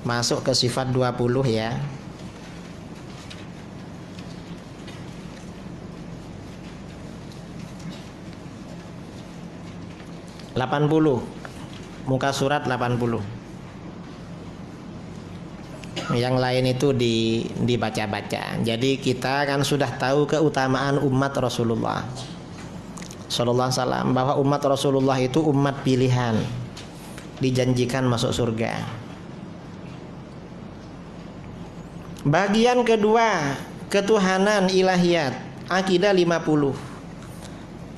Masuk ke sifat 20 ya. Muka surat 80. Yang lain itu dibaca-baca. Jadi kita kan sudah tahu keutamaan umat Rasulullah Sallallahu Alaihi Wasallam, bahwa umat Rasulullah itu umat pilihan, dijanjikan masuk surga. Bagian kedua, ketuhanan ilahiyat, akidah 50.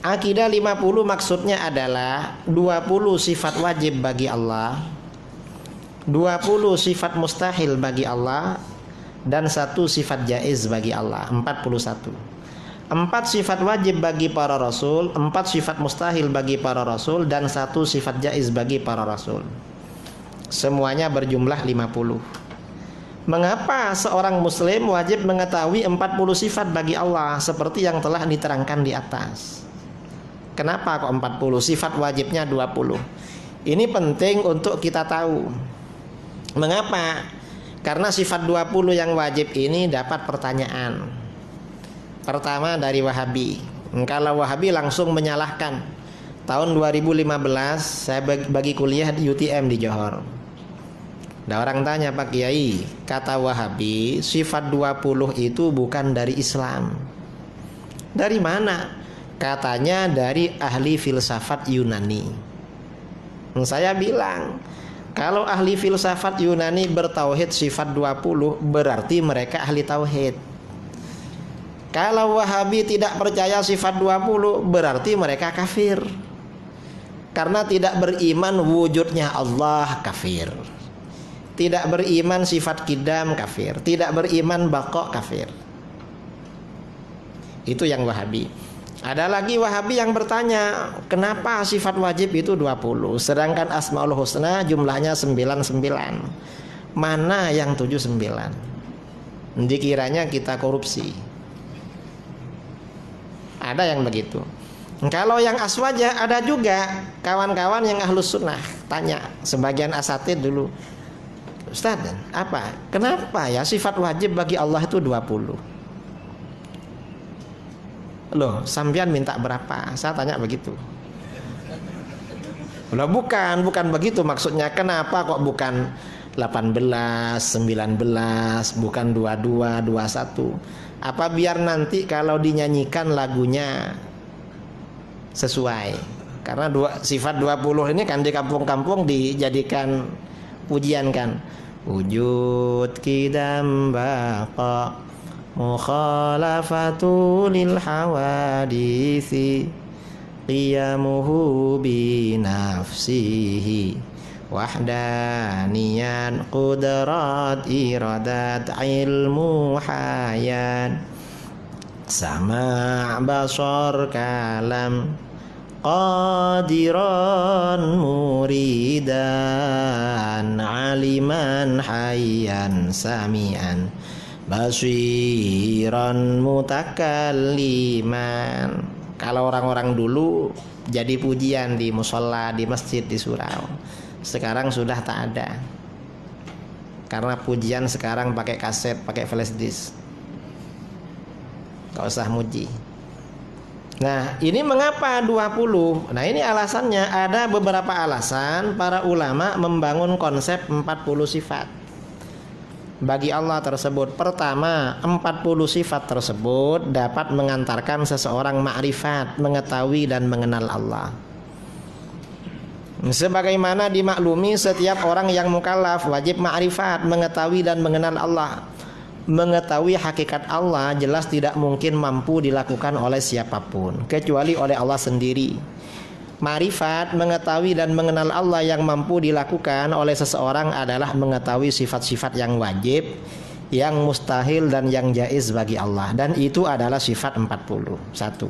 Akidah 50 maksudnya adalah 20 sifat wajib bagi Allah, 20 sifat mustahil bagi Allah, dan 1 sifat jaiz bagi Allah. 41. 4 sifat wajib bagi para rasul, 4 sifat mustahil bagi para rasul, dan 1 sifat jaiz bagi para rasul. Semuanya berjumlah 50. Mengapa seorang muslim wajib mengetahui 40 sifat bagi Allah seperti yang telah diterangkan di atas? Kenapa kok 40? Sifat wajibnya 20. Ini penting untuk kita tahu. Mengapa? Karena sifat 20 yang wajib ini dapat pertanyaan. Pertama dari Wahabi. Kalau Wahabi langsung menyalahkan. Tahun 2015 saya bagi kuliah di UTM di Johor. Ada orang tanya, Pak Kiai, kata Wahabi sifat 20 itu bukan dari Islam. Dari mana? Katanya dari ahli filsafat Yunani. Saya bilang, kalau ahli filsafat Yunani bertauhid sifat 20, berarti mereka ahli tauhid. Kalau Wahabi tidak percaya sifat 20, berarti mereka kafir. Karena tidak beriman wujudnya Allah, kafir. Tidak beriman sifat qidam, kafir. Tidak beriman baqa, kafir. Itu yang Wahabi. Ada lagi Wahabi yang bertanya, kenapa sifat wajib itu 20, sedangkan Asmaul Husna jumlahnya 99. Mana yang 79? Dikiranya kita korupsi. Ada yang begitu. Kalau yang aswaja ada juga kawan-kawan yang ahlus sunnah tanya, sebagian asatid dulu, Ustaz, apa? Kenapa ya sifat wajib bagi Allah itu 20? Loh, sampean minta berapa? Saya tanya begitu. Loh, bukan begitu maksudnya. Kenapa kok bukan 18, 19, bukan 22, 21? Apa biar nanti kalau dinyanyikan lagunya sesuai? Karena sifat 20 ini kan di kampung-kampung dijadikan pujian kan. Wujud qidam baqa mukhalafatu lil hawadisi qiyamuhu bi nafsihi wahdaniyan qudrat iradat ilmu hayan sama' basar kalam qadiran muridan aliman hayyan sami'an basiran mutakalliman. Kalau orang-orang dulu jadi pujian di musola, di masjid, di surau. Sekarang sudah tak ada. Karena pujian sekarang pakai kaset, pakai flash disk. Gak usah muji. Nah, ini mengapa 20? Nah, ini alasannya. Ada beberapa alasan para ulama membangun konsep 40 sifat bagi Allah tersebut. Pertama, 40 sifat tersebut dapat mengantarkan seseorang ma'rifat, mengetahui dan mengenal Allah. Sebagaimana dimaklumi, setiap orang yang mukallaf wajib ma'rifat, mengetahui dan mengenal Allah. Mengetahui hakikat Allah jelas tidak mungkin mampu dilakukan oleh siapapun kecuali oleh Allah sendiri. Ma'rifat, mengetahui dan mengenal Allah yang mampu dilakukan oleh seseorang adalah mengetahui sifat-sifat yang wajib, yang mustahil dan yang jaiz bagi Allah. Dan itu adalah sifat 41.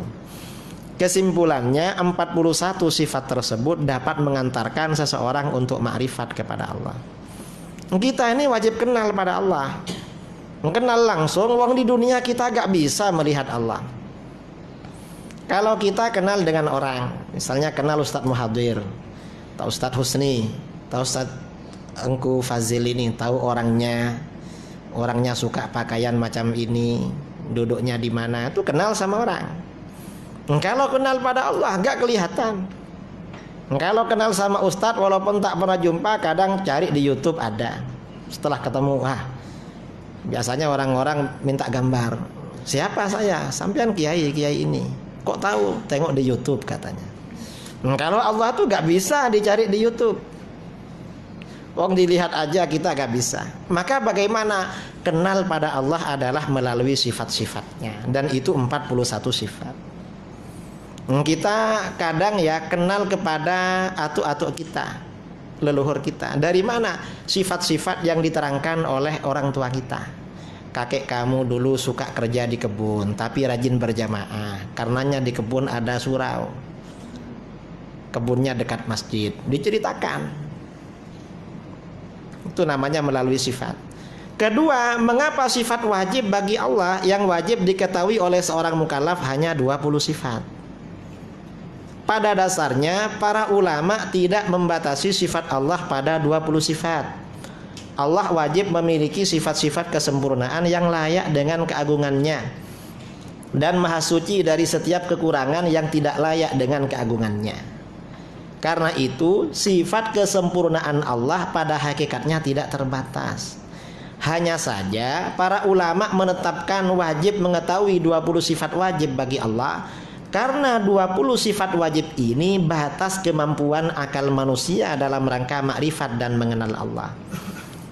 Kesimpulannya, 41 sifat tersebut dapat mengantarkan seseorang untuk ma'rifat kepada Allah. Kita ini wajib kenal pada Allah. Kenal langsung, wong di dunia kita gak bisa melihat Allah. Kalau kita kenal dengan orang, misalnya kenal Ustadz Muhadir, atau Ustadz Husni, atau Ustadz Engku Fazil ini tahu orangnya suka pakaian macam ini, duduknya di mana, itu kenal sama orang. Kalau kenal pada Allah nggak kelihatan. Kalau kenal sama ustadz walaupun tak pernah jumpa, kadang cari di YouTube ada. Setelah ketemu, biasanya orang-orang minta gambar. Siapa saya? Sampean kiai ini. Kok tahu? Tengok di YouTube katanya. Kalau Allah tuh nggak bisa dicari di YouTube. Wong dilihat aja kita gak bisa. Maka bagaimana kenal pada Allah adalah melalui sifat-sifatnya. Dan itu 41 sifat. Kita kadang ya kenal kepada atuk-atuk kita, leluhur kita. Dari mana? Sifat-sifat yang diterangkan oleh orang tua kita. Kakek kamu dulu suka kerja di kebun, tapi rajin berjamaah. Karenanya di kebun ada surau. Kebunnya dekat masjid. Diceritakan. Itu namanya melalui sifat. Kedua, mengapa sifat wajib bagi Allah yang wajib diketahui oleh seorang mukallaf hanya 20 sifat? Pada dasarnya para ulama tidak membatasi sifat Allah pada 20 sifat. Allah wajib memiliki sifat-sifat kesempurnaan yang layak dengan keagungannya dan maha suci dari setiap kekurangan yang tidak layak dengan keagungannya. Karena itu sifat kesempurnaan Allah pada hakikatnya tidak terbatas. Hanya saja para ulama menetapkan wajib mengetahui 20 sifat wajib bagi Allah, karena 20 sifat wajib ini batas kemampuan akal manusia dalam rangka makrifat dan mengenal Allah.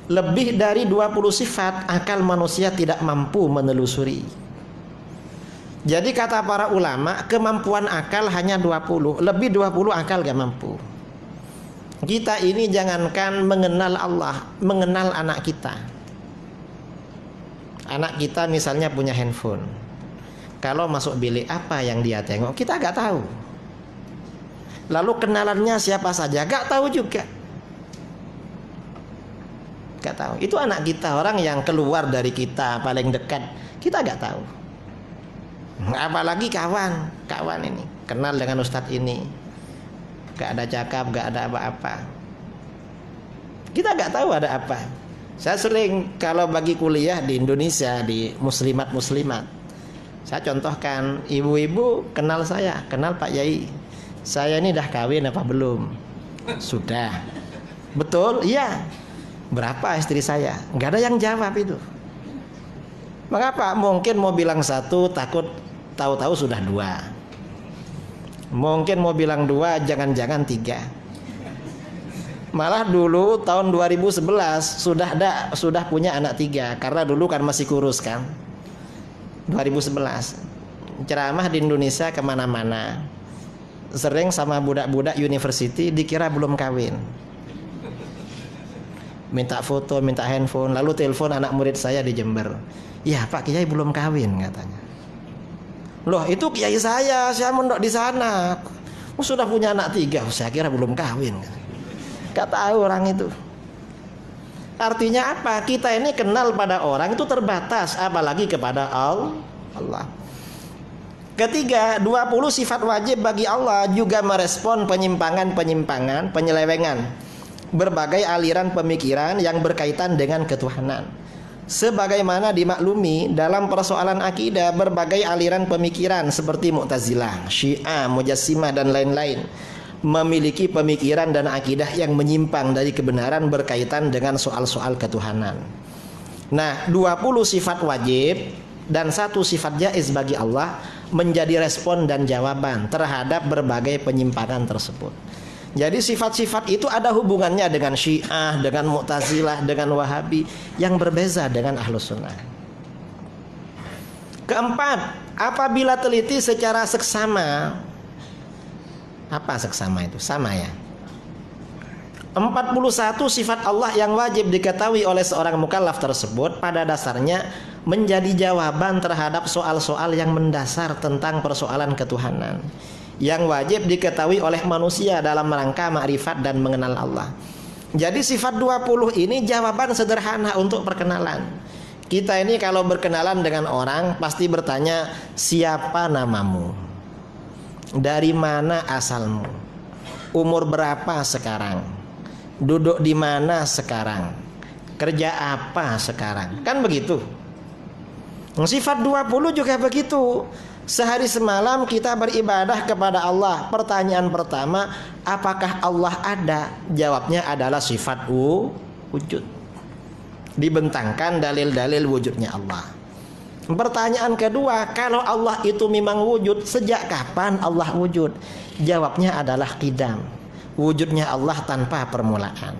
Lebih dari 20 sifat akal manusia tidak mampu menelusuri. Jadi kata para ulama, kemampuan akal hanya 20, lebih 20 akal gak mampu. Kita ini jangankan mengenal Allah, mengenal anak kita. Anak kita misalnya punya handphone. Kalau masuk bilik apa yang dia tengok, kita gak tahu. Lalu kenalannya siapa saja, gak tahu juga. Gak tahu. Itu anak kita, orang yang keluar dari kita paling dekat, kita gak tahu. Apalagi kawan ini kenal dengan ustadz ini, gak ada cakap, gak ada apa-apa, kita gak tahu ada apa. Saya sering kalau bagi kuliah di Indonesia, di muslimat, saya contohkan, ibu-ibu kenal saya, kenal Pak Yai, saya ini dah kawin apa belum? Sudah. Betul? Iya. Berapa istri saya? Gak ada yang jawab itu. Mengapa? Mungkin mau bilang satu, takut tahu-tahu sudah dua. Mungkin mau bilang dua, jangan-jangan tiga. Malah dulu tahun 2011 sudah punya anak tiga, karena dulu kan masih kurus kan. 2011 ceramah di Indonesia kemana-mana, sering sama budak-budak university, dikira belum kawin. Minta foto, minta handphone, lalu telepon anak murid saya di Jember. Ya Pak Kiai belum kawin katanya. Loh itu kiai saya mondok di sana. Sudah punya anak tiga, saya kira belum kawin. Gak tahu orang itu. Artinya apa? Kita ini kenal pada orang itu terbatas, apalagi kepada Allah. Ketiga, 20 sifat wajib bagi Allah juga merespon penyimpangan, penyelewengan, berbagai aliran pemikiran yang berkaitan dengan ketuhanan. Sebagaimana dimaklumi dalam persoalan akidah, berbagai aliran pemikiran seperti Mu'tazilah, Syiah, Mujassimah dan lain-lain memiliki pemikiran dan akidah yang menyimpang dari kebenaran berkaitan dengan soal-soal ketuhanan. Nah, 20 sifat wajib dan 1 sifat jaiz bagi Allah menjadi respon dan jawaban terhadap berbagai penyimpangan tersebut. Jadi sifat-sifat itu ada hubungannya dengan Syiah, dengan Mu'tazilah, dengan Wahabi yang berbeza dengan Ahlus Sunnah. Keempat, apabila teliti secara seksama, apa seksama itu? Sama ya. 41 sifat Allah yang wajib diketahui oleh seorang mukallaf tersebut pada dasarnya menjadi jawaban terhadap soal-soal yang mendasar tentang persoalan ketuhanan yang wajib diketahui oleh manusia dalam rangka makrifat dan mengenal Allah. Jadi sifat 20 ini jawaban sederhana untuk perkenalan. Kita ini kalau berkenalan dengan orang pasti bertanya, siapa namamu? Dari mana asalmu? Umur berapa sekarang? Duduk di mana sekarang? Kerja apa sekarang? Kan begitu. Sifat 20 juga begitu. Sehari semalam kita beribadah kepada Allah. Pertanyaan pertama, apakah Allah ada? Jawabnya adalah sifat wujud. Dibentangkan dalil-dalil wujudnya Allah. Pertanyaan kedua, kalau Allah itu memang wujud, sejak kapan Allah wujud? Jawabnya adalah qidam. Wujudnya Allah tanpa permulaan.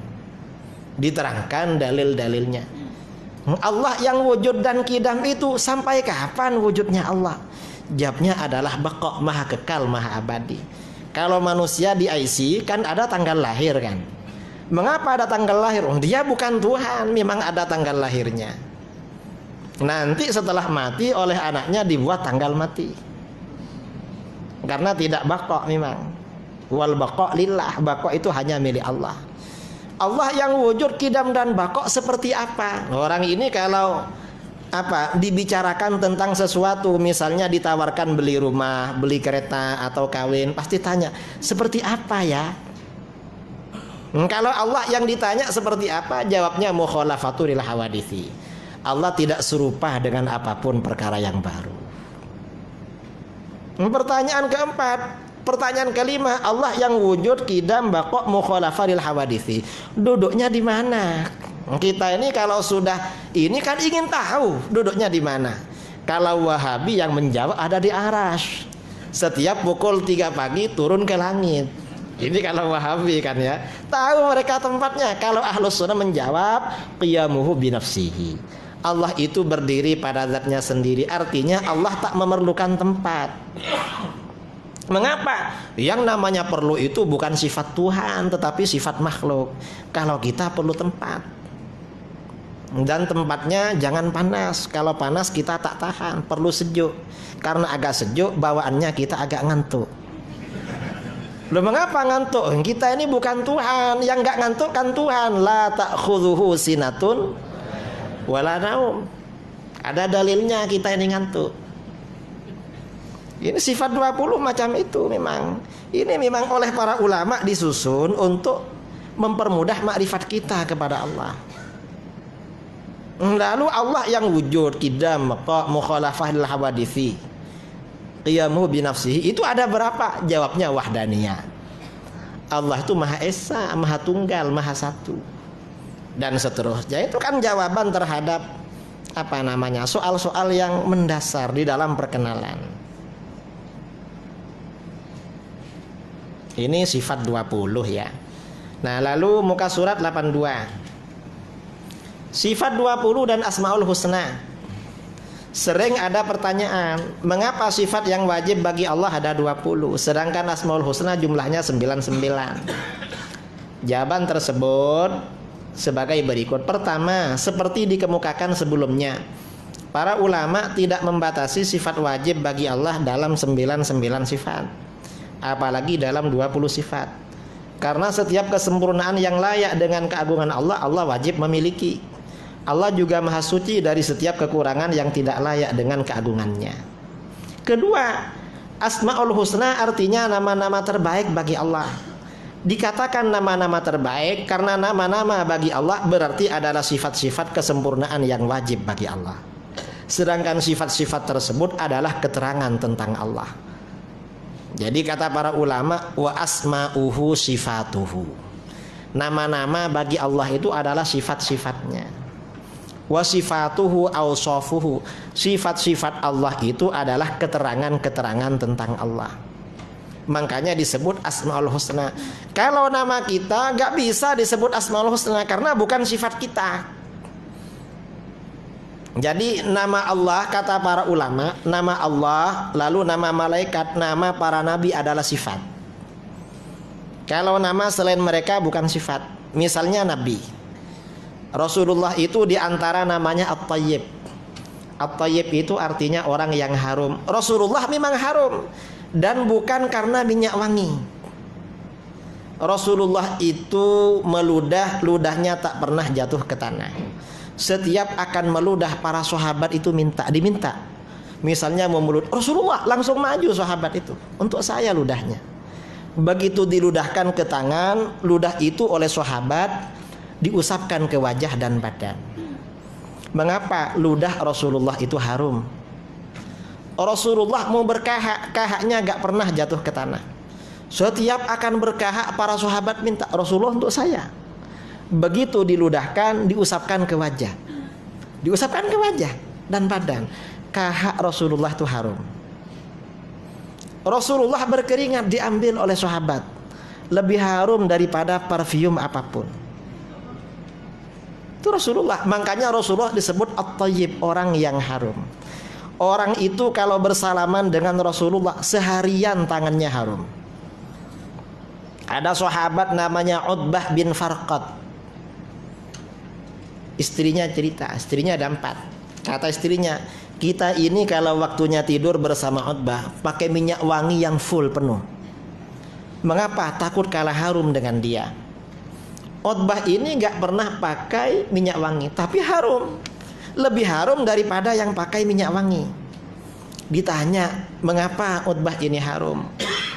Diterangkan dalil-dalilnya. Allah yang wujud dan qidam itu sampai kapan wujudnya Allah? Jawabnya adalah baqa, maha kekal, maha abadi. Kalau manusia di IC kan ada tanggal lahir kan. Mengapa ada tanggal lahir? Dia bukan Tuhan, memang ada tanggal lahirnya. Nanti setelah mati oleh anaknya dibuat tanggal mati. Karena tidak baqa memang. Wal baqa lillah, baqa itu hanya milik Allah. Allah yang wujud, qidam dan baqa seperti apa? Orang ini kalau dibicarakan tentang sesuatu, misalnya ditawarkan beli rumah, beli kereta atau kawin, pasti tanya, seperti apa ya? Kalau Allah yang ditanya seperti apa, jawabnya mukhalafatul hawadithi. Allah tidak serupa dengan apapun perkara yang baru. Pertanyaan keempat, pertanyaan kelima, Allah yang wujud, qidam, baqa, mukhalafatul hawadithi. Duduknya di mana? Kita ini kalau sudah ini kan ingin tahu duduknya di mana. Kalau Wahabi yang menjawab ada di Arash. Setiap pukul 3 pagi turun ke langit. Ini kalau Wahabi kan ya. Tahu mereka tempatnya. Kalau Ahlus Sunnah menjawab qiyamuhu binafsihi. Allah itu berdiri pada zatnya sendiri. Artinya Allah tak memerlukan tempat. Mengapa? Yang namanya perlu itu bukan sifat Tuhan, tetapi sifat makhluk. Kalau kita perlu tempat. Dan tempatnya jangan panas. Kalau panas kita tak tahan, perlu sejuk. Karena agak sejuk bawaannya kita agak ngantuk. Loh, mengapa ngantuk? Kita ini bukan Tuhan. Yang enggak ngantuk kan Tuhan. La ta'khudhuhu sinatun wala naum. Ada dalilnya kita ini ngantuk. Ini sifat 20 macam itu memang. Ini memang oleh para ulama disusun untuk mempermudah makrifat kita kepada Allah. Lalu Allah yang wujud, qidam, baqa, mukhalafah lil hawadithi, qiyamuhu binafsihi, itu ada berapa? Jawabnya wahdaniyah. Allah itu Maha Esa, Maha Tunggal, Maha Satu, dan seterusnya. Itu kan jawaban terhadap soal-soal yang mendasar di dalam perkenalan. Ini sifat 20 ya. Nah, lalu muka surat 82. Sifat 20 dan Asmaul Husna. Sering ada pertanyaan, mengapa sifat yang wajib bagi Allah ada 20 sedangkan Asmaul Husna jumlahnya 99? Jawaban tersebut sebagai berikut. Pertama, seperti dikemukakan sebelumnya, para ulama tidak membatasi sifat wajib bagi Allah dalam 99 sifat, apalagi dalam 20 sifat. Karena setiap kesempurnaan yang layak dengan keagungan Allah, Allah wajib memiliki. Allah juga maha suci dari setiap kekurangan yang tidak layak dengan keagungannya. Kedua, Asmaul Husna artinya nama-nama terbaik bagi Allah. Dikatakan nama-nama terbaik karena nama-nama bagi Allah berarti adalah sifat-sifat kesempurnaan yang wajib bagi Allah. Sedangkan sifat-sifat tersebut adalah keterangan tentang Allah. Jadi kata para ulama, wa asma'uhu sifatuhu. Nama-nama bagi Allah itu adalah sifat-sifatnya. Wa sifatuhu awsafuhu. Sifat-sifat Allah itu adalah keterangan-keterangan tentang Allah. Makanya disebut Asmaul Husna. Kalau nama kita gak bisa disebut Asmaul Husna karena bukan sifat kita. Jadi nama Allah, kata para ulama, nama Allah, lalu nama malaikat, nama para nabi adalah sifat. Kalau nama selain mereka bukan sifat. Misalnya Nabi Rasulullah itu diantara namanya At-Tayyib. At-Tayyib itu artinya orang yang harum. Rasulullah memang harum, dan bukan karena minyak wangi. Rasulullah itu meludah, ludahnya tak pernah jatuh ke tanah. Setiap akan meludah para sahabat itu diminta. Misalnya mau meludah, Rasulullah langsung maju sahabat itu, untuk saya ludahnya. Begitu diludahkan ke tangan, ludah itu oleh sahabat diusapkan ke wajah dan badan. Mengapa ludah Rasulullah itu harum? Rasulullah mau berkahak, kahaknya gak pernah jatuh ke tanah. Setiap akan berkahak, para sahabat minta, Rasulullah untuk saya. Begitu diludahkan, diusapkan ke wajah. Diusapkan ke wajah dan badan. Kahak Rasulullah itu harum. Rasulullah berkeringat diambil oleh sahabat, lebih harum daripada parfum apapun. Itu Rasulullah. Makanya Rasulullah disebut at-thayyib, orang yang harum. Orang itu kalau bersalaman dengan Rasulullah seharian tangannya harum. Ada sahabat namanya Utbah bin Farqad. Istrinya cerita, istrinya ada 4. Kata istrinya, kita ini kalau waktunya tidur bersama Utbah pakai minyak wangi yang full penuh. Mengapa? Takut kalah harum dengan dia. Utbah ini gak pernah pakai minyak wangi, tapi harum. Lebih harum daripada yang pakai minyak wangi. Ditanya, mengapa Utbah ini harum?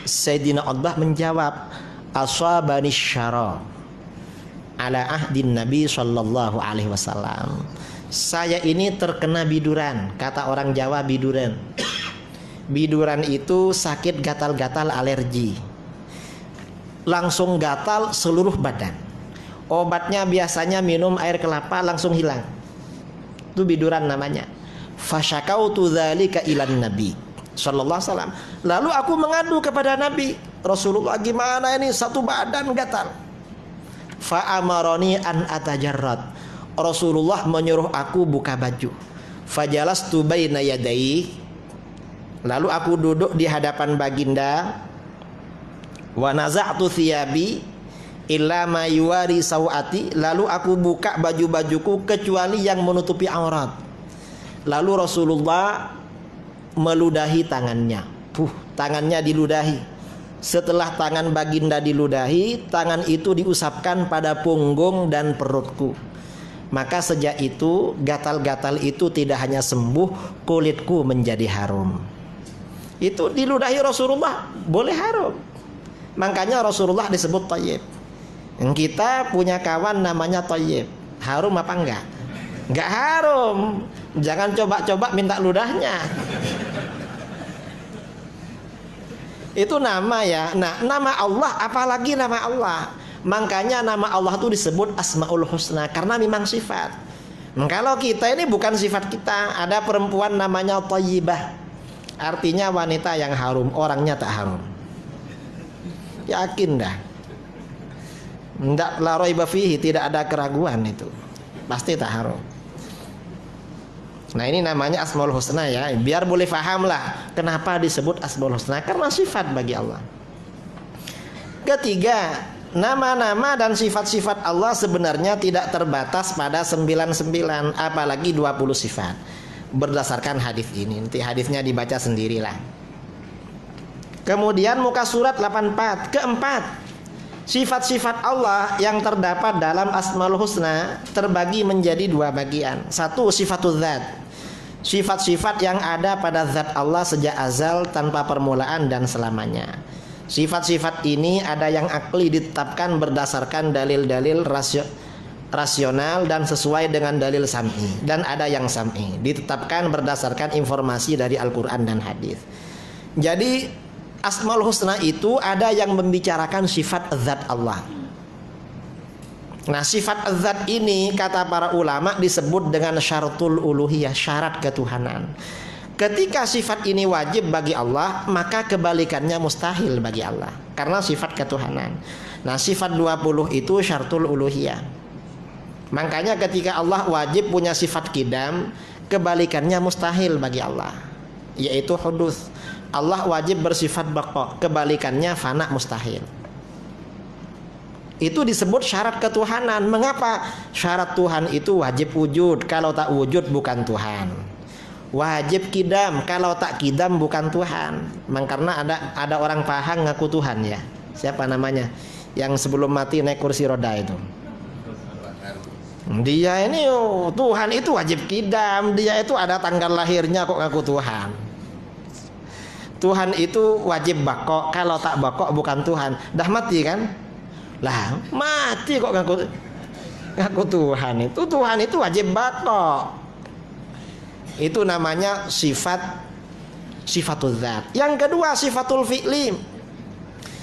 Sayyidina Utbah menjawab, asabani syara ala ahdin Nabi sallallahu alaihi wasallam. Saya ini terkena biduran. Kata orang Jawa biduran. Biduran itu sakit gatal-gatal alergi. Langsung gatal seluruh badan. Obatnya biasanya minum air kelapa langsung hilang. Itu biduran namanya. Fasyakautu dzalika ilan Nabi sallallahu alaihi wasallam. Lalu aku mengadu kepada Nabi, Rasulullah, gimana ini satu badan gatal. Fa amaroni an atajarrad. Rasulullah menyuruh aku buka baju. Fajalastu baina yadai. Lalu aku duduk di hadapan baginda. Wa naza'tu thiyabi illa ma yuwari sawati. Lalu aku buka baju-bajuku kecuali yang menutupi aurat. Lalu Rasulullah meludahi tangannya. Tangannya diludahi. Setelah tangan baginda diludahi, tangan itu diusapkan pada punggung dan perutku. Maka sejak itu gatal-gatal itu tidak hanya sembuh, kulitku menjadi harum. Itu diludahi Rasulullah boleh harum. Makanya Rasulullah disebut thayyib. Kita punya kawan namanya thayyib. Harum apa enggak? Enggak harum. Jangan coba-coba minta ludahnya. Itu nama ya. Nah, nama Allah, apalagi nama Allah. Makanya nama Allah itu disebut Asmaul Husna, karena memang sifat. Kalau kita ini bukan sifat kita. Ada perempuan namanya Thayyibah, artinya wanita yang harum, orangnya tak harum. Yakin dah. Tidak la raiba fihi, tidak ada keraguan, itu pasti tak harum. Nah, ini namanya Asmaul Husna ya. Biar boleh paham lah kenapa disebut Asmaul Husna, karena sifat bagi Allah. Ketiga, nama-nama dan sifat-sifat Allah sebenarnya tidak terbatas pada 99, apalagi 20 sifat. Berdasarkan hadis ini, nanti hadisnya dibaca sendirilah. Kemudian muka surat 84. Keempat, sifat-sifat Allah yang terdapat dalam Asmaul Husna terbagi menjadi 2 bagian. Satu, sifatul zat. Sifat-sifat yang ada pada zat Allah sejak azal tanpa permulaan dan selamanya. Sifat-sifat ini ada yang akli ditetapkan berdasarkan dalil-dalil rasional dan sesuai dengan dalil sam'i, dan ada yang sam'i ditetapkan berdasarkan informasi dari Al-Quran dan hadis. Jadi Asmaul Husna itu ada yang membicarakan sifat zat Allah. Nah, sifat zat ini kata para ulama disebut dengan syaratul uluhiyah, syarat ketuhanan. Ketika sifat ini wajib bagi Allah, maka kebalikannya mustahil bagi Allah, karena sifat ketuhanan. Nah, sifat 20 itu syaratul uluhiyah. Makanya ketika Allah wajib punya sifat qidam, kebalikannya mustahil bagi Allah, yaitu hudus. Allah wajib bersifat baqa, kebalikannya fana, mustahil. Itu disebut syarat ketuhanan. Mengapa? Syarat Tuhan itu wajib wujud, kalau tak wujud bukan Tuhan. Wajib kidam, kalau tak kidam bukan Tuhan. Karena ada orang Pahang ngaku Tuhan ya. Siapa namanya? Yang sebelum mati naik kursi roda itu. Dia ini Tuhan itu wajib kidam. Dia itu ada tanggal lahirnya kok ngaku Tuhan. Tuhan itu wajib bako, kalau tak bako bukan Tuhan. Dah mati kan? Lah mati kok ngaku Tuhan itu. Tuhan itu wajib bako. Itu namanya sifatul zat. Yang kedua sifatul fi'li.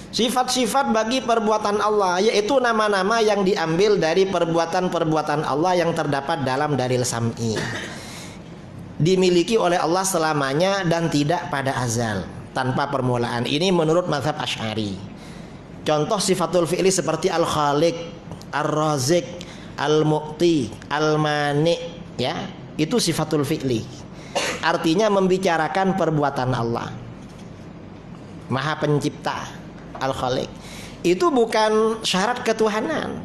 Sifat-sifat bagi perbuatan Allah, yaitu nama-nama yang diambil dari perbuatan-perbuatan Allah yang terdapat dalam dalil sam'i, dimiliki oleh Allah selamanya dan tidak pada azal, tanpa permulaan. Ini menurut mazhab Asy'ari. Contoh sifatul fi'li seperti al-khaliq, ar-razik, al-mu'ti, al-mani, ya, itu sifatul fi'li. Artinya membicarakan perbuatan Allah. Maha pencipta, al-khaliq. Itu bukan syarat ketuhanan.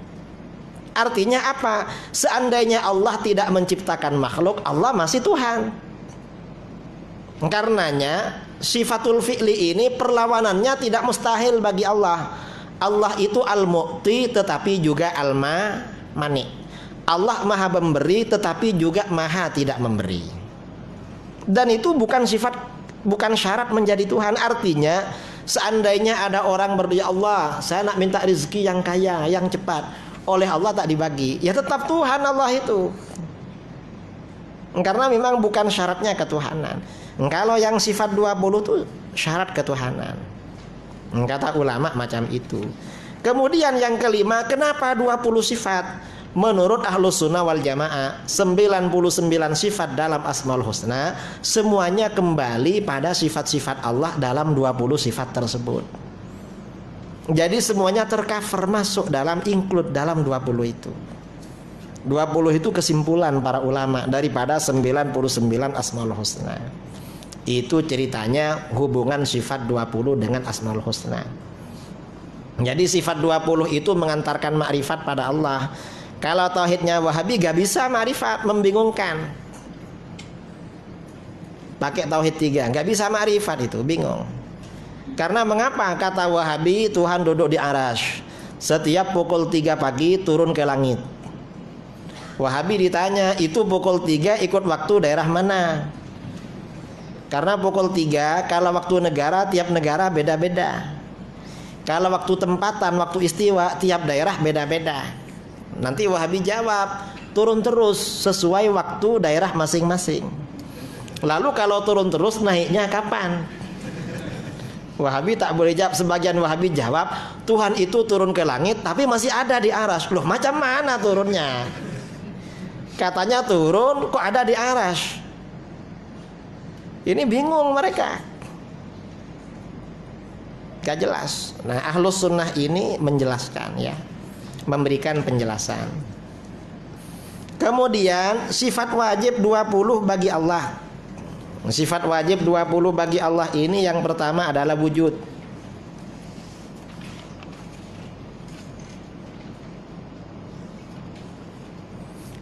Artinya apa? Seandainya Allah tidak menciptakan makhluk, Allah masih Tuhan. Karenanya sifatul fi'li ini perlawanannya tidak mustahil bagi Allah. Allah itu al-mu'ti tetapi juga al-mani. Allah maha memberi tetapi juga maha tidak memberi. Dan itu bukan syarat menjadi Tuhan. Artinya seandainya ada orang berdoa, Allah saya nak minta rezeki yang kaya, yang cepat, oleh Allah tak dibagi, ya tetap Tuhan Allah itu. Karena memang bukan syaratnya ketuhanan. Kalau yang sifat 20 itu syarat ketuhanan, kata ulama macam itu. Kemudian yang kelima, kenapa 20 sifat? Menurut Ahlus Sunnah wal Jamaah, 99 sifat dalam Asmaul Husna semuanya kembali pada sifat-sifat Allah dalam 20 sifat tersebut. Jadi semuanya tercover, masuk dalam, include dalam 20 itu. 20 itu kesimpulan para ulama daripada 99 Asmaul Husna. Itu ceritanya hubungan sifat 20 dengan Asmaul Husna. Jadi sifat 20 itu mengantarkan makrifat pada Allah. Kalau tauhidnya Wahabi gak bisa makrifat, membingungkan. Pakai tauhid 3 gak bisa makrifat, itu bingung. Karena mengapa? Kata Wahabi Tuhan duduk di arasy, setiap pukul 3 pagi turun ke langit. Wahabi ditanya, itu pukul 3 ikut waktu daerah mana? Karena pukul 3 kalau waktu negara, tiap negara beda-beda. Kalau waktu tempatan, waktu istiwa, tiap daerah beda-beda. Nanti Wahabi jawab, turun terus sesuai waktu daerah masing-masing. Lalu kalau turun terus naiknya kapan? Wahabi tak boleh jawab. Sebagian Wahabi jawab, Tuhan itu turun ke langit tapi masih ada di arasy. Loh, macam mana turunnya? Katanya turun kok ada di arasy. Ini bingung mereka, gak jelas. Nah, Ahlus Sunnah ini menjelaskan, ya, memberikan penjelasan. Kemudian sifat wajib 20 bagi Allah. Sifat wajib 20 bagi Allah ini yang pertama adalah wujud.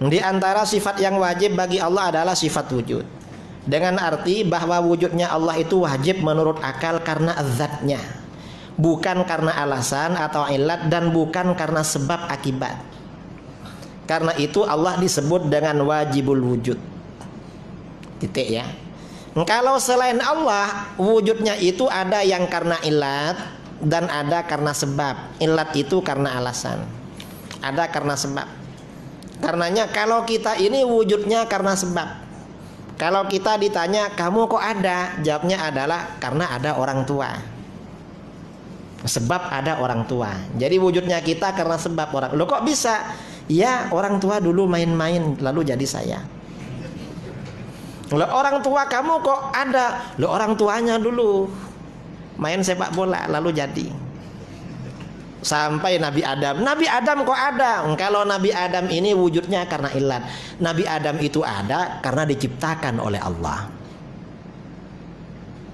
Di antara sifat yang wajib bagi Allah adalah sifat wujud. Dengan arti bahwa wujudnya Allah itu wajib menurut akal karena zatnya, bukan karena alasan atau ilat, dan bukan karena sebab akibat. Karena itu Allah disebut dengan wajibul wujud. Titik, ya. Kalau selain Allah, wujudnya itu ada yang karena ilat dan ada karena sebab. Ilat itu karena alasan, ada karena sebab. Karenanya kalau kita ini wujudnya karena sebab. Kalau kita ditanya, kamu kok ada? Jawabnya adalah karena ada orang tua. Sebab ada orang tua. Jadi wujudnya kita karena sebab orang. Loh, kok bisa? Ya, orang tua dulu main-main lalu jadi saya. Loh, orang tua kamu kok ada? Loh, orang tuanya dulu main sepak bola lalu jadi. Sampai Nabi Adam. Nabi Adam kok ada? Kalau Nabi Adam ini wujudnya karena ilat. Nabi Adam itu ada karena diciptakan oleh Allah.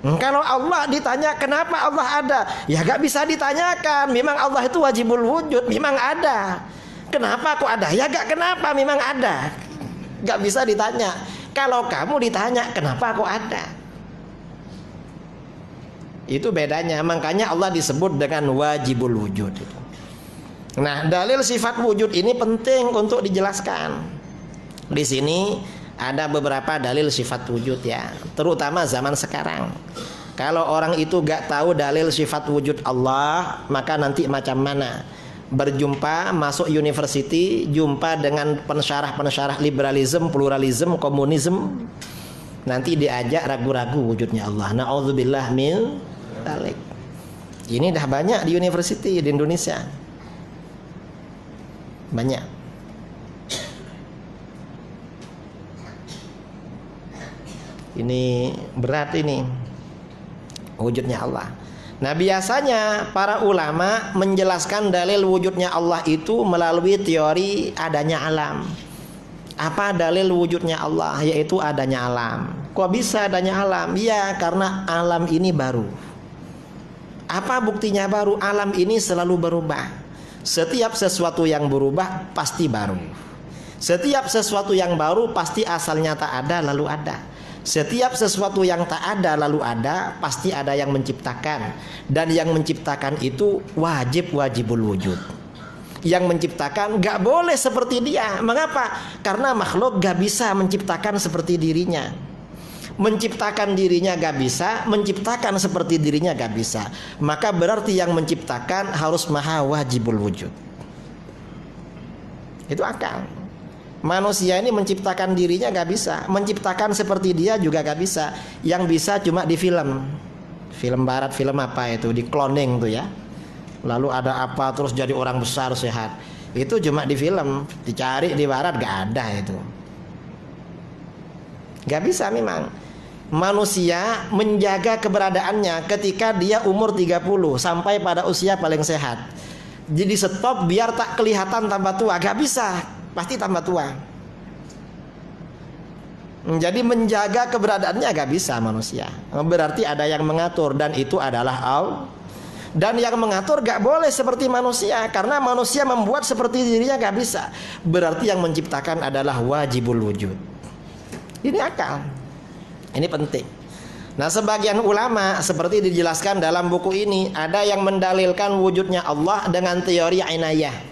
Kalau Allah ditanya kenapa Allah ada, ya gak bisa ditanyakan. Memang Allah itu wajibul wujud, memang ada. Kenapa kok ada? Ya gak kenapa, memang ada. Gak bisa ditanya. Kalau kamu ditanya kenapa kok ada, itu bedanya. Makanya Allah disebut dengan wajibul wujud. Nah, dalil sifat wujud ini penting untuk dijelaskan. Di sini ada beberapa dalil sifat wujud, ya, terutama zaman sekarang. Kalau orang itu gak tahu dalil sifat wujud Allah, maka nanti macam mana? Berjumpa, masuk university, jumpa dengan pensyarah-pensyarah liberalisme, pluralisme, komunisme, nanti diajak ragu-ragu wujudnya Allah. Na'udzubillah min dzalik. Ini dah banyak di university di Indonesia. Banyak. Ini berat ini wujudnya Allah. Nah, biasanya para ulama menjelaskan dalil wujudnya Allah itu melalui teori adanya alam. Apa dalil wujudnya Allah? Yaitu adanya alam. Kok bisa adanya alam? Ya, karena alam ini baru. Apa buktinya baru? Alam ini selalu berubah. Setiap sesuatu yang berubah pasti baru. Setiap sesuatu yang baru pasti asalnya tak ada lalu ada. Setiap sesuatu yang tak ada lalu ada, pasti ada yang menciptakan. Dan yang menciptakan itu wajibul wujud. Yang menciptakan gak boleh seperti dia. Mengapa? Karena makhluk gak bisa menciptakan seperti dirinya. Menciptakan dirinya gak bisa, menciptakan seperti dirinya gak bisa. Maka berarti yang menciptakan harus maha wajibul wujud. Itu akal. Manusia ini menciptakan dirinya gak bisa, menciptakan seperti dia juga gak bisa. Yang bisa cuma di film barat, film apa itu, di cloning tuh ya. Lalu ada apa terus jadi orang besar sehat. Itu cuma di film, dicari di barat gak ada itu. Gak bisa memang. Manusia menjaga keberadaannya ketika dia umur 30 sampai pada usia paling sehat. Jadi stop biar tak kelihatan tambah tua, gak bisa. Pasti tambah tua. Jadi menjaga keberadaannya gak bisa manusia. Berarti ada yang mengatur, dan itu adalah Allah. Dan yang mengatur gak boleh seperti manusia, karena manusia membuat seperti dirinya gak bisa. Berarti yang menciptakan adalah wajibul wujud. Ini akal. Ini penting. Nah, sebagian ulama seperti dijelaskan dalam buku ini, ada yang mendalilkan wujudnya Allah dengan teori inayah.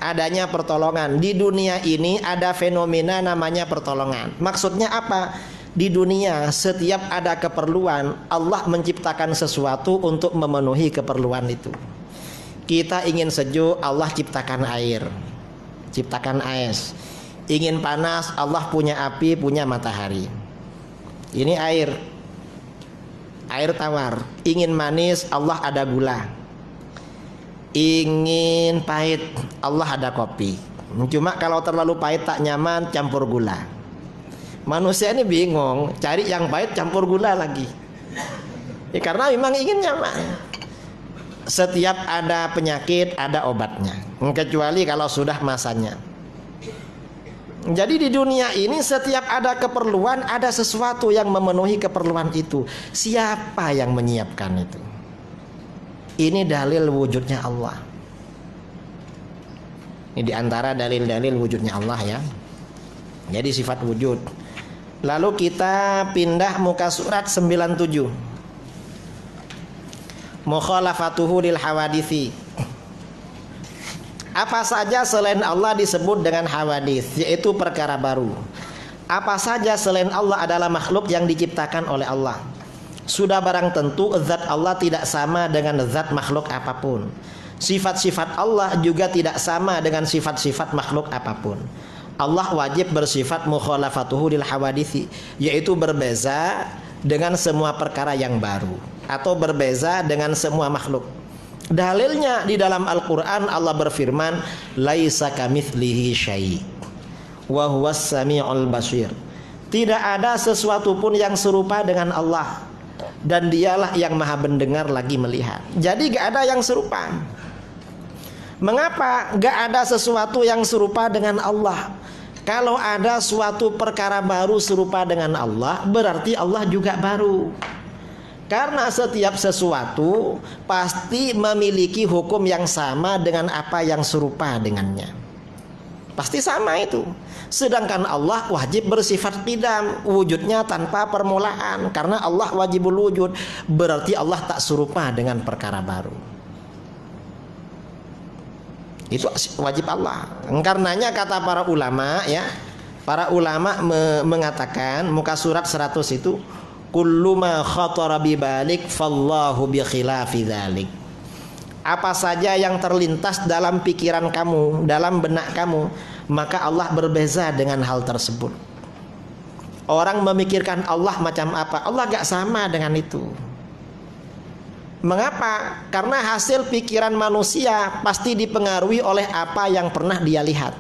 Adanya pertolongan. Di dunia ini ada fenomena namanya pertolongan. Maksudnya apa? Di dunia setiap ada keperluan, Allah menciptakan sesuatu untuk memenuhi keperluan itu. Kita ingin sejuk, Allah ciptakan air, ciptakan es. Ingin panas, Allah punya api, punya matahari. Ini air tawar. Ingin manis, Allah ada gula. Ingin pahit, Allah ada kopi. Cuma kalau terlalu pahit tak nyaman, campur gula. Manusia ini bingung, cari yang pahit campur gula lagi. Ya, karena memang ingin nyaman. Setiap ada penyakit ada obatnya, kecuali kalau sudah masanya. Jadi di dunia ini setiap ada keperluan, ada sesuatu yang memenuhi keperluan itu. Siapa yang menyiapkan itu? Ini dalil wujudnya Allah. Ini diantara dalil-dalil wujudnya Allah ya. Jadi sifat wujud. Lalu kita pindah muka surat 97. Mukhalafatuhu lil hawadithi. Apa saja selain Allah disebut dengan hawadith, yaitu perkara baru. Apa saja selain Allah adalah makhluk yang diciptakan oleh Allah. Sudah barang tentu zat Allah tidak sama dengan zat makhluk apapun. Sifat-sifat Allah juga tidak sama dengan sifat-sifat makhluk apapun. Allah wajib bersifat mukhalafatuhu lil hawadithi, yaitu berbeza dengan semua perkara yang baru, atau berbeza dengan semua makhluk. Dalilnya di dalam Al-Quran Allah berfirman, laisa kamitslihi syai' wa huwas sami'ul basir. Tidak ada sesuatu pun yang serupa dengan Allah, dan dialah yang maha mendengar lagi melihat. Jadi gak ada yang serupa. Mengapa gak ada sesuatu yang serupa dengan Allah? Kalau ada suatu perkara baru serupa dengan Allah, berarti Allah juga baru. Karena setiap sesuatu pasti memiliki hukum yang sama dengan apa yang serupa dengannya. Pasti sama itu. Sedangkan Allah wajib bersifat qidam, wujudnya tanpa permulaan. Karena Allah wajibul wujud, berarti Allah tak serupa dengan perkara baru. Itu wajib Allah. Karenanya kata para ulama ya, para ulama mengatakan muka surat 100 itu, kullu ma khatara bi balik fallahu bi khilafi dzalik. Apa saja yang terlintas dalam pikiran kamu, dalam benak kamu, maka Allah berbeza dengan hal tersebut. Orang memikirkan Allah macam apa, Allah gak sama dengan itu. Mengapa? Karena hasil pikiran manusia pasti dipengaruhi oleh apa yang pernah dia lihat.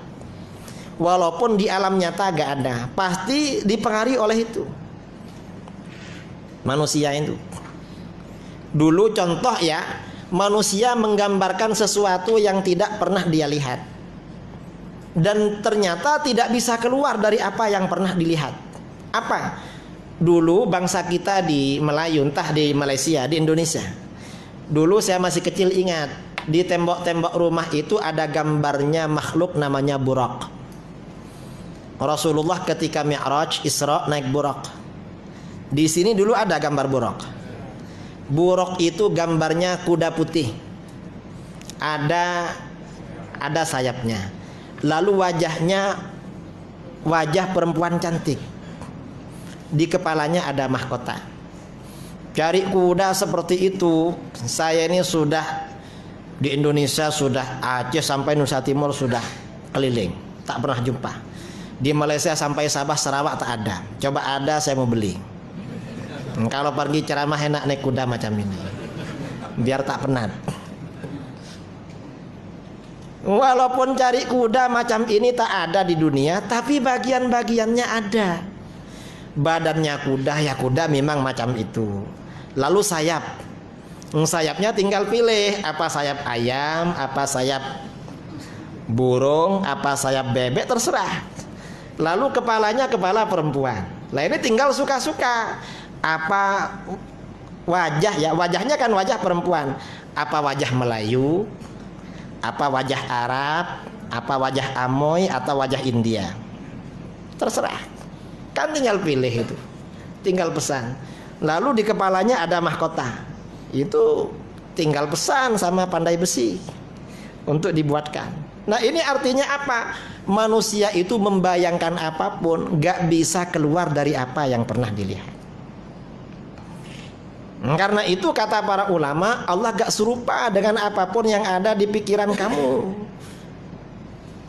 Walaupun di alam nyata gak ada, pasti dipengaruhi oleh itu. Manusia itu. Dulu contoh ya, manusia menggambarkan sesuatu yang tidak pernah dia lihat. Dan ternyata tidak bisa keluar dari apa yang pernah dilihat. Apa? Dulu bangsa kita di Melayu, entah di Malaysia, di Indonesia. Dulu saya masih kecil ingat, di tembok-tembok rumah itu ada gambarnya makhluk namanya Buraq. Rasulullah ketika Mi'raj, Isra naik Buraq. Di sini dulu ada gambar Buraq. Buraq itu gambarnya kuda putih. Ada sayapnya. Lalu wajahnya wajah perempuan cantik. Di kepalanya ada mahkota. Cari kuda seperti itu, saya ini sudah di Indonesia, sudah Aceh sampai Nusa Timur sudah keliling, tak pernah jumpa. Di Malaysia sampai Sabah Sarawak tak ada. Coba ada saya mau beli. Kalau pergi ceramah enak naik kuda macam ini, biar tak penat. Walaupun cari kuda macam ini tak ada di dunia, tapi bagian-bagiannya ada. Badannya kuda, ya kuda memang macam itu. Lalu sayapnya tinggal pilih, apa sayap ayam, apa sayap burung, apa sayap bebek, terserah. Lalu kepalanya kepala perempuan. Lah ini tinggal suka-suka. Apa wajah, ya wajahnya kan wajah perempuan. Apa wajah Melayu, apa wajah Arab, apa wajah Amoy, atau wajah India, terserah. Kan tinggal pilih itu, tinggal pesan. Lalu di kepalanya ada mahkota, itu tinggal pesan sama pandai besi untuk dibuatkan. Nah ini artinya apa? Manusia itu membayangkan apapun, gak bisa keluar dari apa yang pernah dilihat. Karena itu kata para ulama, Allah gak serupa dengan apapun yang ada di pikiran kamu.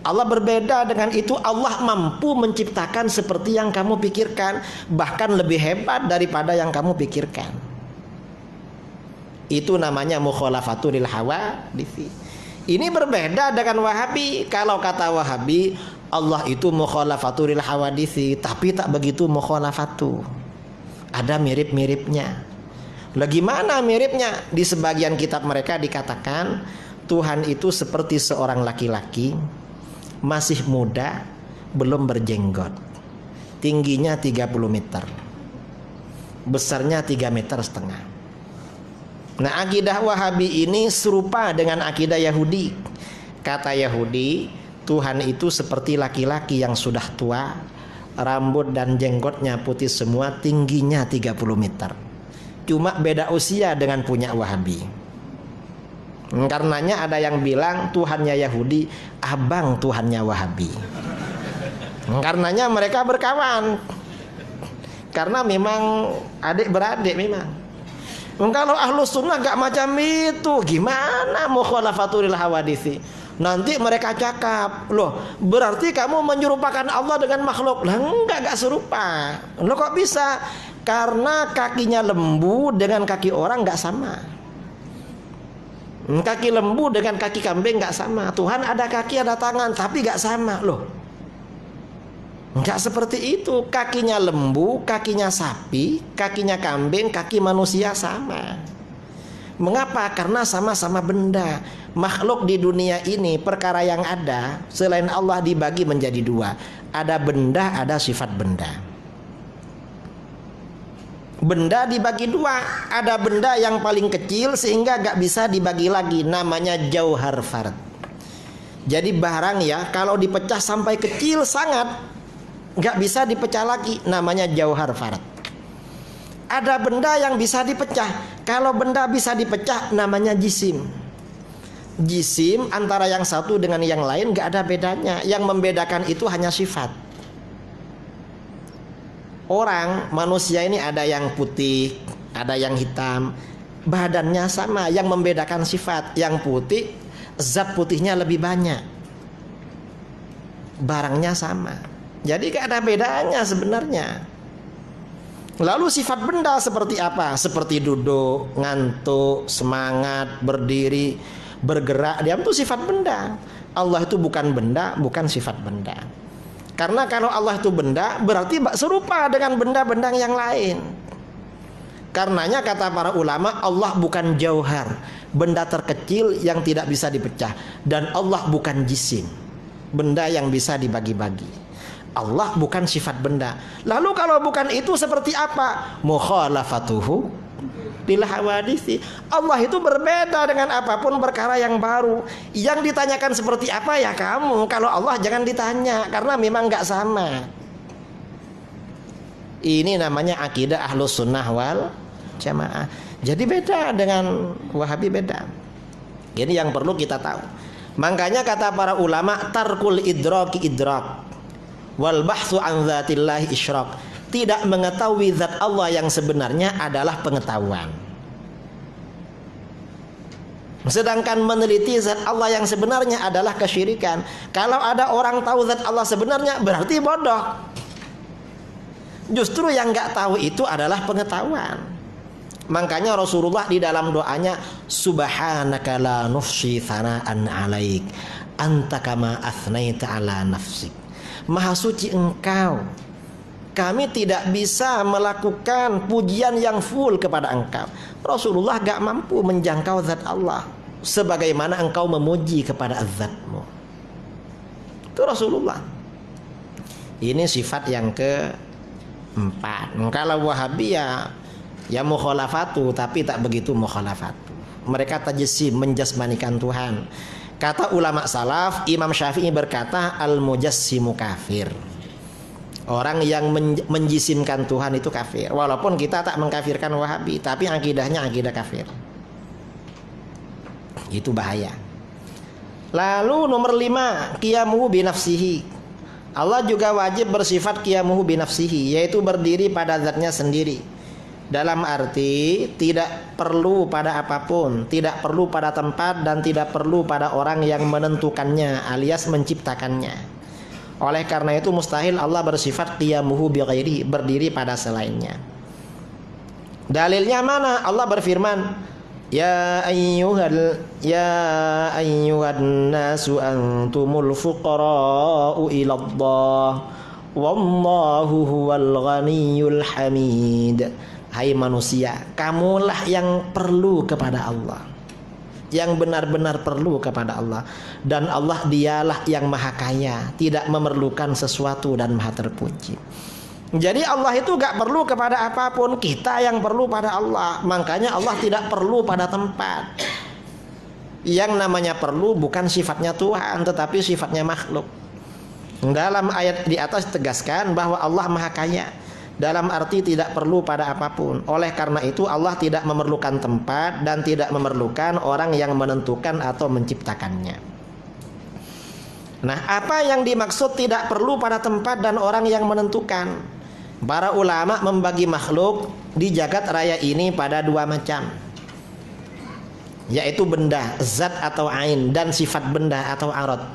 Allah berbeda dengan itu. Allah mampu menciptakan seperti yang kamu pikirkan, bahkan lebih hebat daripada yang kamu pikirkan. Itu namanya mukhalafatul hawadits. Ini berbeda dengan Wahabi. Kalau kata Wahabi, Allah itu mukhalafatul hawadits, tapi tak begitu mukhalafatu. Ada mirip-miripnya. Lah gimana miripnya? Di sebagian kitab mereka dikatakan Tuhan itu seperti seorang laki-laki, masih muda, belum berjenggot, tingginya 30 meter, besarnya 3,5 meter. Nah akidah Wahabi ini serupa dengan akidah Yahudi. Kata Yahudi, Tuhan itu seperti laki-laki yang sudah tua, rambut dan jenggotnya putih semua, tingginya 30 meter. Cuma beda usia dengan punya Wahabi. Karenanya ada yang bilang Tuhannya Yahudi, abang Tuhannya Wahabi. Karenanya mereka berkawan, karena memang adik beradik memang. Kalau Ahlus Sunnah gak macam itu, gimana mukhalafatul hawadits? Nanti mereka cakap, loh berarti kamu menyerupakan Allah dengan makhluk. Lah enggak, gak serupa. Loh kok bisa? Karena kakinya lembu dengan kaki orang gak sama. Kaki lembu dengan kaki kambing gak sama. Tuhan ada kaki ada tangan, tapi gak sama loh. Gak seperti itu. Kakinya lembu, kakinya sapi, kakinya kambing, kaki manusia sama. Mengapa? Karena sama-sama benda. Makhluk di dunia ini, perkara yang ada selain Allah dibagi menjadi dua. Ada benda, ada sifat benda. Benda dibagi dua. Ada benda yang paling kecil sehingga gak bisa dibagi lagi, namanya jauhar fard. Jadi barang ya, kalau dipecah sampai kecil sangat, gak bisa dipecah lagi, namanya jauhar fard. Ada benda yang bisa dipecah. Kalau benda bisa dipecah, namanya jisim. Jisim antara yang satu dengan yang lain gak ada bedanya. Yang membedakan itu hanya sifat. Orang manusia ini ada yang putih, ada yang hitam, badannya sama, yang membedakan sifat. Yang putih, zat putihnya lebih banyak, barangnya sama, jadi gak ada bedanya sebenarnya. Lalu sifat benda seperti apa? Seperti duduk, ngantuk, semangat, berdiri, bergerak, diam, itu sifat benda. Allah itu bukan benda, bukan sifat benda. Karena kalau Allah itu benda, berarti serupa dengan benda-benda yang lain. Karenanya kata para ulama, Allah bukan jauhar, benda terkecil yang tidak bisa dipecah. Dan Allah bukan jisim, benda yang bisa dibagi-bagi. Allah bukan sifat benda. Lalu kalau bukan itu seperti apa? Mukhalafatuhu lil hawaditsi. Allah itu berbeda dengan apapun perkara yang baru. Yang ditanyakan seperti apa ya kamu. Kalau Allah jangan ditanya, karena memang gak sama. Ini namanya akidah Ahlus Sunnah wal Jamaah. Jadi beda dengan Wahabi, beda. Ini yang perlu kita tahu. Makanya kata para ulama, tarkul idraki idrak, wal bahtsu an dzatillahi isyrak. Tidak mengetahui zat Allah yang sebenarnya adalah pengetahuan. Sedangkan meneliti zat Allah yang sebenarnya adalah kesyirikan. Kalau ada orang tahu zat Allah sebenarnya, berarti bodoh. Justru yang nggak tahu itu adalah pengetahuan. Makanya Rasulullah di dalam doanya, subhanaka la nufsi thana'an 'alaik anta kama athnaita 'ala nafsik. Maha suci Engkau, kami tidak bisa melakukan pujian yang full kepada Engkau. Rasulullah gak mampu menjangkau zat Allah sebagaimana Engkau memuji kepada zat-Mu. Itu Rasulullah. Ini sifat yang keempat. Kalau Wahabi ya mukhalafatu, tapi tak begitu mukhalafatu. Mereka tajsim, menjasmanikan Tuhan. Kata ulama salaf, Imam Syafi'i berkata, al-mujassimu kafir. Orang yang menjisimkan Tuhan itu kafir. Walaupun kita tak mengkafirkan Wahabi, tapi akidahnya akidah kafir. Itu bahaya. Lalu nomor 5, qiyamuhu binafsihi. Allah juga wajib bersifat qiyamuhu binafsihi, yaitu berdiri pada zatnya sendiri. Dalam arti tidak perlu pada apapun, tidak perlu pada tempat, dan tidak perlu pada orang yang menentukannya alias menciptakannya. Oleh karena itu mustahil Allah bersifat qiyamuhu bighairi, berdiri pada selainnya. Dalilnya mana? Allah berfirman, ya ayyuhan nasu antumul fuqara'u ilallah wallahu huwal ghaniyyul hamid. Hai manusia, kamulah yang perlu kepada Allah, yang benar-benar perlu kepada Allah. Dan Allah dialah yang maha kaya, tidak memerlukan sesuatu dan maha terpuji. Jadi Allah itu gak perlu kepada apapun, kita yang perlu pada Allah. Makanya Allah tidak perlu pada tempat. Yang namanya perlu bukan sifatnya Tuhan, tetapi sifatnya makhluk. Dalam ayat di atas tegaskan bahwa Allah maha kaya, dalam arti tidak perlu pada apapun. Oleh karena itu Allah tidak memerlukan tempat dan tidak memerlukan orang yang menentukan atau menciptakannya. Nah, apa yang dimaksud tidak perlu pada tempat dan orang yang menentukan? Para ulama membagi makhluk di jagat raya ini pada dua macam, yaitu benda, zat atau ain, dan sifat benda atau arad.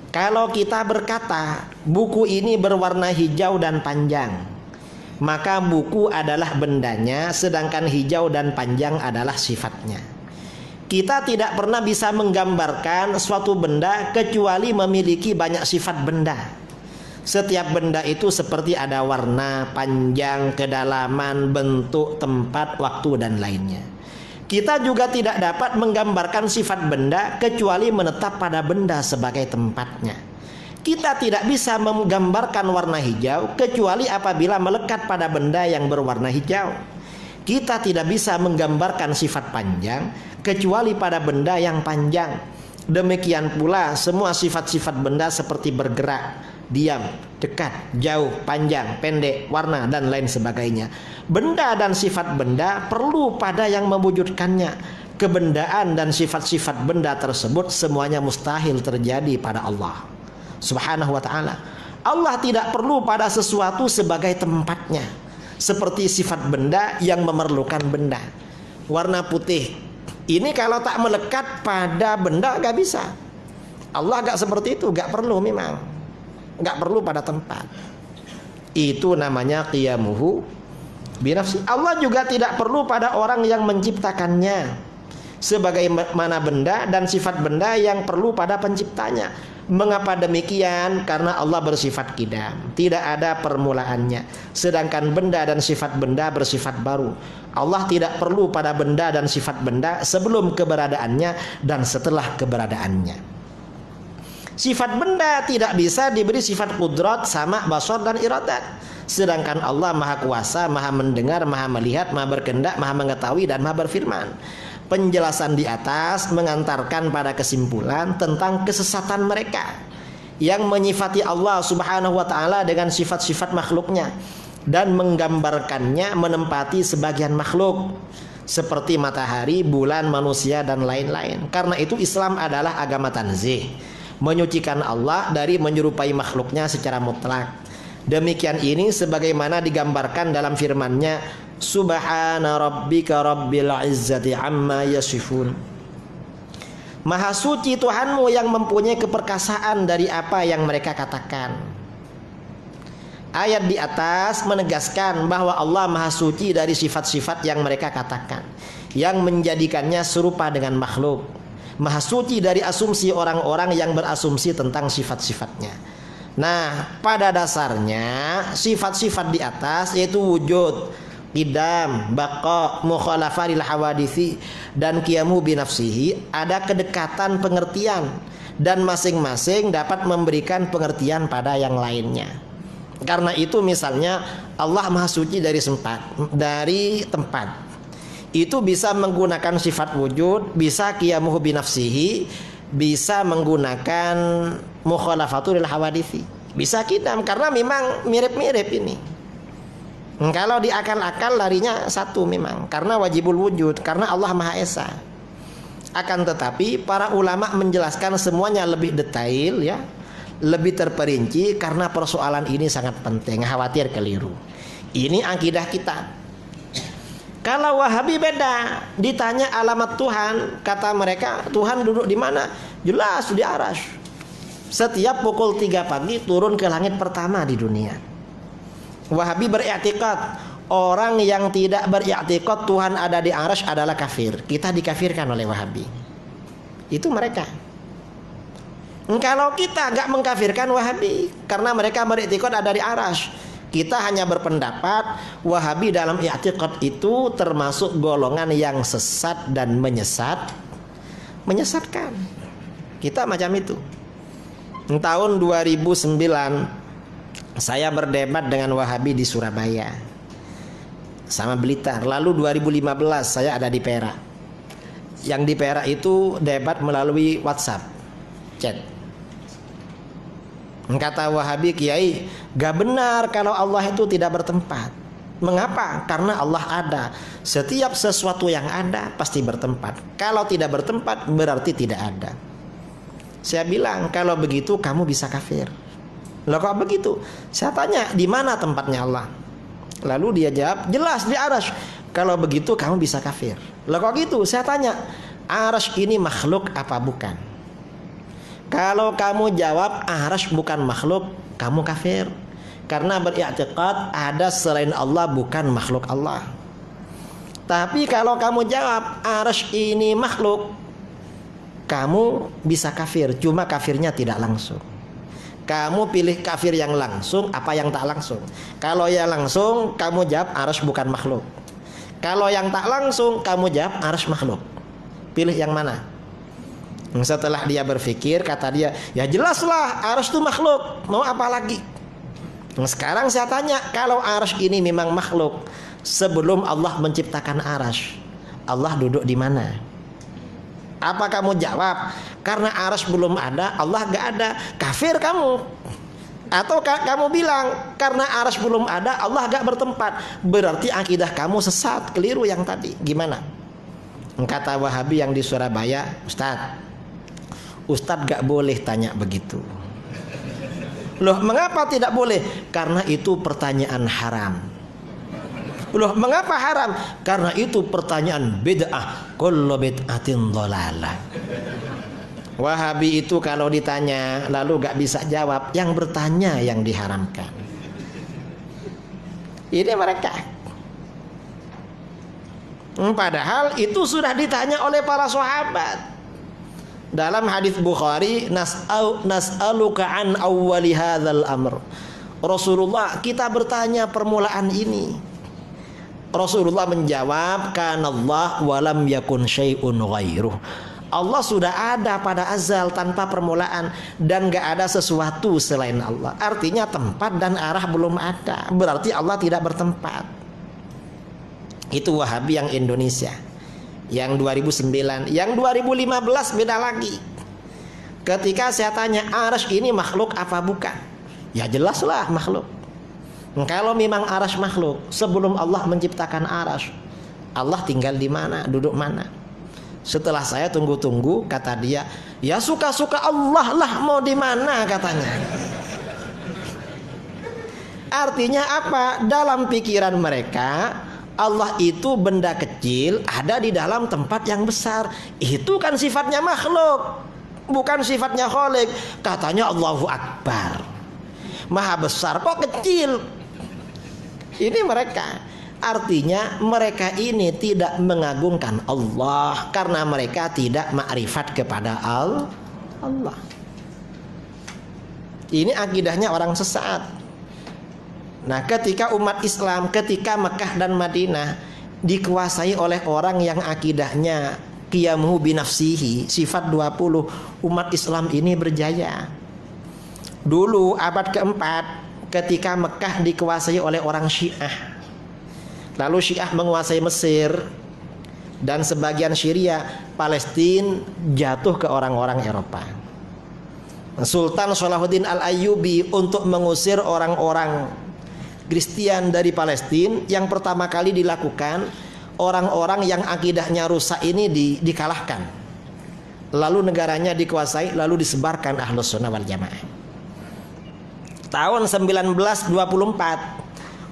Kalau kita berkata buku ini berwarna hijau dan panjang, maka buku adalah bendanya, sedangkan hijau dan panjang adalah sifatnya. Kita tidak pernah bisa menggambarkan suatu benda kecuali memiliki banyak sifat benda. Setiap benda itu seperti ada warna, panjang, kedalaman, bentuk, tempat, waktu, dan lainnya. Kita juga tidak dapat menggambarkan sifat benda kecuali menetap pada benda sebagai tempatnya. Kita tidak bisa menggambarkan warna hijau kecuali apabila melekat pada benda yang berwarna hijau. Kita tidak bisa menggambarkan sifat panjang kecuali pada benda yang panjang. Demikian pula semua sifat-sifat benda seperti bergerak, diam, dekat, jauh, panjang, pendek, warna, dan lain sebagainya. Benda dan sifat benda perlu pada yang mewujudkannya. Kebendaan dan sifat-sifat benda tersebut semuanya mustahil terjadi pada Allah Subhanahu wa ta'ala. Allah tidak perlu pada sesuatu sebagai tempatnya, seperti sifat benda yang memerlukan benda. Warna putih ini kalau tak melekat pada benda gak bisa. Allah gak seperti itu, gak perlu, memang gak perlu pada tempat. Itu namanya qiyamuhu binafsi. Allah juga tidak perlu pada orang yang menciptakannya, sebagaimana benda dan sifat benda yang perlu pada penciptanya. Mengapa demikian? Karena Allah bersifat qidam, tidak ada permulaannya. Sedangkan benda dan sifat benda bersifat baru. Allah tidak perlu pada benda dan sifat benda sebelum keberadaannya dan setelah keberadaannya. Sifat benda tidak bisa diberi sifat qudrat, sama, basar dan iradat. Sedangkan Allah maha kuasa, maha mendengar, maha melihat, maha berkehendak, maha mengetahui dan maha berfirman. Penjelasan di atas mengantarkan pada kesimpulan tentang kesesatan mereka yang menyifati Allah subhanahu wa ta'ala dengan sifat-sifat makhluknya dan menggambarkannya menempati sebagian makhluk seperti matahari, bulan, manusia dan lain-lain. Karena itu Islam adalah agama tanzih, menyucikan Allah dari menyerupai makhluknya secara mutlak. Demikian ini sebagaimana digambarkan dalam firman-Nya, Subhana rabbika rabbil izzati amma yasifun. Maha suci Tuhanmu yang mempunyai keperkasaan dari apa yang mereka katakan. Ayat di atas menegaskan bahwa Allah maha suci dari sifat-sifat yang mereka katakan, yang menjadikannya serupa dengan makhluk. Maha suci dari asumsi orang-orang yang berasumsi tentang sifat-sifatnya. Nah, pada dasarnya sifat-sifat di atas yaitu wujud, qidam, baqa, mukhalafah lil hawaditsi dan qiyamu binafsihi ada kedekatan pengertian dan masing-masing dapat memberikan pengertian pada yang lainnya. Karena itu misalnya Allah maha suci dari tempat. Itu bisa menggunakan sifat wujud, bisa qiyamuhu binafsihi, bisa menggunakan mukhalafatul hawaditsi, bisa qidam, karena memang mirip-mirip ini. Kalau di akal-akal larinya satu memang, karena wajibul wujud, karena Allah Maha Esa. Akan tetapi para ulama menjelaskan semuanya lebih detail ya, lebih terperinci, karena persoalan ini sangat penting, khawatir keliru. Ini akidah kita. Kalau Wahabi beda, ditanya alamat Tuhan, kata mereka Tuhan duduk di mana? Jelas di arasy. Setiap pukul 3 pagi turun ke langit pertama di dunia. Wahabi beriktikad orang yang tidak beriktikad Tuhan ada di arasy adalah kafir. Kita dikafirkan oleh Wahabi. Itu mereka. Kalau kita nggak mengkafirkan Wahabi, karena mereka beriktikad ada di arasy. Kita hanya berpendapat Wahabi dalam i'tiqad itu termasuk golongan yang sesat dan menyesatkan. Kita macam itu. Tahun 2009 saya berdebat dengan Wahabi di Surabaya sama Blitar. Lalu 2015 saya ada di Perak. Yang di Perak itu debat melalui WhatsApp, chat. Kata Wahabi, Kiai, gak benar kalau Allah itu tidak bertempat. Mengapa? Karena Allah ada. Setiap sesuatu yang ada pasti bertempat. Kalau tidak bertempat berarti tidak ada. Saya bilang, kalau begitu kamu bisa kafir. Loh kok begitu? Saya tanya, di mana tempatnya Allah? Lalu dia jawab, jelas di arasy. Kalau begitu kamu bisa kafir. Loh kok gitu? Saya tanya, arasy ini makhluk apa bukan? Kalau kamu jawab arasy bukan makhluk, kamu kafir. Karena beriktikad ada selain Allah bukan makhluk Allah. Tapi kalau kamu jawab arasy ini makhluk, kamu bisa kafir. Cuma kafirnya tidak langsung. Kamu pilih kafir yang langsung apa yang tak langsung. Kalau yang langsung kamu jawab arasy bukan makhluk. Kalau yang tak langsung kamu jawab arasy makhluk. Pilih yang mana? Setelah dia berpikir, kata dia, ya jelaslah arasy itu makhluk, mau apa lagi? Sekarang saya tanya, kalau arasy ini memang makhluk, sebelum Allah menciptakan arasy, Allah duduk di mana? Apa kamu jawab, karena arasy belum ada, Allah gak ada, kafir kamu? Atau kamu bilang, karena arasy belum ada, Allah gak bertempat, berarti akidah kamu sesat, keliru yang tadi. Gimana? Kata Wahabi yang di Surabaya, Ustadz gak boleh tanya begitu. Loh, mengapa tidak boleh? Karena itu pertanyaan haram. Loh, mengapa haram? Karena itu pertanyaan bid'ah. Kullu bid'atin dhalalah. Wahabi itu kalau ditanya lalu gak bisa jawab, yang bertanya yang diharamkan. Ini mereka. Padahal itu sudah ditanya oleh para sahabat. Dalam hadis Bukhari, nas'aluka an awwali hadzal amr. Rasulullah, kita bertanya permulaan ini. Rasulullah menjawab, kanallah walam yakun syai'un ghairuh. Allah sudah ada pada azal tanpa permulaan dan gak ada sesuatu selain Allah. Artinya tempat dan arah belum ada. Berarti Allah tidak bertempat. Itu Wahabi yang Indonesia. Yang 2009, yang 2015 beda lagi. Ketika saya tanya, arsy ini makhluk apa bukan? Ya jelaslah makhluk. Kalau memang arsy makhluk, sebelum Allah menciptakan arsy, Allah tinggal di mana, duduk mana? Setelah saya tunggu-tunggu, kata dia, ya suka-suka Allah lah, mau di mana katanya. Artinya apa? Dalam pikiran mereka, Allah itu benda kecil ada di dalam tempat yang besar. Itu kan sifatnya makhluk, bukan sifatnya khalik. Katanya Allahu Akbar, Maha besar kok kecil. Ini mereka. Artinya mereka ini tidak mengagungkan Allah karena mereka tidak makrifat kepada Allah. Ini akidahnya orang sesat. Nah, ketika umat Islam, ketika Mekah dan Madinah dikuasai oleh orang yang akidahnya qiyamuhu binafsihi, sifat 20, umat Islam ini berjaya. Dulu abad keempat, ketika Mekah dikuasai oleh orang Syiah, lalu Syiah menguasai Mesir dan sebagian Syria, Palestina jatuh ke orang-orang Eropa. Sultan Salahuddin Al-Ayyubi untuk mengusir orang-orang Kristen dari Palestina, yang pertama kali dilakukan, orang-orang yang akidahnya rusak ini dikalahkan. Lalu negaranya dikuasai, lalu disebarkan Ahlus Sunnah wal Jamaah. Tahun 1924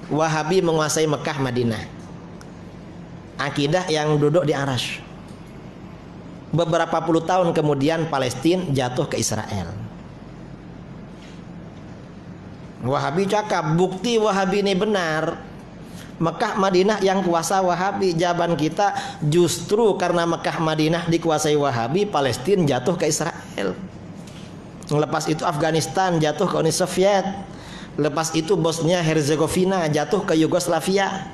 Wahabi menguasai Mekah Madinah. Akidah yang duduk di arsy. Beberapa puluh tahun kemudian Palestina jatuh ke Israel. Wahabi cakap, bukti Wahabi ini benar. Mekah Madinah yang kuasa Wahabi. Jawaban kita, justru karena Mekah Madinah dikuasai Wahabi, Palestina jatuh ke Israel. Lepas itu Afghanistan jatuh ke Uni Soviet. Lepas itu Bosnia Herzegovina jatuh ke Yugoslavia.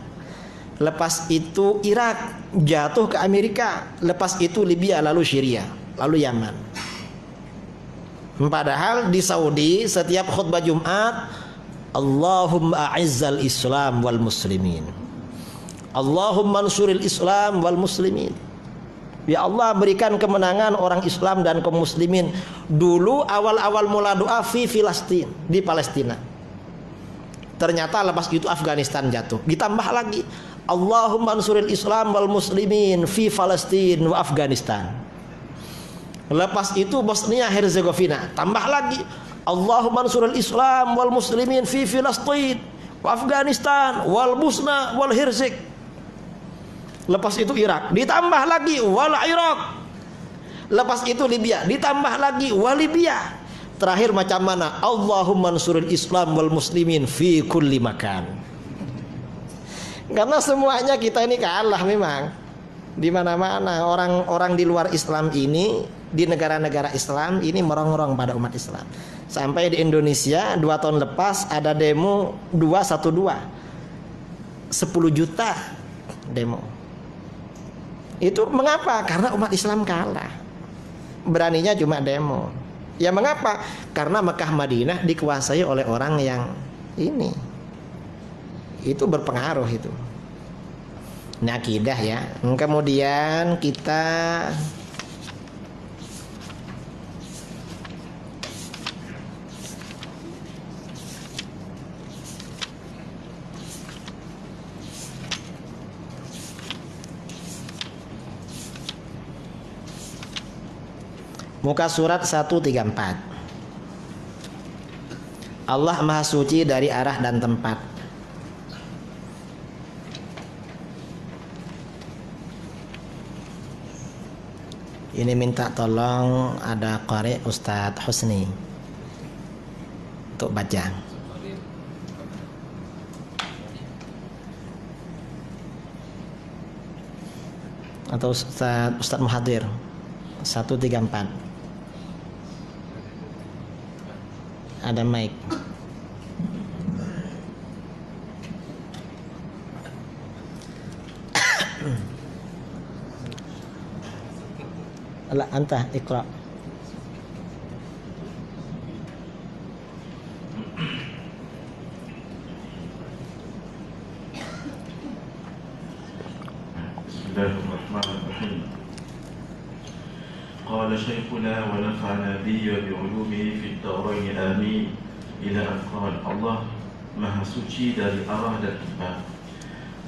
Lepas itu Irak jatuh ke Amerika. Lepas itu Libya, lalu Syria, lalu Yaman. Padahal di Saudi setiap khutbah Jumat, Allahumma a'izzal Islam wal muslimin, Allahumma ansuril Islam wal muslimin. Ya Allah, berikan kemenangan orang Islam dan kaum muslimin. Dulu awal-awal mula doa fi Filastin, di Palestina. Ternyata lepas itu Afghanistan jatuh. Ditambah lagi, Allahumma ansuril Islam wal muslimin fi Palestina wa Afghanistan. Lepas itu Bosnia Herzegovina. Tambah lagi, Allahumma ansuril Islam wal muslimin fi Filastin wa Afghanistan wal Bosna wal Herzeg. Lepas itu Irak. Ditambah lagi wal Irak. Lepas itu Libya. Ditambah lagi wal Libya. Terakhir macam mana? Allahumma ansuril Islam wal muslimin fi kulli makan. Karena semuanya kita ini kalah memang. Di mana-mana orang-orang di luar Islam ini, di negara-negara Islam ini merongrong pada umat Islam. Sampai di Indonesia 2 tahun lepas ada demo 212, 10 juta demo. Itu mengapa? Karena umat Islam kalah. Beraninya cuma demo. Ya mengapa? Karena Mekah Madinah dikuasai oleh orang yang ini. Itu berpengaruh itu. Ini akidah ya. Kemudian kita muka surat 134. Allah Maha Suci dari arah dan tempat. Ini minta tolong ada qari Ustadz Husni untuk baca. Atau Ustadz Muhadir 134. Ada mic. لا أنت اقرأ. بسم الله الرحمن الرحيم. قال شيخنا ونفعنا به وبعلومه في الدارين آمين. إلى أن قال Allah Maha Suci dari arah dan tempat.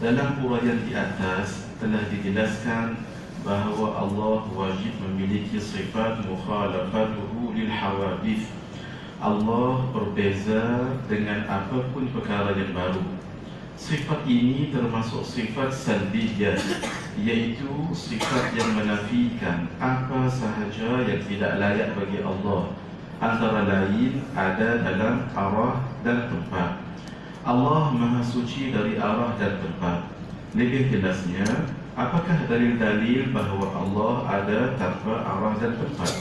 Dalam uraian di atas telah dijelaskan bahawa Allah wajib memiliki sifat mukhalafatuhu lil hawadith. Allah berbeza dengan apapun perkara yang baru. Sifat ini termasuk sifat salbiyah, iaitu sifat yang menafikan apa sahaja yang tidak layak bagi Allah, antara lain ada dalam arah dan tempat. Allah Maha Suci dari arah dan tempat. Lebih jelasnya, apakah dalil-dalil bahawa Allah ada tanpa arah dan tempat?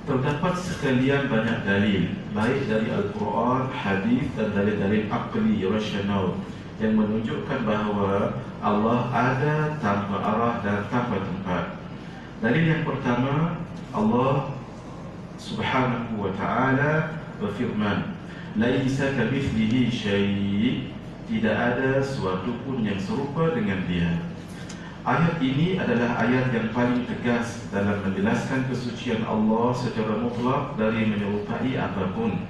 Terdapat sekalian banyak dalil, baik dari Al-Quran, hadis dan dalil-dalil aqli, rasional, yang menunjukkan bahawa Allah ada tanpa arah dan tanpa tempat. Dalil yang pertama, Allah Subhanahu wa ta'ala berfirman, "Laisa kamitslihi syai'." Tidak ada sesuatu pun yang serupa dengan Dia. Ayat ini adalah ayat yang paling tegas dalam menjelaskan kesucian Allah secara mutlak dari menyerupai apapun.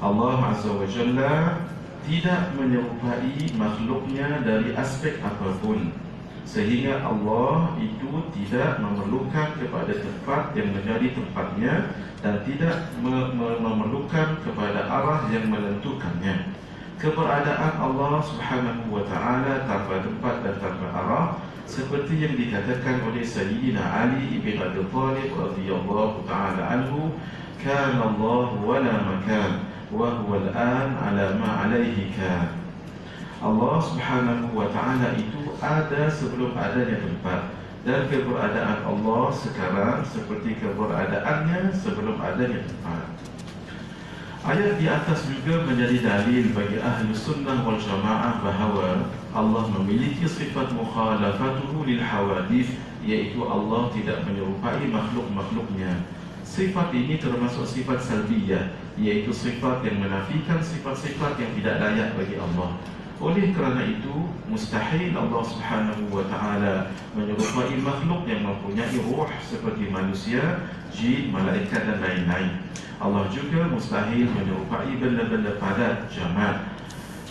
Allah Azza wa Jalla tidak menyerupai makhluknya dari aspek apapun, sehingga Allah itu tidak memerlukan kepada tempat yang menjadi tempatnya dan tidak memerlukan kepada arah yang menentukannya. Keberadaan Allah Subhanahu wa ta'ala tanpa tempat dan tanpa arah, seperti yang dikatakan oleh Sayyidina Ali ibn Abi Thalib radhiyallahu ta'ala anhu, "Kana Allah wa la makan wa huwa al-an ala ma alayhi kan." Allah Subhanahu wa ta'ala itu ada sebelum adanya tempat, dan keberadaan Allah sekarang seperti keberadaannya sebelum adanya tempat. Ayat di atas juga menjadi dalil bagi ahli sunnah wal jamaah bahawa Allah memiliki sifat mukhalafatuhu lil hawadith, iaitu Allah tidak menyerupai makhluk-makhluknya. Sifat ini termasuk sifat salbiyah, iaitu sifat yang menafikan sifat-sifat yang tidak layak bagi Allah. Oleh kerana itu, mustahil Allah Subhanahu wa ta'ala menyerupai makhluk yang mempunyai ruh seperti manusia, jin, malaikat dan lain-lain. Allah juga mustahil menyerupai benda-benda padat, jamat,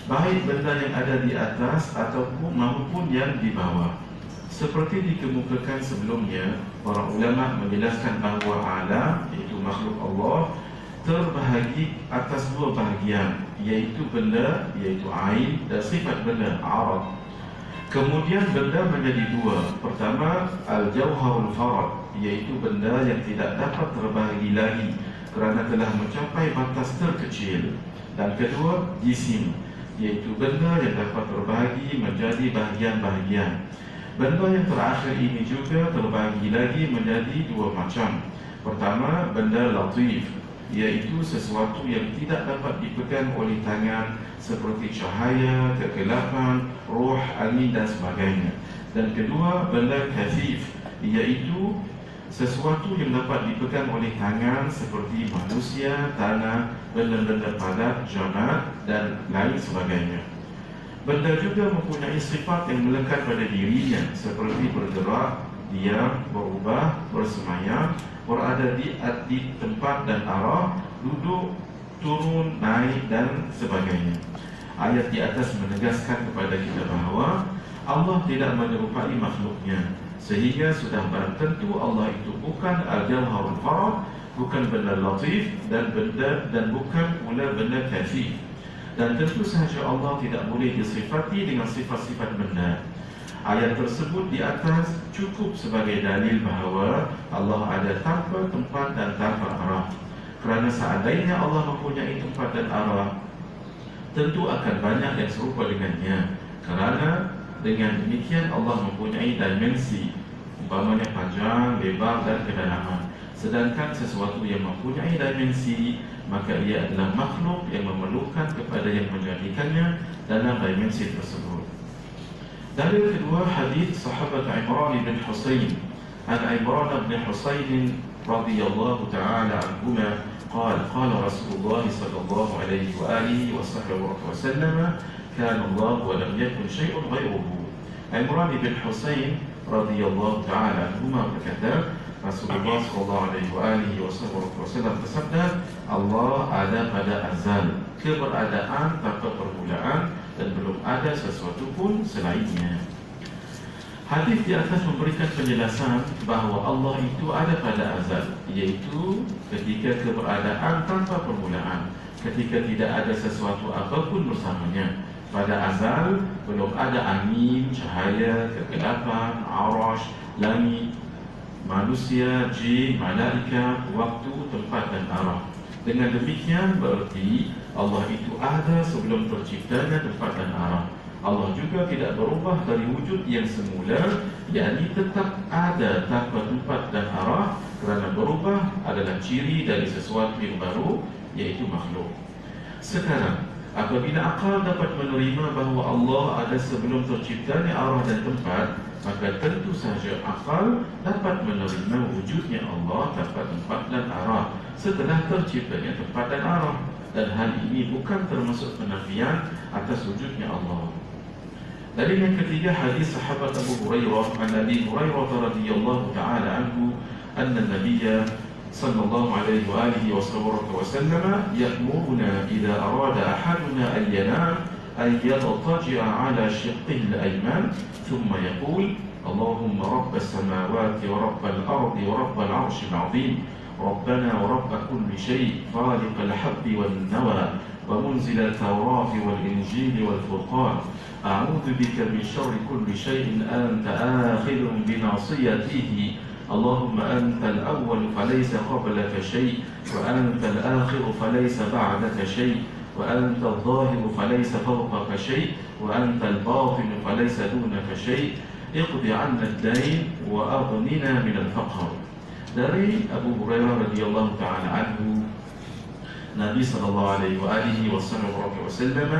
baik benda yang ada di atas ataupun maupun yang di bawah. Seperti dikemukakan sebelumnya, para ulama menjelaskan bahawa alam, iaitu makhluk Allah, terbahagi atas dua bahagian, iaitu benda, iaitu ain, dan sifat benda, arad. Kemudian benda menjadi dua. Pertama, al-jawharul farad, iaitu benda yang tidak dapat terbahagi lagi kerana telah mencapai batas terkecil. Dan kedua, jisim, iaitu benda yang dapat terbahagi menjadi bahagian-bahagian. Benda yang terakhir ini juga terbahagi lagi menjadi dua macam. Pertama, benda latif, iaitu sesuatu yang tidak dapat dipegang oleh tangan, seperti cahaya, kegelapan, roh, angin dan sebagainya. Dan kedua, benda kathif, iaitu sesuatu yang dapat dipegang oleh tangan, seperti manusia, tanah, benda-benda padat, jamat dan lain sebagainya. Benda juga mempunyai sifat yang melekat pada dirinya, seperti bergerak, diam, berubah, bersemayam, berada di tempat dan arah, duduk, turun, naik dan sebagainya. Ayat di atas menegaskan kepada kita bahawa Allah tidak menyerupai makhluknya, sehingga sudah barang tentu Allah itu bukan al-jawharul farad bukan benda latif dan bukan pula benda kathif. Dan tentu sahaja Allah tidak boleh disifati dengan sifat-sifat benda. Ayat tersebut di atas cukup sebagai dalil bahawa Allah ada tanpa tempat dan tanpa arah. Kerana seandainya Allah mempunyai tempat dan arah, tentu akan banyak yang serupa dengannya. Kerana dengan demikian Allah mempunyai dimensi, umpamanya panjang, lebar dan kedalaman. Sedangkan sesuatu yang mempunyai dimensi, maka ia adalah makhluk yang memerlukan kepada yang menjadikannya dalam dimensi tersebut. Dalil kedua, hadis sahabat Imran bin Husain. An Imran bin Husain radhiyallahu ta'ala anhuma قال رسول الله صلى الله عليه وآله وسلم كان الله ولم يكن شيء غيره. Imran bin Husain radhiyallahu ta'ala anhuma berkata, Rasulullah sallallahu alaihi wasallam bersabda, Allah ada pada azal, keberadaan tanpa permulaan, dan belum ada sesuatu pun selainnya. Hadis di atas memberikan penjelasan bahawa Allah itu ada pada azal, iaitu ketika keberadaan tanpa permulaan, ketika tidak ada sesuatu apapun bersamanya. Pada azal belum ada angin, cahaya, kegelapan, arash, langit, manusia, jin, malaikat, waktu, tempat dan arah. Dengan demikian berarti Allah itu ada sebelum terciptanya tempat dan arah. Allah juga tidak berubah dari wujud yang semula, yakni tetap ada tanpa tempat dan arah, kerana berubah adalah ciri dari sesuatu yang baru, iaitu makhluk. Sekarang, apabila akal dapat menerima bahawa Allah ada sebelum terciptanya arah dan tempat, maka tentu sahaja akal dapat menerima wujudnya Allah tanpa tempat dan arah setelah terciptanya tempat dan arah. Dan hal ini bukan termasuk penafian atas wujudnya Allah. Dalil yang ketiga, hadis sahabat Abu Hurairah an Abi Hurairah radhiyallahu ta'ala anhu anna Nabiyya sallallahu alaihi wa alihi wasallam ya'muruna idza arada ahaduna an yanam an yadtaji'a ala shiqqihi al-ayman thumma yaqul Allahumma rabbas samawati wa rabbal ardi wa rabbal arshil 'azim rabbana wa rabb kulli shay' khaliqal habbi wan nawa wa munzilal tawrati wal injili wal furqan a'udzu bika min syarri kulli syai'in anta akhidhun bi nasiyatihi Allahumma antal awwal falaysa qablaka syai' wa antal akhir falaysa ba'daka syai' wa antal zahir falaysa fawqaka syai' wa antal batin falaysa dunaka syai' iqdi 'anna ad-dayn wa aghnina min al-faqr. Dari Abu Hurairah radhiyallahu ta'ala anhu, Nabi sallallahu alaihi wasallam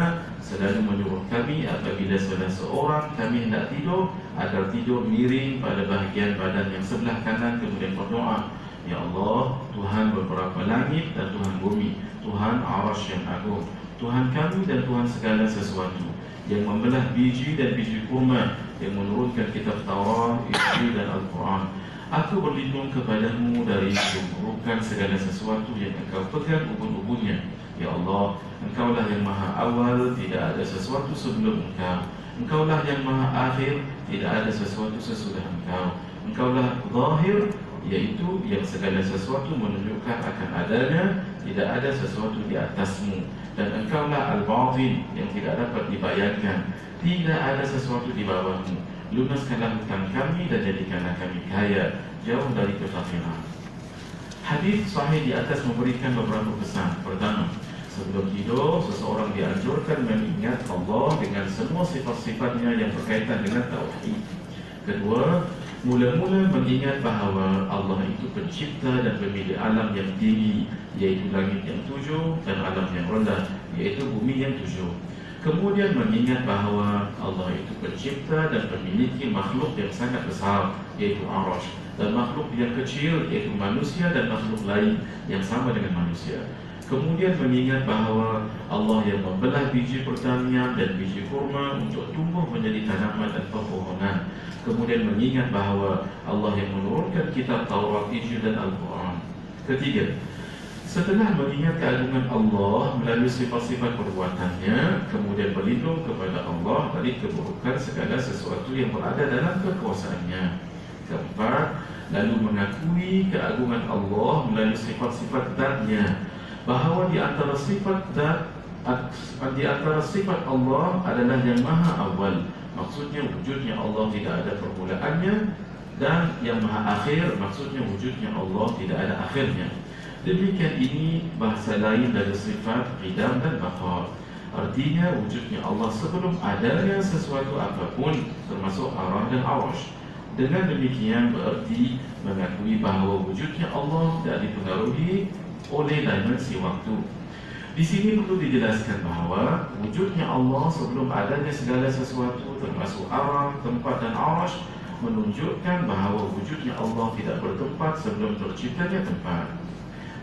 selalu menyuruh kami apabila salah seorang kami hendak tidur, agar tidur miring pada bahagian badan yang sebelah kanan, kemudian berdoa, Ya Allah, Tuhan beberapa langit dan Tuhan bumi, Tuhan arasy yang agung, Tuhan kami dan Tuhan segala sesuatu, yang membelah biji dan biji kurma, yang menurunkan kitab Taurat, Injil dan Al-Quran. Aku berlindung kepadamu dari keburukan segala sesuatu yang engkau pegang ubun-ubunnya. Ya Allah, Engkaulah yang maha awal, tidak ada sesuatu sebelum Engkau. Engkaulah yang maha akhir, tidak ada sesuatu sesudah Engkau. Engkaulah zahir, yaitu yang segala sesuatu menunjukkan akan adanya, tidak ada sesuatu di atasmu. Dan Engkaulah al-batin, yang tidak dapat dibayangkan, tidak ada sesuatu di bawahmu. Lunaskanlah hutang kami dan jadikanlah kami kaya, jauh dari kefakiran. Hadis sahih di atas memberikan beberapa pesan. Pertama, sebelum tidur, seseorang dianjurkan mengingat Allah dengan semua sifat-sifatnya yang berkaitan dengan tauhid. Kedua, mula-mula mengingat bahawa Allah itu pencipta dan pemilik alam yang tinggi, yaitu langit yang 7, dan alam yang rendah, yaitu bumi yang 7. Kemudian mengingat bahawa Allah itu pencipta dan memiliki makhluk yang sangat besar, yaitu arash, dan makhluk yang kecil, yaitu manusia dan makhluk lain yang sama dengan manusia. Kemudian mengingat bahawa Allah yang membelah biji pertanian dan biji kurma untuk tumbuh menjadi tanaman dan pepohonan. Kemudian mengingat bahawa Allah yang menurunkan kitab Taurat, Injil dan Al-Quran. Ketiga, setelah mengingat keagungan Allah melalui sifat-sifat perbuatannya, kemudian berlindung kepada Allah dari keburukan segala sesuatu yang berada dalam kekuasaannya. Keempat, lalu mengakui keagungan Allah melalui sifat-sifat zatnya, bahawa di antara sifat Allah adalah yang maha awal, maksudnya wujudnya Allah tidak ada permulaannya, dan yang maha akhir, maksudnya wujudnya Allah tidak ada akhirnya. Demikian ini bahasa lain dari sifat qidam dan baqa. Artinya wujudnya Allah sebelum adanya sesuatu apapun, termasuk arah dan arash. Dengan demikian berarti mengakui bahawa wujudnya Allah tidak dipengaruhi oleh dimensi waktu. Di sini perlu dijelaskan bahawa wujudnya Allah sebelum adanya segala sesuatu, termasuk arah, tempat dan arash, menunjukkan bahawa wujudnya Allah tidak bertempat sebelum terciptanya tempat.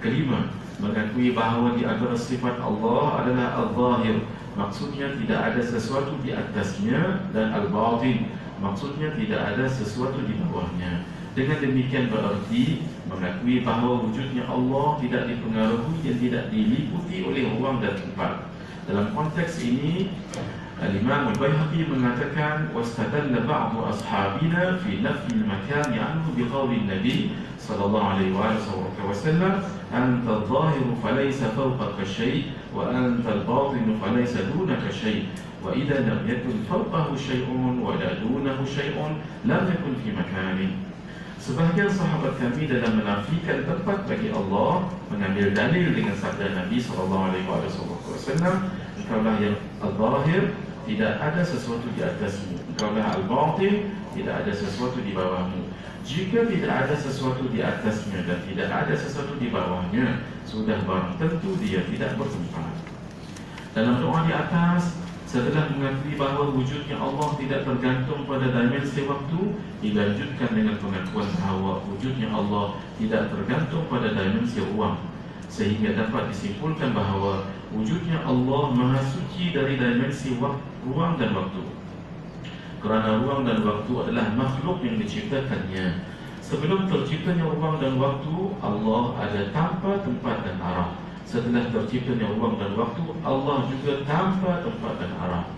Kelima, mengakui bahawa di antara sifat Allah adalah al-zahir, maksudnya tidak ada sesuatu di atasnya, dan al-batin, maksudnya tidak ada sesuatu di bawahnya. Dengan demikian berarti mengakui bahawa wujudnya Allah tidak dipengaruhi dan tidak diliputi oleh ruang dan tempat. Dalam konteks ini, Al-Imam Al-Bayhaqi mengatakan, wastadalla ba'du ashabina fi nafyi al-makan ya'nu biqawli Nabi sallallahu alaihi wasallam, anta al-zahiru falaysa fawqaka shay' wa anta al-batinu falaysa dunaka shay', wa idza lam yakun fawqahu shay'un wa la dunahu shay'un lam yakun fi makanih. Sebahagian sahabat kami dalam menafikan tempat bagi Allah mengambil dalil dengan sabda Nabi SAW, engkaulah yang al-zahir, tidak ada sesuatu di atasmu, engkaulah al-batin, tidak ada sesuatu di bawahmu. Jika tidak ada sesuatu di atasnya dan tidak ada sesuatu di bawahnya, sudah barang tentu dia tidak bertempat. Dalam doa di atas, setelah mengakui bahawa wujudnya Allah tidak tergantung pada dimensi waktu, dilanjutkan dengan pengakuan bahawa wujudnya Allah tidak tergantung pada dimensi ruang, sehingga dapat disimpulkan bahawa wujudnya Allah maha suci dari dimensi ruang dan waktu. Kerana ruang dan waktu adalah makhluk yang diciptakannya. Sebelum terciptanya ruang dan waktu, Allah ada tanpa tempat dan arah. Setelah terciptanya ruang dan waktu, Allah juga tanpa tempat dan arah.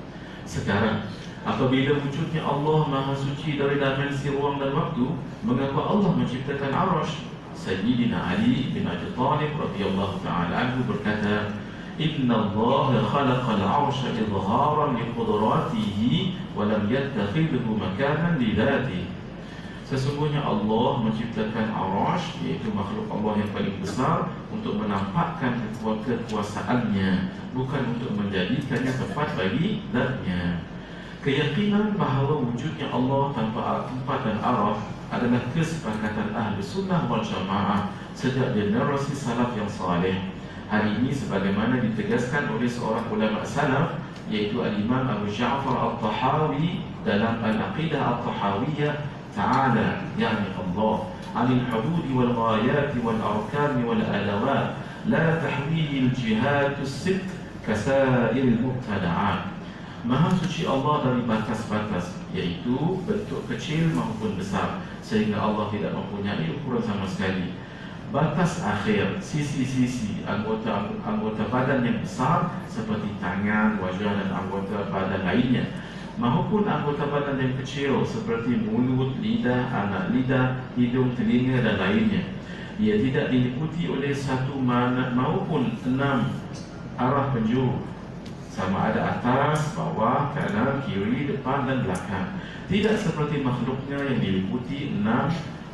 Sekarang, apabila wujudnya Allah maha suci dari dimensi ruang dan waktu, mengapa Allah menciptakan arash? Sayyidina Ali bin Abi Thalib radhiyallahu ta'ala anhu berkata, Inna Allah khalaqal arsha izharan li qudratihi wa lam yattakhidhu makanan li dhatihi. Sesungguhnya Allah menciptakan arash, iaitu makhluk Allah yang paling besar, untuk menampakkan kekuasaannya, bukan untuk menjadikannya tempat bagi zatnya. Keyakinan bahawa wujudnya Allah tanpa tempat dan arah adalah kesepakatan ahli sunnah wal jamaah sejak generasi salaf yang saleh. Hari ini sebagaimana ditegaskan oleh seorang ulama salaf, yaitu Al-Imam Abu Ja'far At-Tahawi dalam Al-Aqidah At-Tahawiyah Ta'ala, yani Allah, anil hududi wal ghayati wal arkani wal adawat la tahwihi al-jihatus sitt kasairil mubtada'at. Maha suci Allah dari batas-batas, yaitu bentuk kecil maupun besar, sehingga Allah tidak mempunyai ukuran sama sekali. Batas akhir, sisi-sisi anggota badan yang besar seperti tangan, wajah dan anggota badan lainnya, maupun anggota badan yang kecil seperti mulut, lidah, anak lidah, hidung, telinga dan lainnya. Ia tidak diliputi oleh satu mana maupun 6 arah penjuru, sama ada atas, bawah, kanan, kiri, depan dan belakang. Tidak seperti makhluknya yang diliputi 6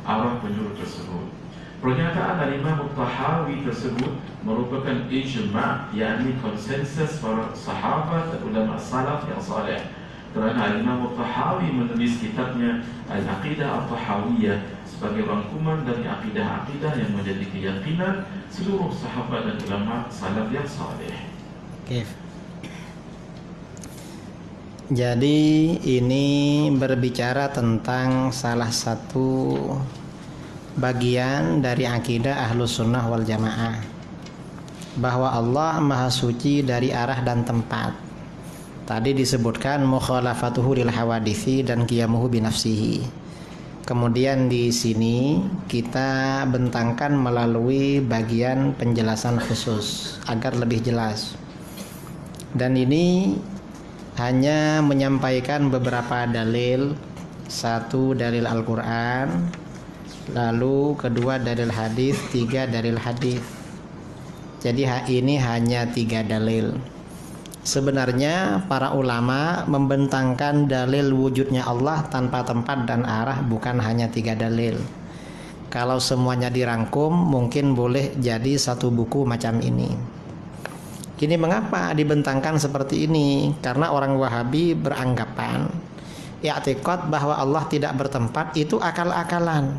arah penjuru tersebut. Pernyataan Al-Imam At-Tahawi tersebut merupakan ijma', yakni konsensus para sahabat dan ulama salaf yang saleh. Kerana Al-Imam At-Tahawi menulis kitabnya Al-Aqidah At-Tahawiyah sebagai rangkuman dari akidah-akidah yang menjadi keyakinan seluruh sahabat dan ulama salaf yang saleh. Okay. Jadi ini berbicara tentang salah satu bagian dari akidah Ahlus Sunnah wal Jamaah, bahwa Allah maha suci dari arah dan tempat. Tadi disebutkan mukhalafatuhu lil hawadithi dan qiyamuhu binafsihi. Kemudian di sini kita bentangkan melalui bagian penjelasan khusus agar lebih jelas. Dan ini hanya menyampaikan beberapa dalil. Satu dalil Al-Quran, lalu kedua dalil hadis, 3 dalil hadis. Jadi ini hanya 3 dalil. Sebenarnya para ulama membentangkan dalil wujudnya Allah tanpa tempat dan arah bukan hanya 3 dalil. Kalau semuanya dirangkum mungkin boleh jadi satu buku macam ini. Ini mengapa dibentangkan seperti ini? Karena orang Wahabi beranggapan i'tiqad bahwa Allah tidak bertempat itu akal-akalan.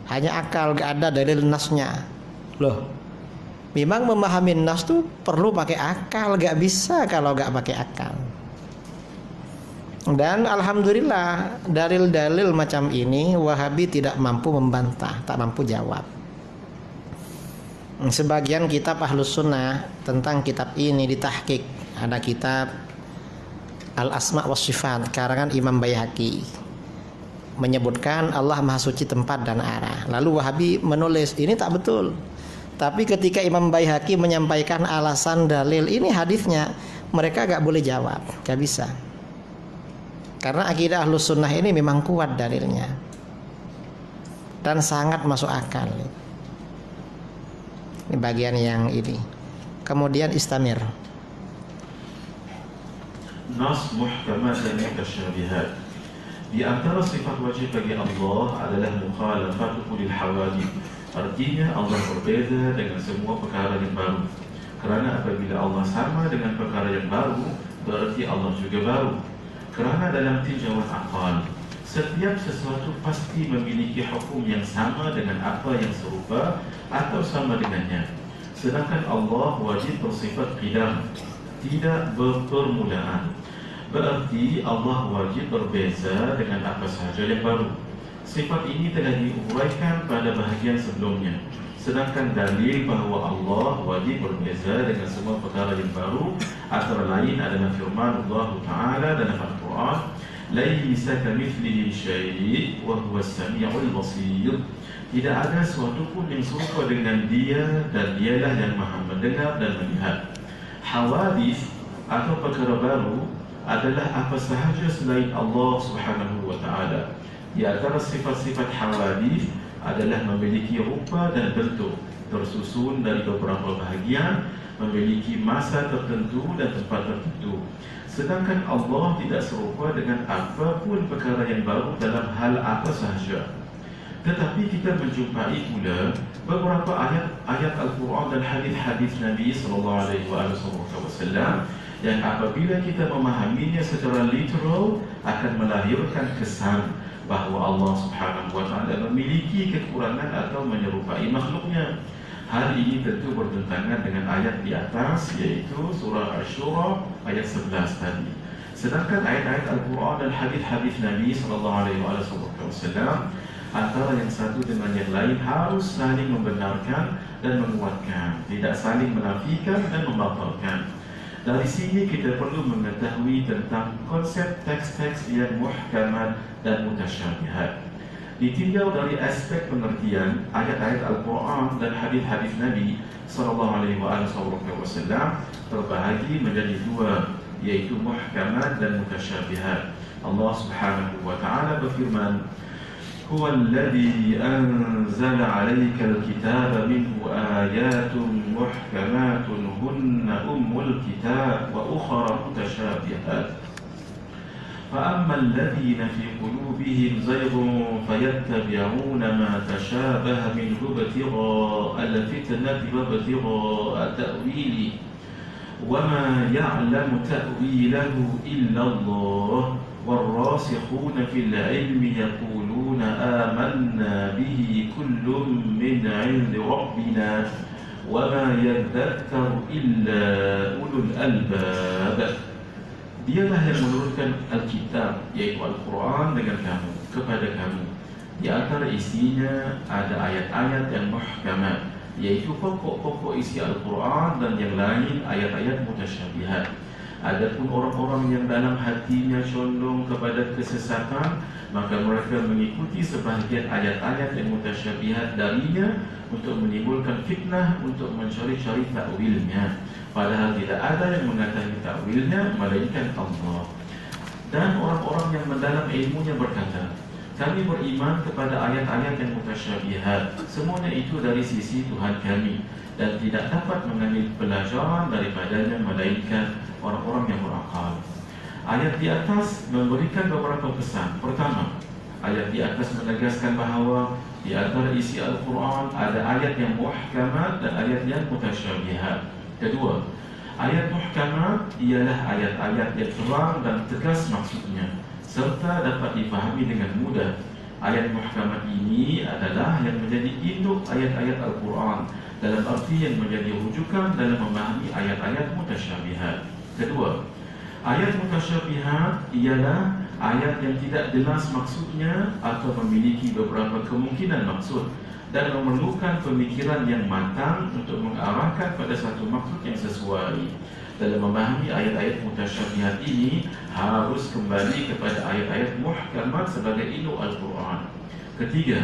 Hanya akal, gak ada dalil nasnya. Loh, memang memahami nas tuh perlu pakai akal, gak bisa kalau gak pakai akal. Dan alhamdulillah dalil-dalil macam ini Wahabi tidak mampu membantah, tak mampu jawab. Sebagian kitab Ahlus Sunnah tentang kitab ini ditahqiq. Ada kitab Al-Asma' was Sifat karangan Imam Baihaqi, menyebutkan Allah Maha Suci tempat dan arah. Lalu Wahabi menulis ini tak betul. Tapi ketika Imam Baihaqi menyampaikan alasan dalil ini hadisnya, mereka gak boleh jawab, gak bisa. Karena akidah Ahlus Sunnah ini memang kuat dalilnya dan sangat masuk akal. Ini bagian yang ini. Kemudian istamir. Nas muhkamat dan mutasyabihat. Di antara sifat wajib bagi Allah adalah mukhalafatuhu lil hawadith. Artinya Allah berbeza dengan semua perkara yang baru. Kerana apabila Allah sama dengan perkara yang baru, berarti Allah juga baru. Kerana dalam tinjauan akal, setiap sesuatu pasti memiliki hukum yang sama dengan apa yang serupa atau sama dengannya. Sedangkan Allah wajib bersifat qidam, tidak berpermulaan. Berarti Allah wajib berbeza dengan apa sahaja yang baru. Sifat ini telah diuraikan pada bahagian sebelumnya. Sedangkan dalil bahawa Allah wajib berbeza dengan semua perkara yang baru antara lain adalah firman Allah Ta'ala dalam Al-Quran, Laisa kamithlihi syai' wa huwa as-sami'ul basir. Tidak ada sesuatu pun yang serupa dengan Dia dan Dialah yang Maha mendengar dan melihat. Hawadith atau perkara baru adalah apa sahaja selain Allah Subhanahu wa Ta'ala. Di antara sifat-sifat hawadith adalah memiliki rupa dan bentuk tersusun dari beberapa bahagian, memiliki masa tertentu dan tempat tertentu. Sedangkan Allah tidak serupa dengan apapun perkara yang baru dalam hal apa sahaja. Tetapi kita menjumpai pula beberapa ayat Al-Quran dan hadis-hadis Nabi SAW yang apabila kita memahaminya secara literal akan melahirkan kesan bahawa Allah Subhanahu wa Ta'ala memiliki kekurangan atau menyerupai makhluknya. Hal ini tentu bertentangan dengan ayat di atas, yaitu surah Asy-Syura ayat 11 tadi. Sedangkan ayat-ayat Al-Quran dan hadis-hadis Nabi SAW antara yang satu dengan yang lain harus saling membenarkan dan menguatkan, tidak saling menafikan dan membatalkan. Dari sini kita perlu mengetahui tentang konsep teks-teks yang muhkamat dan mutasyabihat. Ditinjau dari aspek pengertian ayat-ayat Al-Quran dan hadis-hadis Nabi SAW terbahagi menjadi dua, yaitu muhkamat dan mutasyabihat. Allah Subhanahu wa Ta'ala berfirman, هو الذي أنزل عليك الكتاب منه آيات محكمات هن أم الكتاب وأخرى متشابهات فأما الذين في قلوبهم زيغ فيتبعون ما تشابه منه ابتغاء الفتنة وابتغاء تأويله وما يعلم تأويله إلا الله والراسخون في العلم يقولون آمنا به كل من عند ربنا وما يذكر إلا أولو الألباب. Dialah yang menurunkan Alkitab, yaitu Al-Quran dengan kamu, kepada kamu. Di antara isinya ada ayat-ayat yang muhkamat, yaitu pokok-pokok isi Al-Quran, dan yang lain ayat-ayat mutasyabihat. Adapun orang-orang yang dalam hatinya condong kepada kesesatan, maka mereka mengikuti sebahagian ayat-ayat yang mutasyabihat darinya untuk menimbulkan fitnah, untuk mencari-cari takwilnya. Padahal tidak ada yang mengetahui takwilnya melainkan Allah. Dan orang-orang yang mendalam ilmunya berkata, Kami beriman kepada ayat-ayat yang mutasyabihat. Semuanya itu dari sisi Tuhan kami, dan tidak dapat mengambil pelajaran daripadanya melainkan orang-orang yang berakal. Ayat di atas memberikan beberapa pesan. Pertama, ayat di atas menegaskan bahawa di antara isi Al-Quran ada ayat yang muhkamat dan ayat yang mutasyabihat. Kedua, ayat muhkamat ialah ayat-ayat yang terang dan tegas maksudnya, serta dapat dipahami dengan mudah. Ayat muhkamat ini adalah yang menjadi induk ayat-ayat Al-Quran, dalam arti yang menjadi rujukan dalam memahami ayat-ayat mutasyabihat. Kedua, ayat mutasyabihat ialah ayat yang tidak jelas maksudnya atau memiliki beberapa kemungkinan maksud dan memerlukan pemikiran yang matang untuk mengarahkan pada satu maksud yang sesuai. Dalam memahami ayat-ayat mutasyabihat ini harus kembali kepada ayat-ayat muhkamat sebagai induk Al-Quran. Ketiga,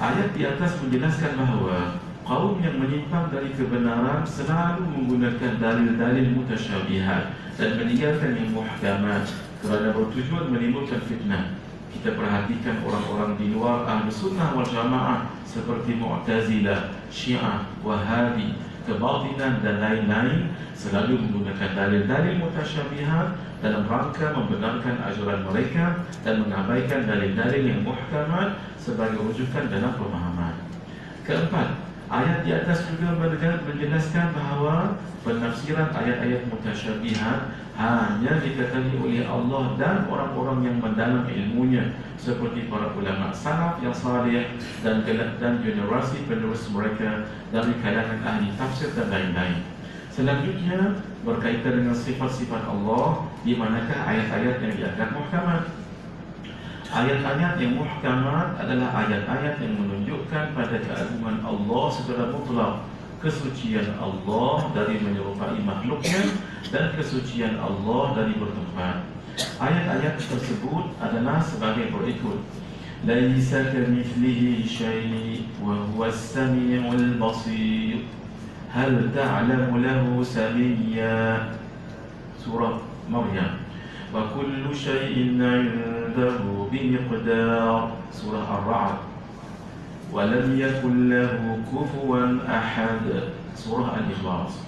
ayat di atas menjelaskan bahawa kaum yang menyimpang dari kebenaran selalu menggunakan dalil-dalil mutasyabihat dan meninggalkan yang muhkamat kerana bertujuan menimbulkan fitnah. Kita perhatikan orang-orang di luar Ahlus Sunnah wal Jamaah seperti Mu'tazilah, Syiah, Wahabi, Kebatinan dan lain-lain selalu menggunakan dalil-dalil mutasyabihat dalam rangka membenarkan ajaran mereka dan mengabaikan dalil-dalil yang muhkamat sebagai rujukan dalam pemahaman. Keempat, ayat di atas juga menjelaskan bahawa penafsiran ayat-ayat mutasyabihat hanya diketahui oleh Allah dan orang-orang yang mendalam ilmunya, seperti para ulama salaf yang saleh dan generasi penerus mereka dari kalangan ahli tafsir dan lain-lain. Selanjutnya berkaitan dengan sifat-sifat Allah, di manakah ayat-ayat yang dianggap muhkamat. Ayat-ayat yang muhkamat adalah ayat-ayat yang menunjukkan pada keagungan Allah secara mutlak, kesucian Allah dari menyerupai makhluknya, dan kesucian Allah dari bertempat. Ayat-ayat tersebut adalah sebagai berikut: Laisa kamitslihi syai' wa huwas sami'ul basir. Hal ta'lamu lahu samiyya. Surah Maryam. Wa kullu syai'in 'indahu bimiqdar. Surah Ar-Ra'd. Wa lam yakul lahu kufuwan ahad. Surah Al-Ikhlas.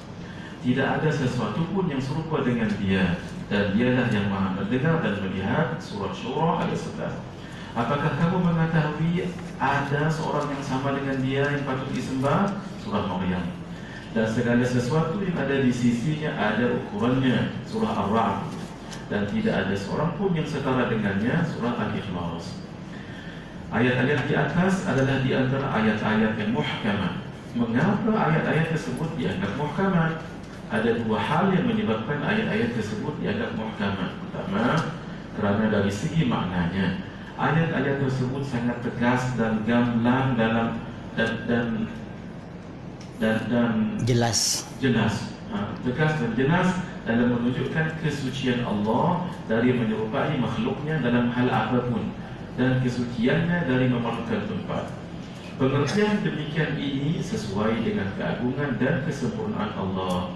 Tidak ada sesuatu pun yang serupa dengan dia, dan dialah yang maha mendengar dan melihat. Surah Syura ayat 11. Apakah kamu mengetahui ada seorang yang sama dengan dia yang patut disembah? Surah Maryam. Dan segala sesuatu yang ada di sisinya ada ukurannya. Surah Ar-Ra'd. Dan tidak ada seorang pun yang setara dengannya. Surah Al-Ikhlas. Ayat-ayat di atas adalah di antara ayat-ayat yang muhkamat. Mengapa ayat-ayat tersebut dianggap muhkamat? Ada dua hal yang menyebabkan ayat-ayat tersebut dianggap muhkamat. Pertama, kerana dari segi maknanya, ayat-ayat tersebut sangat tegas dan gamblang dalam dan jelas. Tegas dan jelas dalam menunjukkan kesucian Allah dari menyerupai makhluknya dalam hal apapun, dan kesuciannya dari memerlukan tempat. Pengertian demikian ini sesuai dengan keagungan dan kesempurnaan Allah.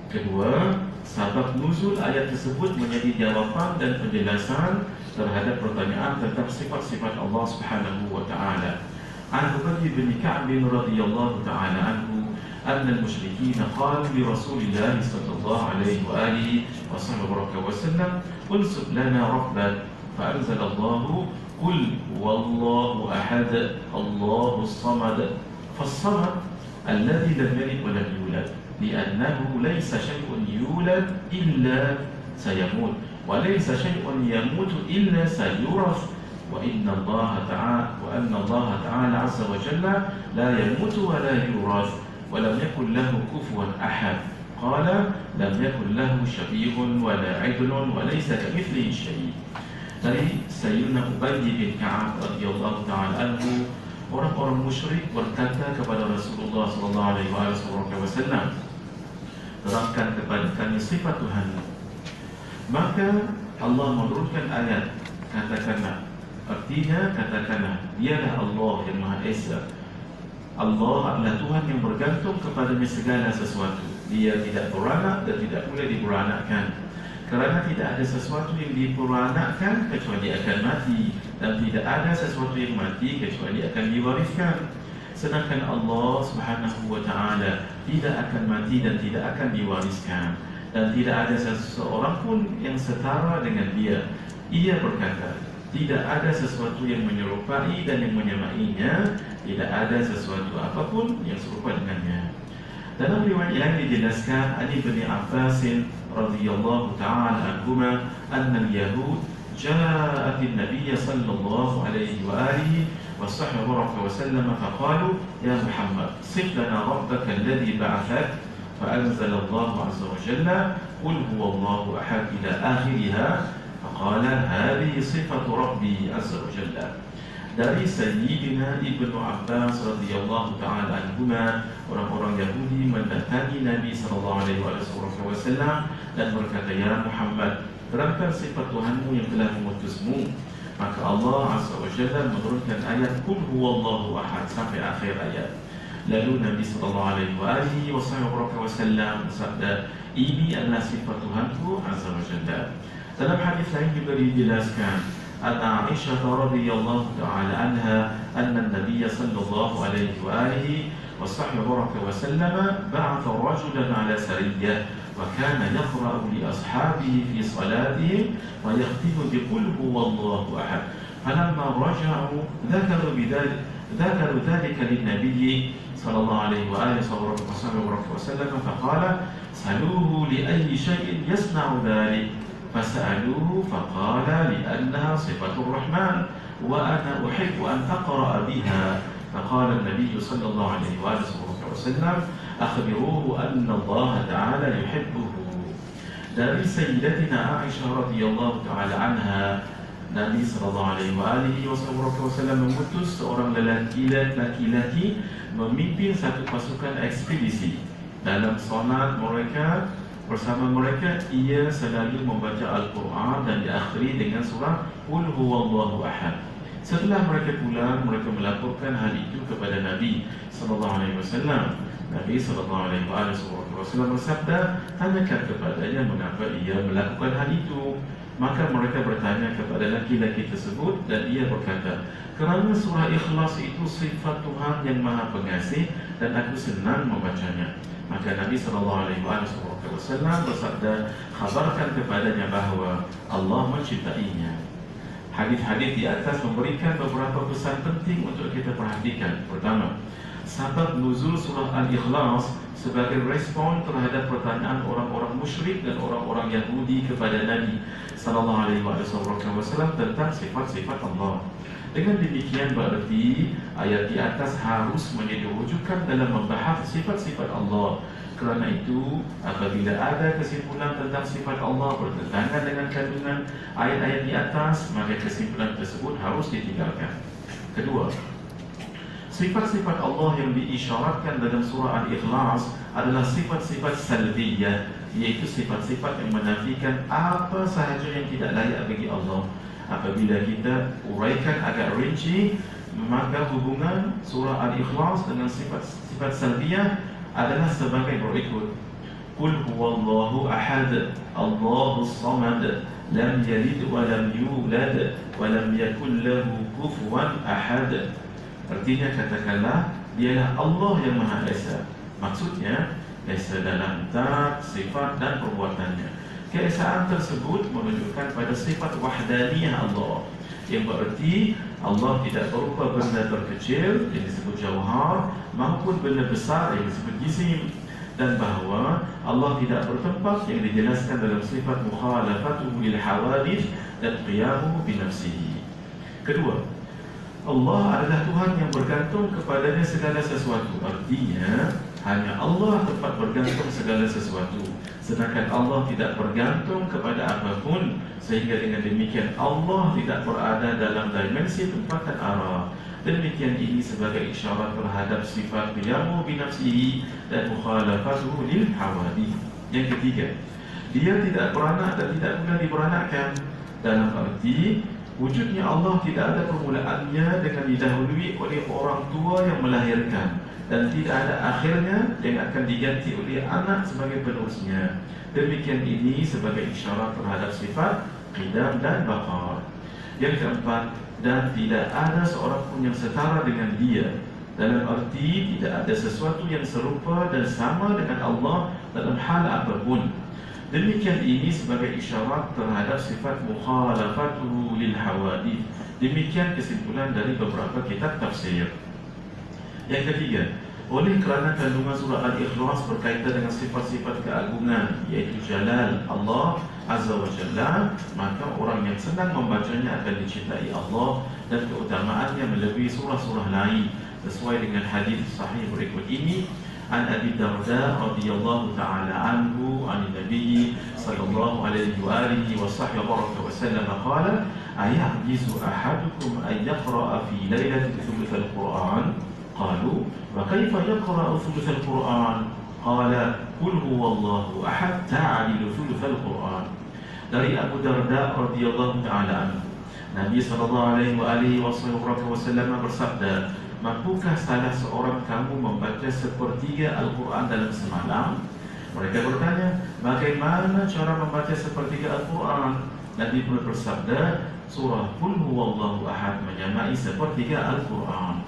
Kedua, sebab nuzul ayat tersebut menjadi jawapan dan penjelasan terhadap pertanyaan tentang sifat-sifat Allah Subhanahu wa taala. An Ubay bin Ka'b radhiyallahu taala anhu anna al-musyrikin qalu li Rasulillah sallallahu alaihi wa alihi wasallam unsub lana rabbak fa anzala Allah qul wallahu ahad Allahus samad fas-samad alladhi lam yalid wa lam yulad li'annahu laysa shay'un yulad illa sayamut wa laysa shay'un yamutu illa sayurath وإن الله تعالى عز وجل لا يموت ولا يورث ولم يكن له كفوا أحد قال لم يكن له شبيه ولا عدل وليس كمثله شيء. Dari Sayyidina Ubay bin Ka'ab radhiyallahu ta'ala anhu, orang-orang musyrik berkata kepada Rasulullah sallallahu alaihi wasallam, terangkan kepada kami sifat Tuhan. Maka Allah menurunkan ayat, katakanlah, artinya katakanlah, dialah Allah yang Maha Esa. Allah adalah Tuhan yang bergantung kepadanya segala sesuatu. Dia tidak beranak dan tidak boleh diberanakkan. Kerana tidak ada sesuatu yang diperanakkan kecuali akan mati, dan tidak ada sesuatu yang mati kecuali akan diwariskan. Sedangkan Allah Subhanahu wa taala tidak akan mati dan tidak akan diwariskan, dan tidak ada seseorang pun yang setara dengan Dia. Ia berkata, tidak ada sesuatu yang menyerupai dan yang menyamainya, tidak ada sesuatu apapun yang serupa dengannya. Dalam riwayat yang dijelaskan Ali bin Abbas radhiyallahu ta'ala anhuma anna al-yahud ja'at an-nabiy sallallahu alaihi wa alihi وصحبه وسلم فقالوا يا محمد صف لنا ربك الذي بعثك فأنزل الله عز وجل قل هو الله أحد إلى آخرها فقال هذه صفة ربي عز وجل. Dari Sayyidina Ibnu Abbas radhiyallahu ta'ala anhuma, orang-orang Yahudi mendatangi Nabi sallallahu alaihi wasallam dan berkata, ya Muhammad, terangkan sifat Tuhanmu yang telah mengutusmu. Maka Allah Azza wa Jalla menurunkan ayat Qul huwallahu ahad sampai akhir ayat. Lalu Nabi sallallahu alaihi wasallam bersabda, ini adalah sifat Tuhanku Azza wa Jalla. Dalam hadis lain juga dijelaskan, Aisyah radhiyallahu ta'ala anha anna an-nabiy sallallahu alaihi wasallam ba'atha rajulan ala sariyah وكان يقرأ لأصحابه في صلاتهم ويختم بقل هو الله أحد فلما رجعوا ذكروا ذلك للنبي صلى الله عليه وآله وسلم فقال سألوه لأي شيء يصنع ذلك فسألوه فقال لأنها صفة الرحمن وأنا أحب أن أقرأ بها فقال النبي صلى الله عليه وآله وسلم أخبروه أن الله تعالى يحبه. Dari Sayyidatina Aisyah radhiyallahu ta'ala anha, Nabi sallallahu alaihi wasallam mengutus seorang lelaki memimpin satu pasukan ekspedisi. Dalam solat mereka, bersama mereka, ia selalu membaca Al-Quran dan diakhiri dengan surah Qul huwallahu ahad. Setelah mereka pulang, mereka melaporkan hal itu kepada Nabi sallallahu alaihi wasallam. Nabi sallallahu alaihi wasallam bersabda, tanyakan kepadanya mengapa ia melakukan hal itu. Maka mereka bertanya kepada laki-laki tersebut dan ia berkata, kerana surah Ikhlas itu sifat Tuhan yang Maha Pengasih dan aku senang membacanya. Maka Nabi sallallahu alaihi wasallam bersabda, khabarkan kepadanya bahawa Allah mencintainya. Hadis-hadis di atas memberikan beberapa pesan penting untuk kita perhatikan. Pertama, sabab nuzul surah Al-Ikhlas sebagai respon terhadap pertanyaan orang-orang musyrik dan orang-orang Yahudi kepada Nabi sallallahu alaihi wasallam tentang sifat-sifat Allah. Dengan demikian berarti ayat di atas harus menjadi rujukan dalam membahas sifat-sifat Allah. Kerana itu, apabila ada kesimpulan tentang sifat Allah bertentangan dengan kandungan ayat-ayat di atas, maka kesimpulan tersebut harus ditinggalkan. Kedua, sifat-sifat Allah yang diisyaratkan dalam surah Al-Ikhlas adalah sifat-sifat salbiyah, iaitu sifat-sifat yang menafikan apa sahaja yang tidak layak bagi Allah. Apabila kita uraikan agak rinci, maka hubungan surah Al-Ikhlas dengan sifat-sifat salbiyah adalah sebagai berikut. Qul huwallahu ahad, Allahus samad, lam yalid wa lam yulad wa lam yakul lahu kufuwan ahad. Artinya, katakanlah, dialah Allah yang Maha Esa. Maksudnya, Esa dalam zat, sifat dan perbuatannya. Keesaan tersebut menunjukkan pada sifat wahdaniyah Allah, yang berarti Allah tidak berupa benda terkecil yang disebut jawhar maupun benda besar yang disebut jisim, dan bahawa Allah tidak bertempat yang dijelaskan dalam sifat mukhalafatuhu lil hawadith dan qiyamuhu bi nafsihi. Kedua, Allah adalah Tuhan yang bergantung kepadanya segala sesuatu. Artinya, hanya Allah tempat bergantung segala sesuatu. Sedangkan Allah tidak bergantung kepada apapun, sehingga dengan demikian Allah tidak berada dalam dimensi tempat dan arah. Demikian ini sebagai isyarat terhadap sifat qiyamuhu bi nafsihi dan mukhalafatuhu lil hawadith. Yang ketiga, dia tidak beranak dan tidak pula diberanakkan. Dalam arti Wujudnya Allah tidak ada permulaannya dengan didahului oleh orang tua yang melahirkan, dan tidak ada akhirnya yang akan diganti oleh anak sebagai penerusnya. Demikian ini sebagai isyarat terhadap sifat qidam dan baqa. Yang keempat, dan tidak ada seorang pun yang setara dengan dia, dalam arti tidak ada sesuatu yang serupa dan sama dengan Allah dalam hal apapun. Demikian ini sebagai isyarat terhadap sifat mukhalafatuhu lil hawadith. Demikian kesimpulan dari beberapa kitab tafsir. Yang ketiga, oleh kerana kandungan surah Al-Ikhlas berkaitan dengan sifat-sifat keagungan, yaitu jalal Allah Azza wa Jalla, maka orang yang senang membacanya akan dicintai Allah dan keutamaannya melebihi surah-surah lain, sesuai dengan hadis sahih berikut ini. An Abi Darda radhiyallahu ta'ala anhu an Nabi sallallahu alaihi wa alihi wa sahbihi wa sallam qala ayahjizu ahadukum an yaqra'a fi lailatin thuluth al-Qur'an qalu wa kayfa yaqra'u thuluth al-Qur'an qala qul huwallahu ahad ta'dilu thuluth al-Qur'an. Dari Abu Darda radhiyallahu ta'ala anhu, Nabi sallallahu alaihi wasallam bersabda, mampukah salah seorang kamu membaca sepertiga Al-Quran dalam semalam? Mereka bertanya, bagaimana cara membaca sepertiga Al-Quran? Nabi pun bersabda, surah Qul huwallahu ahad menyamai sepertiga Al-Quran.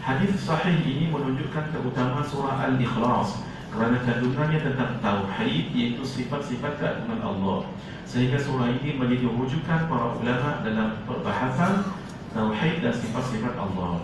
Hadis sahih ini menunjukkan keutamaan surah Al-Ikhlas kerana kandungannya tentang tauhid, yaitu sifat-sifat keagungan Allah, sehingga surah ini menjadi rujukan para ulama dalam perbahasan tauhid dan sifat-sifat Allah.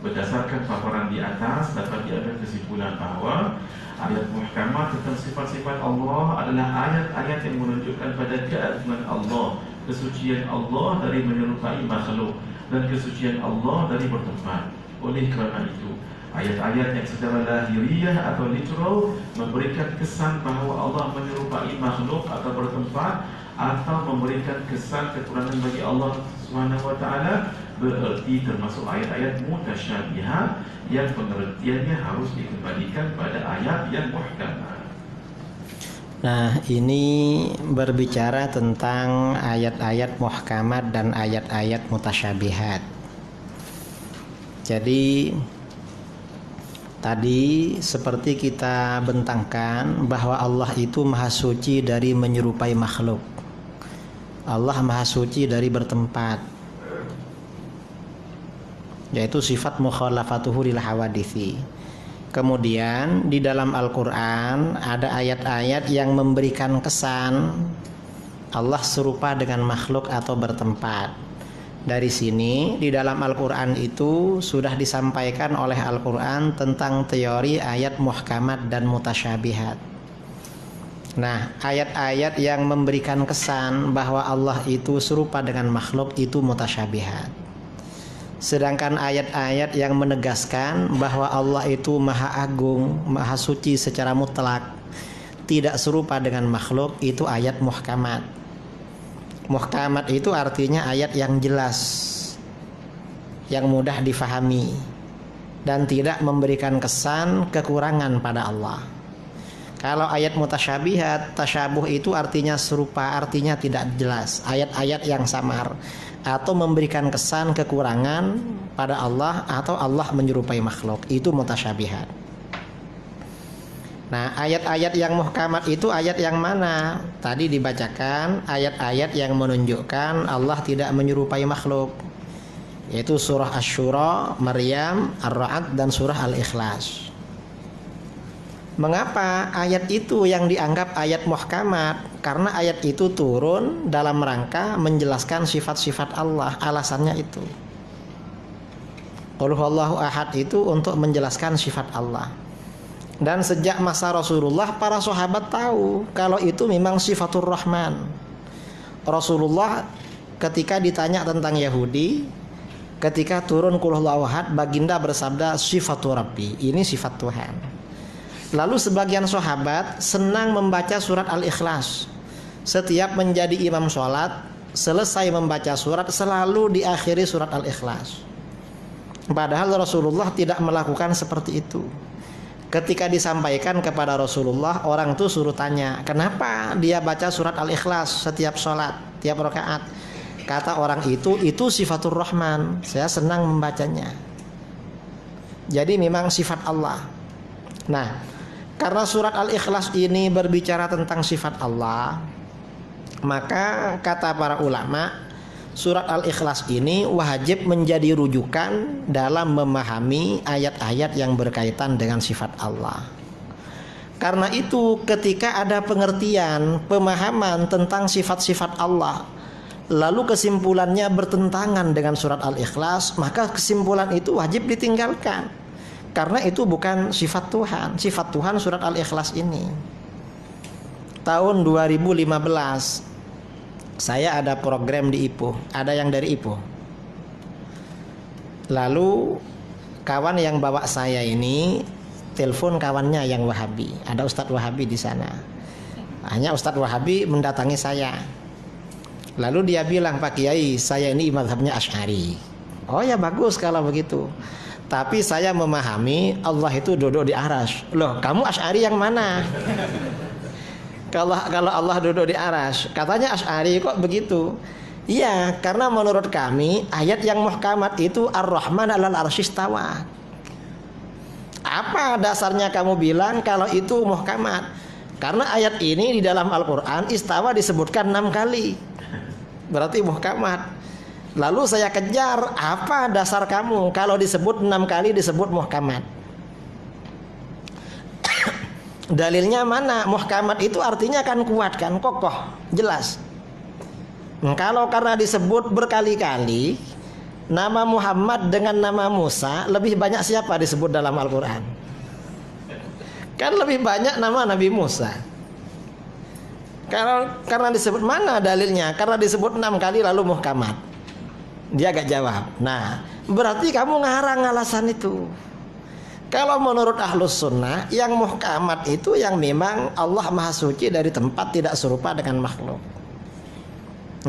Berdasarkan paparan di atas, dapat diambil kesimpulan bahawa ayat muhkamah tentang sifat-sifat Allah adalah ayat-ayat yang menunjukkan pada keagungan Allah, kesucian Allah dari menyerupai makhluk, dan kesucian Allah dari bertempat. Oleh kerana itu, ayat-ayat yang secara lahiriah atau literal memberikan kesan bahawa Allah menyerupai makhluk atau bertempat, atau memberikan kesan kekurangan bagi Allah SWT, bererti termasuk ayat-ayat mutasyabihat yang pengertiannya harus dikembalikan pada ayat yang muhkamah. Nah, ini berbicara tentang ayat-ayat muhkamat dan ayat-ayat mutasyabihat. Jadi tadi seperti kita bentangkan bahwa Allah itu maha suci dari menyerupai makhluk. Allah maha suci dari bertempat, yaitu sifat mukhalafatuhu lil hawadithi. Kemudian di dalam Al-Quran ada ayat-ayat yang memberikan kesan Allah serupa dengan makhluk atau bertempat. Dari sini di dalam Al-Quran itu sudah disampaikan oleh Al-Quran tentang teori ayat muhkamat dan mutasyabihat. Nah, ayat-ayat yang memberikan kesan bahwa Allah itu serupa dengan makhluk itu mutasyabihat. Sedangkan ayat-ayat yang menegaskan bahwa Allah itu maha agung, maha suci secara mutlak, tidak serupa dengan makhluk, itu ayat muhkamat. Muhkamat itu artinya ayat yang jelas, yang mudah difahami, dan tidak memberikan kesan kekurangan pada Allah. Kalau ayat mutasyabihat, tasyabuh itu artinya serupa, artinya tidak jelas, ayat-ayat yang samar, atau memberikan kesan kekurangan pada Allah, atau Allah menyerupai makhluk, itu mutasyabihat. Nah, ayat-ayat yang muhkamat itu ayat yang mana? Tadi dibacakan ayat-ayat yang menunjukkan Allah tidak menyerupai makhluk, yaitu surah Asy-Syura, Maryam, Ar-Ra'd, dan surah Al-Ikhlas. Mengapa ayat itu yang dianggap ayat muhkamat? Karena ayat itu turun dalam rangka menjelaskan sifat-sifat Allah. Alasannya itu, Qul huwallahu ahad itu untuk menjelaskan sifat Allah. Dan sejak masa Rasulullah, para sahabat tahu kalau itu memang sifatur Rahman. Rasulullah ketika ditanya tentang Yahudi, ketika turun Qul huwallahu ahad, baginda bersabda sifatur Rabbi, ini sifat Tuhan. Lalu sebagian sahabat senang membaca surat Al-Ikhlas. Setiap menjadi imam sholat, selesai membaca surat selalu diakhiri surat Al-Ikhlas. Padahal Rasulullah tidak melakukan seperti itu. Ketika disampaikan kepada Rasulullah, orang itu suruh tanya, kenapa dia baca surat Al-Ikhlas setiap sholat, tiap rakaat? kata orang itu sifatur Rahman. Saya senang membacanya. Jadi memang sifat Allah. Nah, karena surat Al-Ikhlas ini berbicara tentang sifat Allah, maka kata para ulama, surat Al-Ikhlas ini wajib menjadi rujukan dalam memahami ayat-ayat yang berkaitan dengan sifat Allah. Karena itu ketika ada pengertian, pemahaman tentang sifat-sifat Allah, lalu kesimpulannya bertentangan dengan surat Al-Ikhlas, maka kesimpulan itu wajib ditinggalkan. Karena itu bukan sifat Tuhan. Sifat Tuhan surat Al-Ikhlas ini. Tahun 2015 saya ada program di IPO. Ada yang dari IPO. Lalu kawan yang bawa saya ini telepon kawannya yang Wahabi. Ada Ustadz Wahabi di sana. Hanya Ustadz Wahabi mendatangi saya. Lalu dia bilang, Pak Kiai, saya ini mazhabnya Asy'ari. Oh ya bagus kalau begitu. Tapi saya memahami Allah itu duduk di arasy. Loh, kamu Asy'ari yang mana? Kalau Allah duduk di arasy, katanya Asy'ari kok begitu? Iya, karena menurut kami ayat yang muhkamat itu Ar-Rahman 'alal 'arsy istawa. Apa dasarnya kamu bilang kalau itu muhkamat? Karena ayat ini di dalam Al-Quran istawa disebutkan 6 kali. Berarti muhkamat. Lalu saya kejar, apa dasar kamu kalau disebut 6 kali disebut muhkamat? Dalilnya mana? Muhkamat itu artinya kan kuat, kan kokoh, jelas. Kalau karena disebut berkali-kali, nama Muhammad dengan nama Musa, lebih banyak siapa disebut dalam Al-Quran? Kan lebih banyak nama Nabi Musa. Karena disebut mana dalilnya? Karena disebut 6 kali lalu muhkamat. Dia gak jawab. Nah, berarti kamu ngarang alasan itu. Kalau menurut Ahlus Sunnah, yang muhkamat itu yang memang Allah Maha Suci dari tempat tidak serupa dengan makhluk.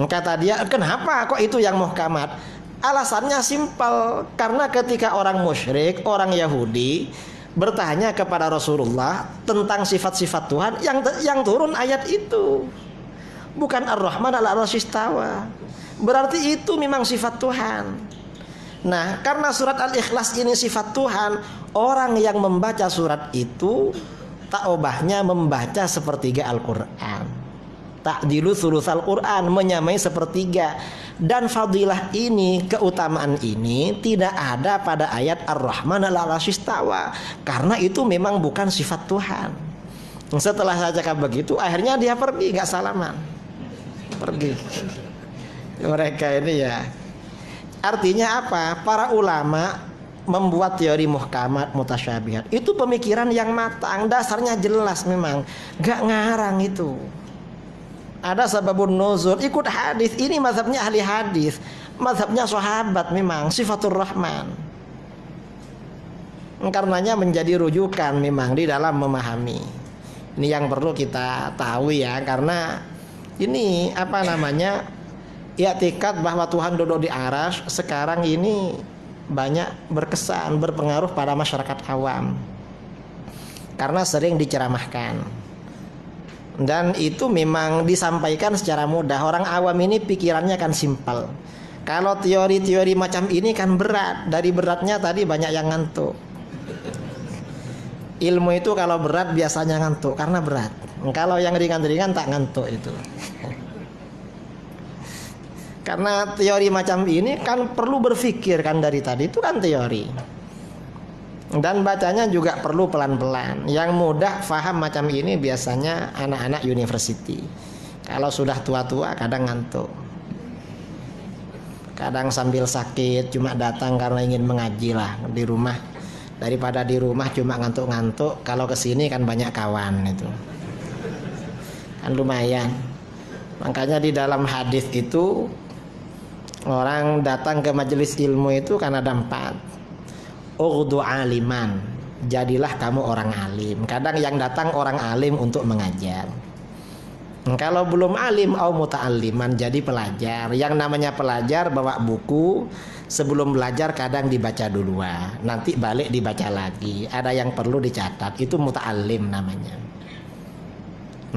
Kata dia, kenapa kok itu yang muhkamat? Alasannya simpel, karena ketika orang musyrik, orang Yahudi bertanya kepada Rasulullah tentang sifat-sifat Tuhan, yang turun ayat itu bukan Ar-Rahman 'alal 'arsy istawa. Berarti itu memang sifat Tuhan. Nah, karena surat Al-Ikhlas ini sifat Tuhan, orang yang membaca surat itu taubahnya membaca sepertiga Al-Quran. Ta'dilu thulutsal Quran, menyamai sepertiga. Dan fadilah ini, keutamaan ini tidak ada pada ayat Ar-Rahman 'alal 'arsy istawa, karena itu memang bukan sifat Tuhan. Setelah saya cakap begitu, akhirnya dia pergi, gak salaman, pergi. Mereka ini ya, artinya apa? Para ulama membuat teori muhkamat mutasyabihat itu pemikiran yang matang, dasarnya jelas, memang gak ngarang itu. Ada sababun nuzul, ikut hadis. Ini mazhabnya ahli hadis, mazhabnya sahabat, memang sifatur Rahman. Karenanya menjadi rujukan memang di dalam memahami. Ini yang perlu kita tahu ya, karena ini apa namanya, i'tikad bahwa Tuhan duduk di arasy sekarang ini banyak berkesan, berpengaruh pada masyarakat awam karena sering diceramahkan. Dan itu memang disampaikan secara mudah. Orang awam ini pikirannya kan simpel. Kalau teori-teori macam ini kan berat. Dari beratnya tadi banyak yang ngantuk. Ilmu itu kalau berat biasanya ngantuk karena berat. Kalau yang ringan-ringan tak ngantuk itu. Karena teori macam ini kan perlu berpikir kan, dari tadi itu kan teori. Dan bacanya juga perlu pelan-pelan. Yang mudah faham macam ini biasanya anak-anak university. Kalau sudah tua-tua kadang ngantuk, kadang sambil sakit, cuma datang karena ingin mengaji lah di rumah. Daripada di rumah cuma ngantuk-ngantuk, kalau kesini kan banyak kawan, itu kan lumayan. Makanya di dalam hadis itu, orang datang ke majelis ilmu itu kan ada 4. Ughdu aliman, jadilah kamu orang alim. Kadang yang datang orang alim untuk mengajar. Kalau belum alim, au muta'alliman, jadi pelajar. Yang namanya pelajar bawa buku, sebelum belajar kadang dibaca duluan, nanti balik dibaca lagi. Ada yang perlu dicatat, itu muta'allim namanya.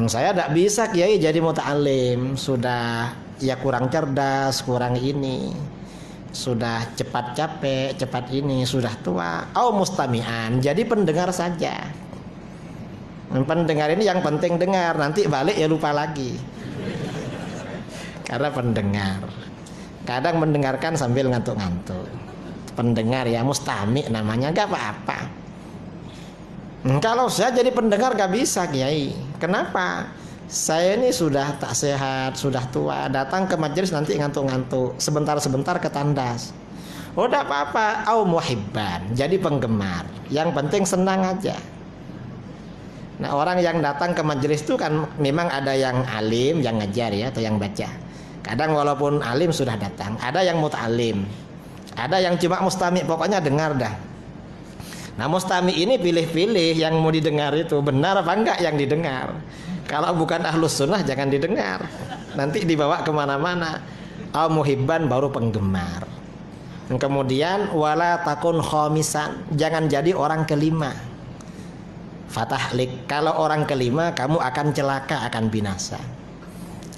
Saya tidak bisa Kiai jadi muta'allim, sudah ya kurang cerdas, kurang ini, sudah cepat capek, cepat ini, sudah tua. Au mustami'an, jadi pendengar saja. Pendengar ini yang penting dengar, nanti balik ya lupa lagi. Karena pendengar. Kadang mendengarkan sambil ngantuk-ngantuk. Pendengar ya, mustami namanya, gak apa-apa. Kalau saya jadi pendengar gak bisa, Kiai. Kenapa? Saya ini sudah tak sehat, sudah tua, datang ke majelis nanti ngantuk-ngantuk, sebentar-sebentar ketandas. Oh, tidak apa-apa. Au muhibban, jadi penggemar. Yang penting senang aja. Nah, orang yang datang ke majelis itu kan memang ada yang alim, yang ngajar ya, atau yang baca. Kadang walaupun alim sudah datang, ada yang muta'alim, ada yang cuma mustami, pokoknya dengar dah. Nah, mustami ini pilih-pilih yang mau didengar itu benar apa enggak yang didengar. Kalau bukan ahlus sunnah jangan didengar, nanti dibawa kemana-mana. Al muhibban baru penggemar. Kemudian wala takun khamisan, jangan jadi orang kelima. Fatahlik, kalau orang kelima kamu akan celaka, akan binasa.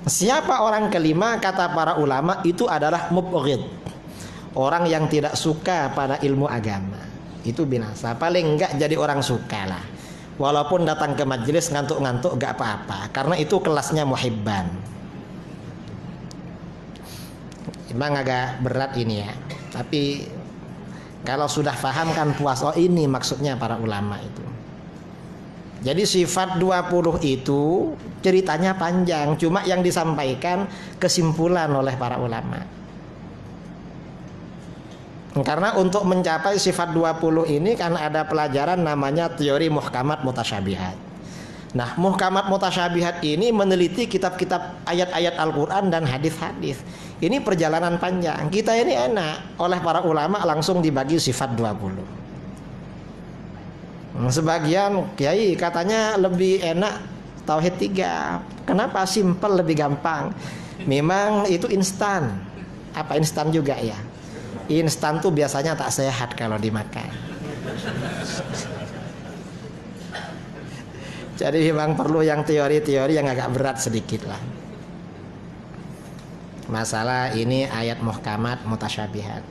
Siapa orang kelima? Kata para ulama itu adalah mubghid, orang yang tidak suka pada ilmu agama. Itu binasa. Paling enggak jadi orang suka lah. Walaupun datang ke majelis ngantuk-ngantuk gak apa-apa, karena itu kelasnya muhibban. Memang agak berat ini ya, tapi kalau sudah paham kan puas. Oh, ini maksudnya para ulama itu. Jadi sifat 20 itu ceritanya panjang, cuma yang disampaikan kesimpulan oleh para ulama. Karena untuk mencapai sifat 20 ini kan ada pelajaran namanya teori muhkamat mutasyabihat. Nah, muhkamat mutasyabihat ini meneliti kitab-kitab ayat-ayat Al-Quran dan hadis-hadis. Ini perjalanan panjang. Kita ini enak, oleh para ulama langsung dibagi sifat 20. Sebagian kiai katanya lebih enak tauhid 3. Kenapa? Simple, lebih gampang. Memang itu instan. Apa instan juga ya? Instan tuh biasanya tak sehat kalau dimakan. Jadi memang perlu yang teori-teori yang agak berat sedikit lah. Masalah ini ayat muhkamat mutasyabihat.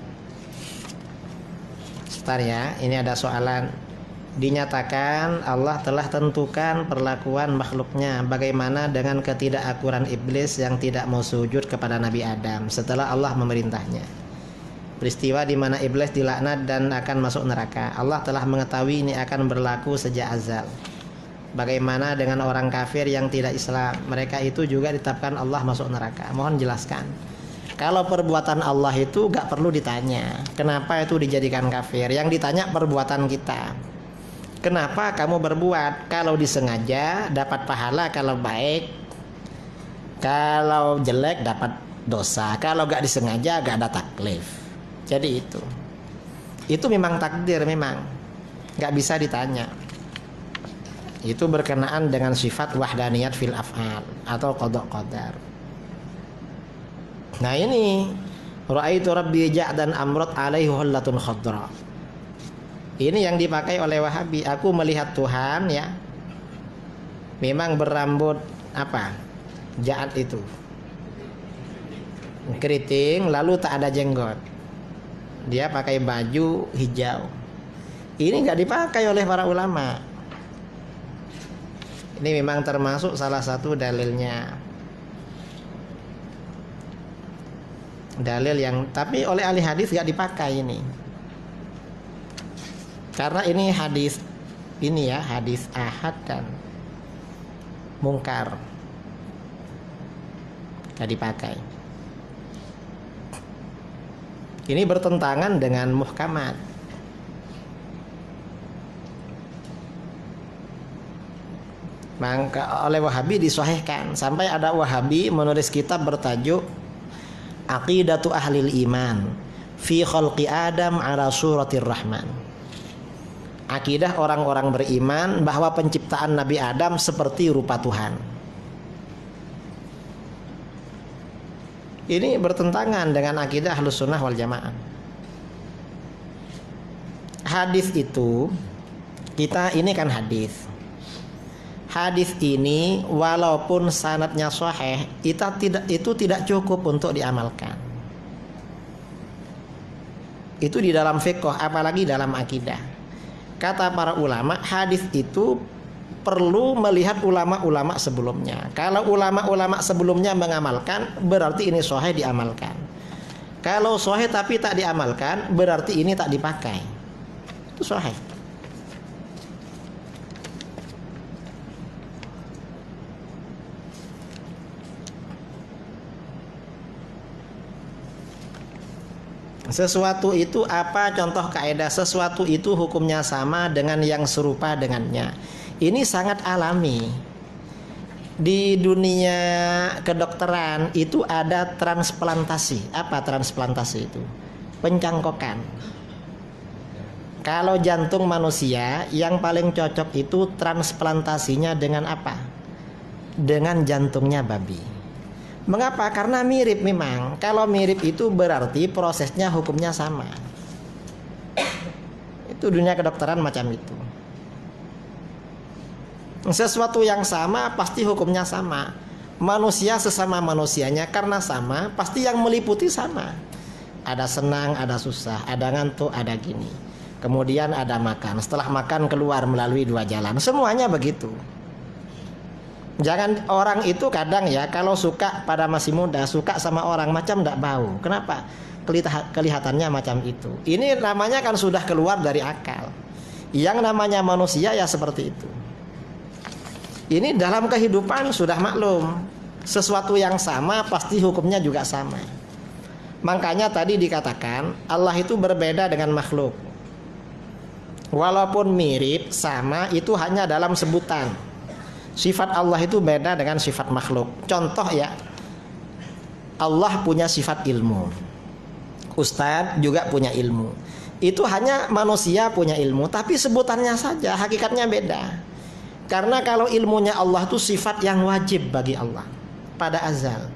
Sebentar ya, ini ada soalan. Dinyatakan Allah telah tentukan perlakuan makhluknya. Bagaimana dengan ketidakakuran iblis yang tidak mau sujud kepada Nabi Adam setelah Allah memerintahnya? Peristiwa di mana iblis dilaknat dan akan masuk neraka. Allah telah mengetahui ini akan berlaku sejak azal. Bagaimana dengan orang kafir yang tidak Islam? Mereka itu juga ditetapkan Allah masuk neraka. Mohon jelaskan. Kalau perbuatan Allah itu gak perlu ditanya kenapa itu dijadikan kafir. Yang ditanya perbuatan kita. Kenapa kamu berbuat? Kalau disengaja dapat pahala, kalau baik. Kalau jelek dapat dosa. Kalau gak disengaja gak ada taklif. Jadi itu memang takdir, memang nggak bisa ditanya. Itu berkenaan dengan sifat wahdaniyat fil af'al atau qada qadar. Nah ini ra'aitu rabbi ja'dan amrat alaihi hullatun khadra. Ini yang dipakai oleh Wahabi. Aku melihat Tuhan ya, memang berambut apa? Ja'ad itu keriting, lalu tak ada jenggot. Dia pakai baju hijau. Ini nggak dipakai oleh para ulama. Ini memang termasuk salah satu dalilnya. Dalil yang tapi oleh ahli hadis nggak dipakai ini. Karena ini hadis ini ya, hadis ahad dan mungkar. Nggak dipakai. Ini bertentangan dengan muhkamat. Maka oleh Wahabi disahihkan. Sampai ada Wahabi menulis kitab bertajuk Aqidatu Ahlil Iman fi khalqi Adam ala suratir Rahman. Akidah orang-orang beriman bahwa penciptaan Nabi Adam seperti rupa Tuhan. Ini bertentangan dengan akidah Ahlus Sunnah wal Jamaah. Hadis itu, kita ini kan hadis. hadis ini walaupun sanadnya sahih, itu tidak cukup untuk diamalkan. Itu di dalam fiqh, apalagi dalam akidah. Kata para ulama, hadis itu perlu melihat ulama-ulama sebelumnya. Kalau ulama-ulama sebelumnya mengamalkan, berarti ini sahih diamalkan. Kalau sahih tapi tak diamalkan, berarti ini tak dipakai. Itu sahih. Sesuatu itu apa contoh kaidah? Sesuatu itu hukumnya sama dengan yang serupa dengannya. Ini sangat alami. Di dunia kedokteran itu ada transplantasi. Apa transplantasi itu? Pencangkokan. Kalau jantung manusia yang paling cocok itu transplantasinya dengan apa? Dengan jantungnya babi. Mengapa? Karena mirip memang. Kalau mirip itu berarti prosesnya hukumnya sama. Itu dunia kedokteran macam itu. Sesuatu yang sama pasti hukumnya sama. Manusia sesama manusianya karena sama, pasti yang meliputi sama. Ada senang, ada susah, ada ngantuk, ada gini. Kemudian ada makan. Setelah makan keluar melalui 2 jalan. Semuanya begitu. Jangan orang itu kadang ya, kalau suka pada masih muda, suka sama orang macam tidak bau. Kenapa? Kelihatannya macam itu. Ini namanya kan sudah keluar dari akal. Yang namanya manusia ya seperti itu. Ini dalam kehidupan sudah maklum. Sesuatu yang sama pasti hukumnya juga sama. Makanya tadi dikatakan Allah itu berbeda dengan makhluk. Walaupun mirip, sama, itu hanya dalam sebutan. Sifat Allah itu beda dengan sifat makhluk. Contoh ya, Allah punya sifat ilmu. Ustadz juga punya ilmu. Itu hanya manusia punya ilmu, tapi sebutannya saja, hakikatnya beda. Karena kalau ilmunya Allah itu sifat yang wajib bagi Allah pada azal.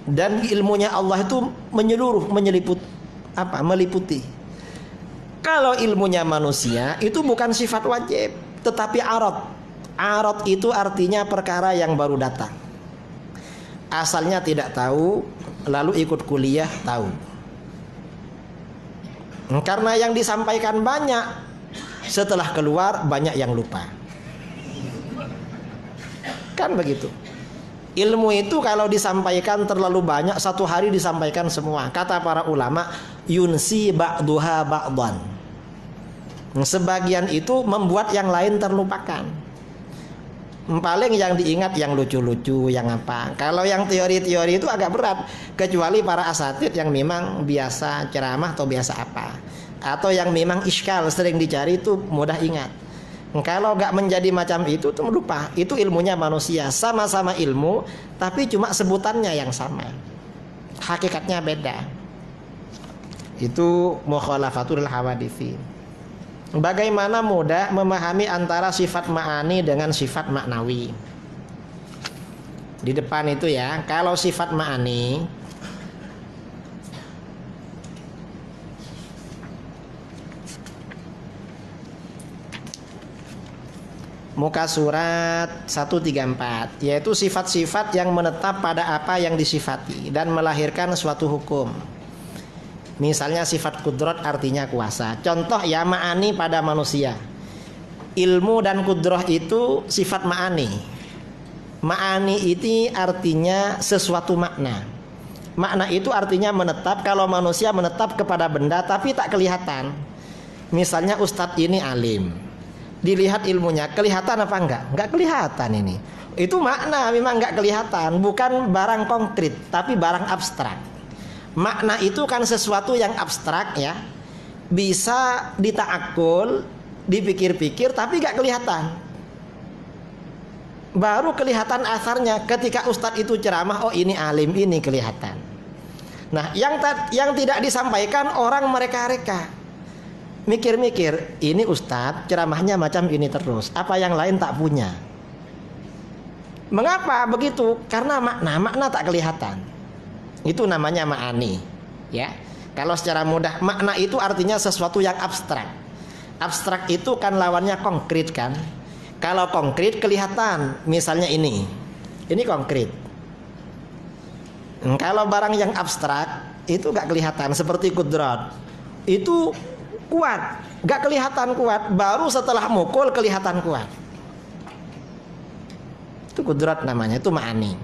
Dan ilmunya Allah itu menyeluruh, meliputi. Kalau ilmunya manusia itu bukan sifat wajib, tetapi arad. Arad itu artinya perkara yang baru datang. Asalnya tidak tahu, lalu ikut kuliah tahu. Karena yang disampaikan banyak, setelah keluar banyak yang lupa. Kan begitu. Ilmu itu kalau disampaikan terlalu banyak, satu hari disampaikan semua. Kata para ulama, yunsi ba'duha ba'dan. Sebagian itu membuat yang lain terlupakan. Paling yang diingat yang lucu-lucu, yang apa. Kalau yang teori-teori itu agak berat, kecuali para asatid yang memang biasa ceramah atau biasa apa, atau yang memang iskal sering dicari itu mudah ingat. Kalau gak menjadi macam itu tuh lupa. Itu ilmunya manusia, sama-sama ilmu, tapi cuma sebutannya yang sama, hakikatnya beda. Itu mukhalafatul hawaditsi. Bagaimana mudah memahami antara sifat ma'ani dengan sifat maknawi. Di depan itu ya, kalau sifat ma'ani muka surat 134, yaitu sifat-sifat yang menetap pada apa yang disifati dan melahirkan suatu hukum. Misalnya sifat kudrat artinya kuasa. Contoh ya, ma'ani pada manusia. Ilmu dan kudrah itu sifat ma'ani. Ma'ani itu artinya sesuatu makna. Makna itu artinya menetap. Kalau manusia menetap kepada benda tapi tak kelihatan. Misalnya ustadz ini alim, dilihat ilmunya, kelihatan apa enggak? Enggak kelihatan ini. Itu makna memang enggak kelihatan. Bukan barang konkret, tapi barang abstrak. Makna itu kan sesuatu yang abstrak ya, bisa dita'akul, dipikir-pikir tapi gak kelihatan. Baru kelihatan asarnya ketika ustadz itu ceramah, oh ini alim, ini kelihatan. Nah yang tidak disampaikan orang mereka-reka, mikir-mikir, ini ustadz ceramahnya macam ini terus, apa yang lain tak punya. Mengapa begitu? Karena makna tak kelihatan. Itu namanya ma'ani ya. Kalau secara mudah, makna itu artinya sesuatu yang abstrak. Abstrak itu kan lawannya konkret kan. Kalau konkret kelihatan, misalnya ini konkret. Kalau barang yang abstrak itu gak kelihatan, seperti kudrat. Itu kuat, gak kelihatan kuat, baru setelah mukul kelihatan kuat. Itu kudrat namanya, itu ma'ani.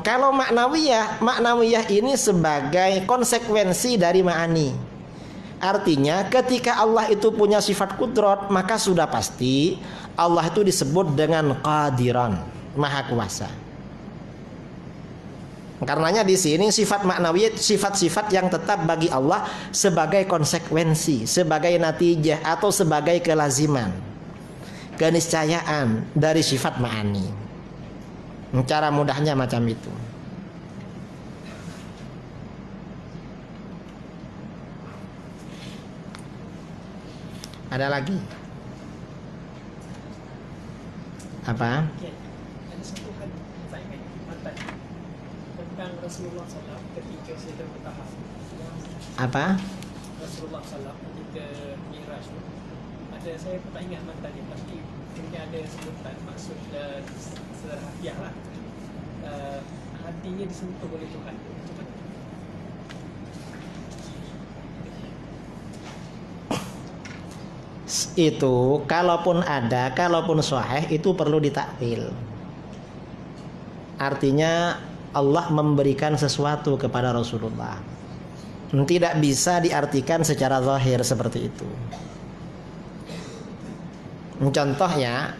Kalau maknawiyah ini sebagai konsekuensi dari ma'ani. Artinya ketika Allah itu punya sifat kudrat, maka sudah pasti Allah itu disebut dengan qadiran, maha kuasa. Karenanya di sini sifat maknawiyah, sifat-sifat yang tetap bagi Allah sebagai konsekuensi, sebagai natijah atau sebagai kelaziman, keniscayaan dari sifat ma'ani. Cara mudahnya macam itu. Ada lagi? Apa? Ada satu hadis saya ingat matan tentang Rasulullah SAW ketika sedang bertahap. Apa? Rasulullah SAW ketika Mi'raj tu. Ada saya tak ingat matan dia, tapi mungkin ada sebutan maksud sederhana lah. Hatinya disentuh oleh Tuhan. Itu kalaupun ada, kalaupun sahih itu perlu ditakwil. Artinya Allah memberikan sesuatu kepada Rasulullah. Tidak bisa diartikan secara zahir seperti itu. Contohnya,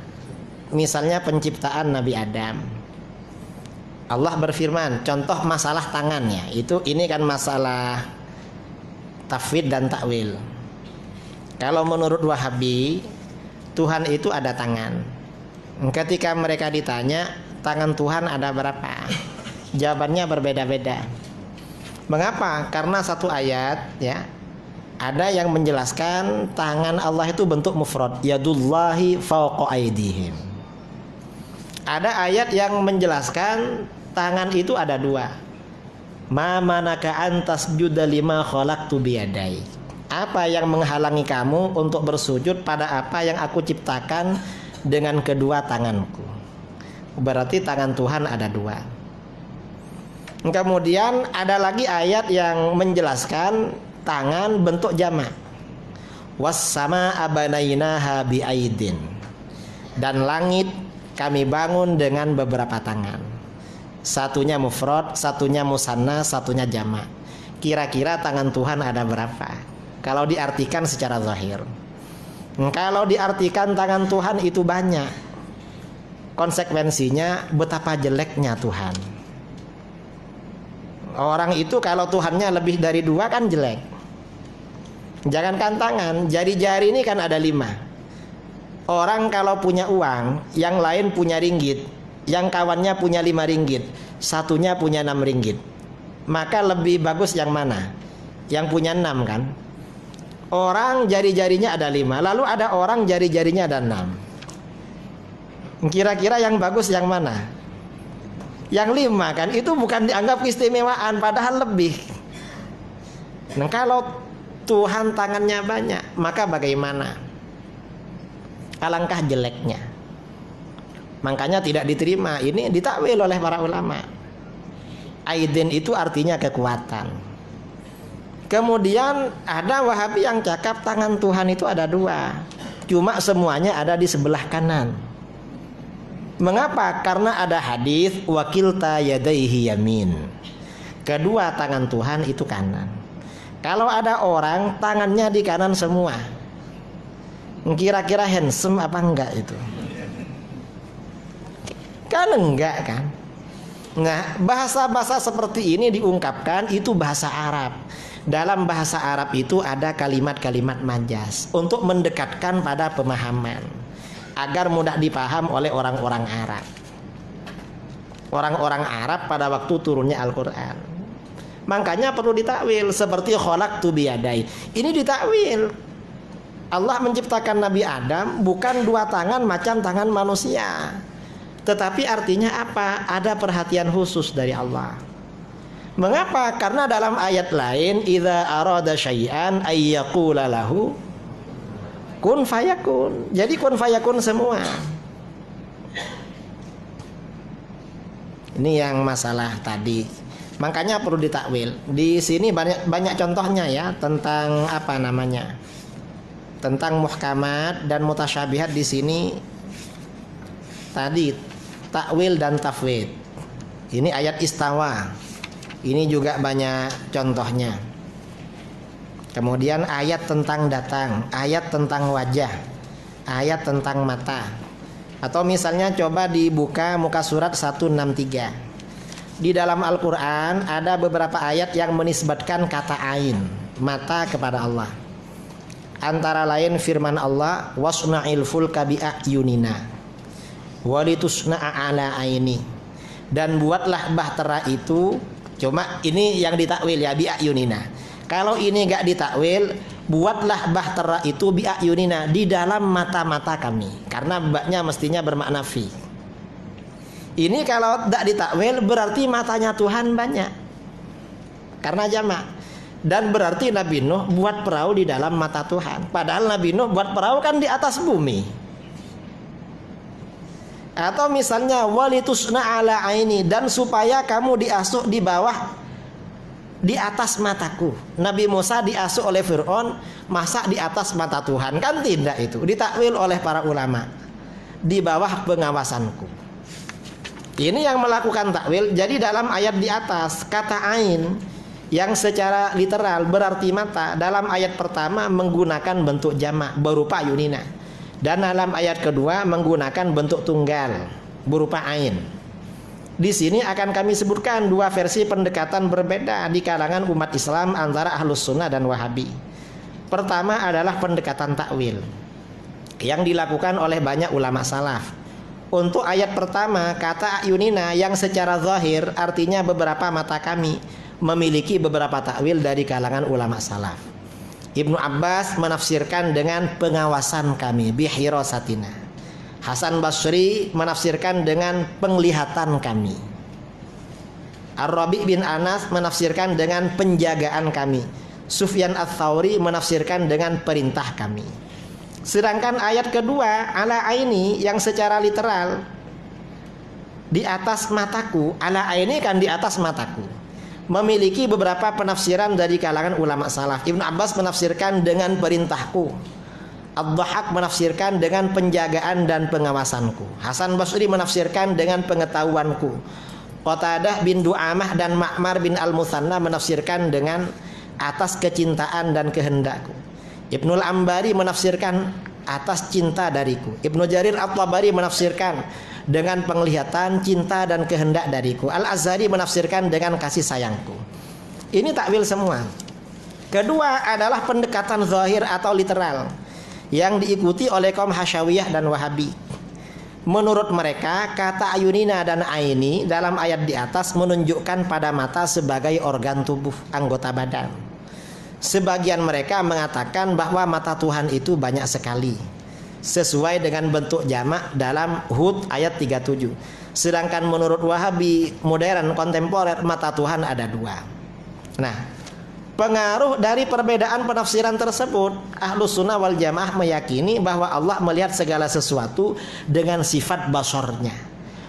misalnya penciptaan Nabi Adam. Allah berfirman, contoh masalah tangannya. Ini kan masalah tafwid dan takwil. Kalau menurut Wahabi, Tuhan itu ada tangan. Ketika mereka ditanya, tangan Tuhan ada berapa? Jawabannya berbeda-beda. Mengapa? Karena satu ayat ya, ada yang menjelaskan tangan Allah itu bentuk mufrad, yadullahi fawqa aydihim. Ada ayat yang menjelaskan tangan itu ada dua. Ma manaka antas juda lima khalaqtu biyadai. Apa yang menghalangi kamu untuk bersujud pada apa yang aku ciptakan dengan kedua tanganku? Berarti tangan Tuhan ada dua. Kemudian ada lagi ayat yang menjelaskan tangan bentuk jamak. Was sama abanainaha bi aidin. Dan langit kami bangun dengan beberapa tangan. Satunya mufrad, satunya musanna, satunya jamak. Kira-kira tangan Tuhan ada berapa? Kalau diartikan secara zahir. Kalau diartikan tangan Tuhan itu banyak, konsekuensinya betapa jeleknya Tuhan. Orang itu kalau Tuhannya lebih dari dua kan jelek. Jangankan tangan, jari-jari ini kan ada 5. Orang kalau punya uang, yang lain punya ringgit, yang kawannya punya 5 ringgit, satunya punya 6 ringgit, maka lebih bagus yang mana? Yang punya 6 kan? Orang jari-jarinya ada 5, lalu ada orang jari-jarinya ada 6. Kira-kira yang bagus yang mana? Yang 5 kan? Itu bukan dianggap keistimewaan, padahal lebih. Nah, kalau Tuhan tangannya banyak, maka bagaimana? Alangkah jeleknya. Makanya tidak diterima. Ini ditakwil oleh para ulama. Aidin itu artinya kekuatan. Kemudian ada Wahabi yang cakap tangan Tuhan itu ada 2, cuma semuanya ada di sebelah kanan. Mengapa? Karena ada hadis wakilta yadaihi yamin. Kedua tangan Tuhan itu kanan. Kalau ada orang tangannya di kanan semua, kira-kira handsome apa enggak itu? Kan enggak kan? Nah, bahasa-bahasa seperti ini diungkapkan itu bahasa Arab. Dalam bahasa Arab itu ada kalimat-kalimat majas untuk mendekatkan pada pemahaman agar mudah dipaham oleh orang-orang Arab. Orang-orang Arab pada waktu turunnya Al-Quran. Makanya perlu ditakwil seperti khalaqtu biyadai. Ini ditakwil. Allah menciptakan Nabi Adam bukan 2 tangan macam tangan manusia, tetapi artinya apa? Ada perhatian khusus dari Allah. Mengapa? Karena dalam ayat lain, idza arada syai'an ayyaqula lahu kun fayakun. Jadi kun fayakun semua. Ini yang masalah tadi. Makanya perlu ditakwil. Di sini banyak contohnya ya tentang apa namanya? Tentang muhkamat dan mutasyabihat di sini tadi takwil dan tafwid. Ini ayat istawa. Ini juga banyak contohnya. Kemudian ayat tentang datang, ayat tentang wajah, ayat tentang mata. Atau misalnya coba dibuka muka surat 163. Di dalam Al-Quran ada beberapa ayat yang menisbatkan kata ain, mata, kepada Allah. Antara lain firman Allah, wasna'il fulka bi'ayunina walitusna'a ala aini. Dan buatlah bahtera itu, cuma ini yang ditakwil ya, bi'ayunina. Kalau ini gak ditakwil, buatlah bahtera itu bi'ayunina, di dalam mata-mata kami. Karena baknya mestinya bermakna fi. Ini kalau tidak ditakwil berarti matanya Tuhan banyak, karena jamak. Dan berarti Nabi Nuh buat perahu di dalam mata Tuhan. Padahal Nabi Nuh buat perahu kan di atas bumi. Atau misalnya walitusna ala aini, dan supaya kamu diasuh di bawah, di atas mataku. Nabi Musa diasuh oleh Fir'aun, masa di atas mata Tuhan? Kan tidak, itu ditakwil oleh para ulama, di bawah pengawasanku. Ini yang melakukan takwil. Jadi dalam ayat di atas kata ain yang secara literal berarti mata, dalam ayat pertama menggunakan bentuk jamak berupa yunina, dan dalam ayat kedua menggunakan bentuk tunggal berupa ain. Di sini akan kami sebutkan dua versi pendekatan berbeda di kalangan umat Islam antara Ahlus Sunnah dan Wahabi. Pertama adalah pendekatan takwil yang dilakukan oleh banyak ulama salaf. Untuk ayat pertama kata ayunina yang secara zahir artinya beberapa mata kami, memiliki beberapa takwil dari kalangan ulama salaf. Ibnu Abbas menafsirkan dengan pengawasan kami, bihirasatina. Hasan Basri menafsirkan dengan penglihatan kami. Ar-Rabi bin Anas menafsirkan dengan penjagaan kami. Sufyan Ats-Tsauri menafsirkan dengan perintah kami. Sedangkan ayat kedua ala aini yang secara literal di atas mataku, ala aini kan di atas mataku, memiliki beberapa penafsiran dari kalangan ulama salaf. Ibnu Abbas menafsirkan dengan perintahku. Ad-Dhahhak menafsirkan dengan penjagaan dan pengawasanku. Hasan Basri menafsirkan dengan pengetahuanku. Qatadah bin Du'amah dan Ma'mar bin Al-Muthanna menafsirkan dengan atas kecintaan dan kehendakku. Ibnul Ambari menafsirkan atas cinta dariku. Ibnu Jarir At-Tabari menafsirkan dengan penglihatan, cinta dan kehendak dariku. Al-Azhari menafsirkan dengan kasih sayangku. Ini takwil semua. Kedua adalah pendekatan zahir atau literal yang diikuti oleh kaum Hasyawiyah dan Wahabi. Menurut mereka kata ayunina dan aini dalam ayat di atas menunjukkan pada mata sebagai organ tubuh, anggota badan. Sebagian mereka mengatakan bahwa mata Tuhan itu banyak sekali, sesuai dengan bentuk jamak dalam Hud ayat 37. Sedangkan menurut Wahabi modern kontemporer mata Tuhan ada dua. Nah, pengaruh dari perbedaan penafsiran tersebut, Ahlus Sunnah wal Jamaah meyakini bahwa Allah melihat segala sesuatu dengan sifat basornya,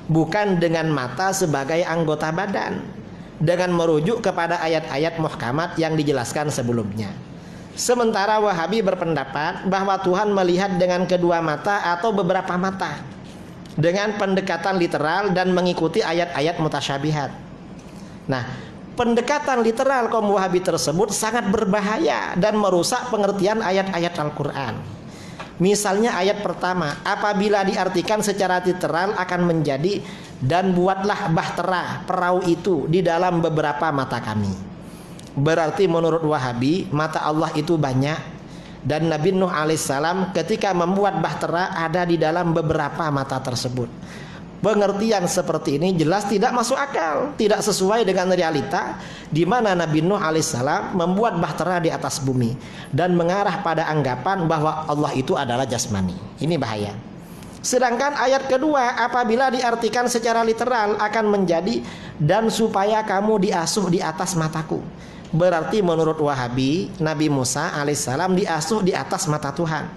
bukan dengan mata sebagai anggota badan, dengan merujuk kepada ayat-ayat muhkamat yang dijelaskan sebelumnya. Sementara Wahabi berpendapat bahwa Tuhan melihat dengan kedua mata atau beberapa mata, dengan pendekatan literal dan mengikuti ayat-ayat mutasyabihat. Nah, pendekatan literal kaum Wahabi tersebut sangat berbahaya dan merusak pengertian ayat-ayat Al-Quran. Misalnya ayat pertama, apabila diartikan secara literal akan menjadi dan buatlah bahtera perahu itu di dalam beberapa mata kami. Berarti menurut Wahabi mata Allah itu banyak, dan Nabi Nuh alaihissalam ketika membuat bahtera ada di dalam beberapa mata tersebut. Pengertian seperti ini jelas tidak masuk akal, tidak sesuai dengan realita, di mana Nabi Nuh alaihissalam membuat bahtera di atas bumi dan mengarah pada anggapan bahwa Allah itu adalah jasmani. Ini bahaya. Sedangkan ayat kedua apabila diartikan secara literal akan menjadi dan supaya kamu diasuh di atas mataku. Berarti menurut Wahabi Nabi Musa alaihissalam diasuh di atas mata Tuhan.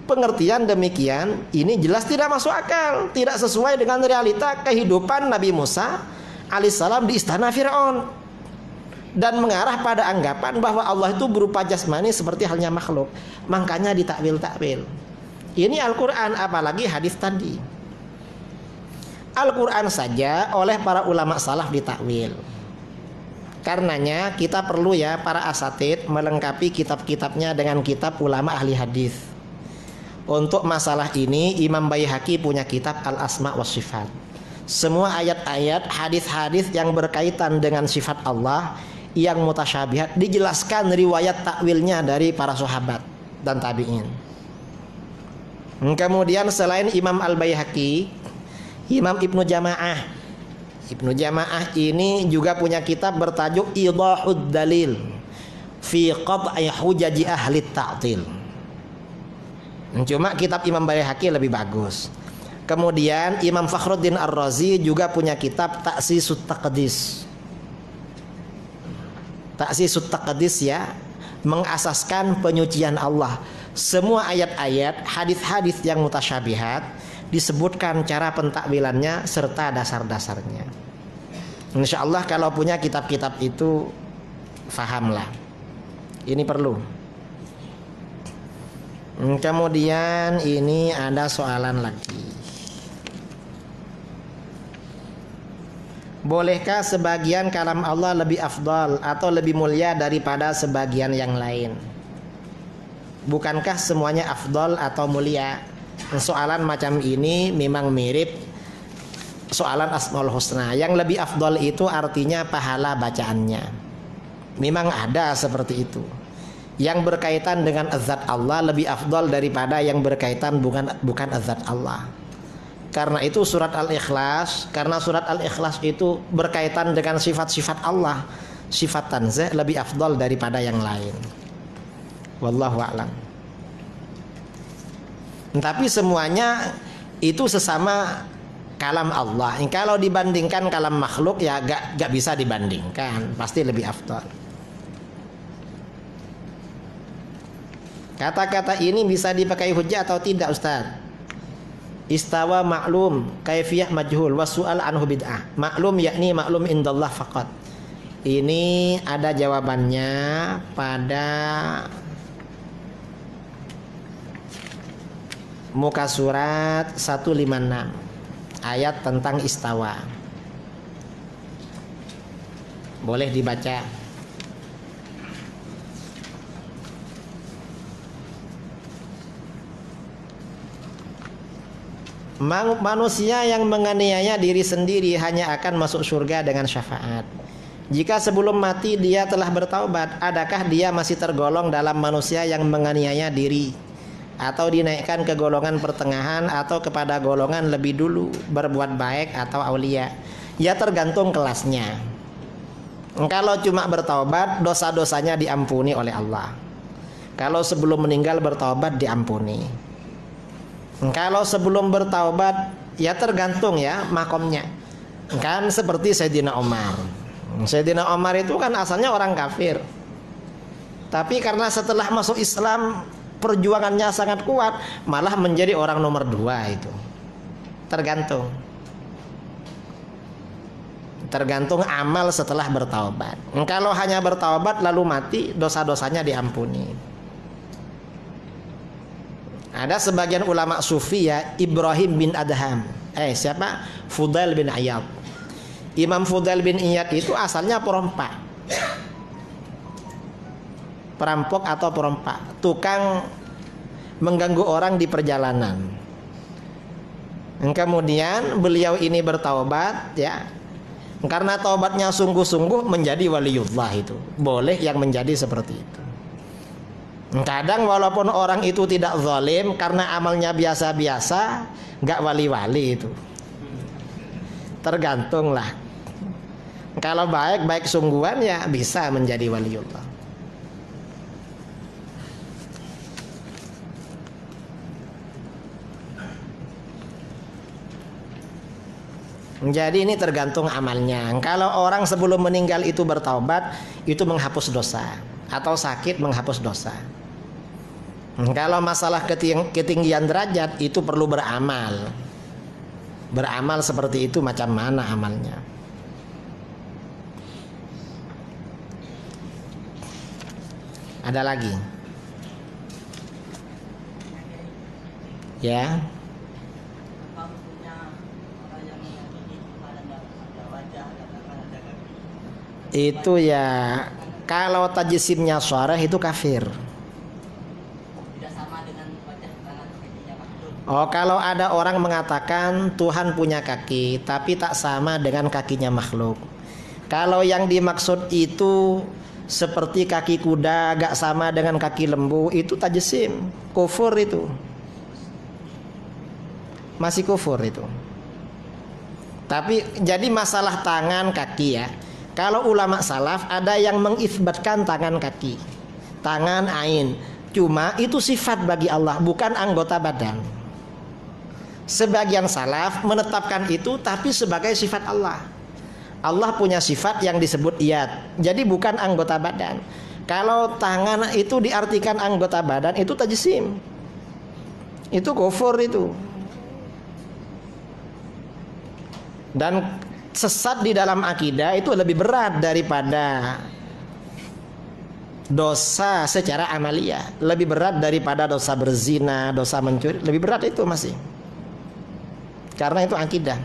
Pengertian demikian ini jelas tidak masuk akal, tidak sesuai dengan realita kehidupan Nabi Musa alaihissalam di istana Fir'aun dan mengarah pada anggapan bahwa Allah itu berupa jasmani seperti halnya makhluk, makanya ditakwil-takwil. Ini Al-Quran, apalagi hadis tadi. Al-Quran saja oleh para ulama salaf ditakwil. Karenanya kita perlu ya para asatid melengkapi kitab-kitabnya dengan kitab ulama ahli hadis. Untuk masalah ini Imam Baihaqi punya kitab Al-Asma wa Sifat. Semua ayat-ayat, hadis-hadis yang berkaitan dengan sifat Allah yang mutasyabihat dijelaskan riwayat takwilnya dari para sahabat dan tabi'in. Kemudian selain Imam Al-Baihaqi, Imam Ibnu Jama'ah. Ibnu Jama'ah ini juga punya kitab bertajuk Idahud Dalil fi Qad'i Hujaji Ahli Ta'til. Cuma kitab Imam Baihaqi lebih bagus. Kemudian Imam Fakhruddin Ar-Razi juga punya kitab Ta'sisut Taqdis. Ta'sisut Taqdis ya, mengasaskan penyucian Allah. Semua ayat-ayat, hadis-hadis yang mutasyabihat disebutkan cara pentakwilannya serta dasar-dasarnya. Insya Allah kalau punya kitab-kitab itu fahamlah. Ini perlu. Kemudian ini ada soalan lagi. Bolehkah sebagian kalam Allah lebih afdal atau lebih mulia daripada sebagian yang lain? Bukankah semuanya afdal atau mulia? Soalan macam ini memang mirip soalan Asmaul Husna. Yang lebih afdal itu artinya pahala bacaannya. Memang ada seperti itu. Yang berkaitan dengan azat Allah lebih afdal daripada yang berkaitan bukan azat Allah. Karena itu surat Al-Ikhlas, karena surat Al-Ikhlas itu berkaitan dengan sifat-sifat Allah, sifat tanzih lebih afdal daripada yang lain. Wallahu a'lam. Tapi semuanya itu sesama kalam Allah. Kalau dibandingkan kalam makhluk ya gak bisa dibandingkan, pasti lebih afdal. Kata-kata ini bisa dipakai hujjah atau tidak, Ustaz? Istawa maklum, kaifiyah majhul, wasu'al anhu bid'ah. Maklum yakni maklum indallah faqat. Ini ada jawabannya pada muka surat 156 ayat tentang istawa. Boleh dibaca. Manusia yang menganiaya diri sendiri hanya akan masuk surga dengan syafaat. Jika sebelum mati dia telah bertaubat, adakah dia masih tergolong dalam manusia yang menganiaya diri? Atau dinaikkan ke golongan pertengahan atau kepada golongan lebih dulu berbuat baik atau aulia? Ya tergantung kelasnya. Kalau cuma bertaubat, dosa-dosanya diampuni oleh Allah. Kalau sebelum meninggal bertaubat, diampuni. Kalau sebelum bertaubat, ya tergantung ya makomnya. Kan seperti Sayyidina Umar. Sayyidina Umar itu kan asalnya orang kafir. Tapi karena setelah masuk Islam perjuangannya sangat kuat, malah menjadi orang nomor 2 itu. Tergantung. Tergantung amal setelah bertaubat. Kalau hanya bertaubat lalu mati, dosa-dosanya diampuni. Ada sebagian ulama sufi ya, Ibrahim bin Adham. Siapa? Fudail bin Iyad. Imam Fudail bin Iyad itu asalnya perompak. Perampok atau perompak, tukang mengganggu orang di perjalanan. Kemudian beliau ini bertaubat ya. Karena taubatnya sungguh-sungguh menjadi waliullah itu. Boleh yang menjadi seperti itu. Kadang walaupun orang itu tidak zalim, karena amalnya biasa-biasa, gak wali-wali itu. Tergantung lah. Kalau baik sungguhan ya bisa menjadi waliullah. Jadi ini tergantung amalnya. Kalau orang sebelum meninggal itu bertaubat, itu menghapus dosa. Atau sakit menghapus dosa. Kalau masalah ketinggian derajat itu perlu beramal. Beramal seperti itu macam mana amalnya? Ada lagi? Ya. Itu ya, kalau tajsimnya sharih itu kafir. Oh, kalau ada orang mengatakan Tuhan punya kaki tapi tak sama dengan kakinya makhluk. Kalau yang dimaksud itu seperti kaki kuda gak sama dengan kaki lembu, itu tajsim, kufur itu. Masih kufur itu. Tapi jadi masalah tangan kaki ya. Kalau ulama salaf ada yang mengisbatkan tangan kaki, tangan ain. Cuma itu sifat bagi Allah, bukan anggota badan. Sebagian salaf menetapkan itu tapi sebagai sifat Allah. Allah punya sifat yang disebut iyad. Jadi bukan anggota badan. Kalau tangan itu diartikan anggota badan, itu tajsim. Itu kufur itu. Dan sesat di dalam akidah itu lebih berat daripada dosa secara amalia. Lebih berat daripada dosa berzina, dosa mencuri. Lebih berat itu masih. Karena itu akidah.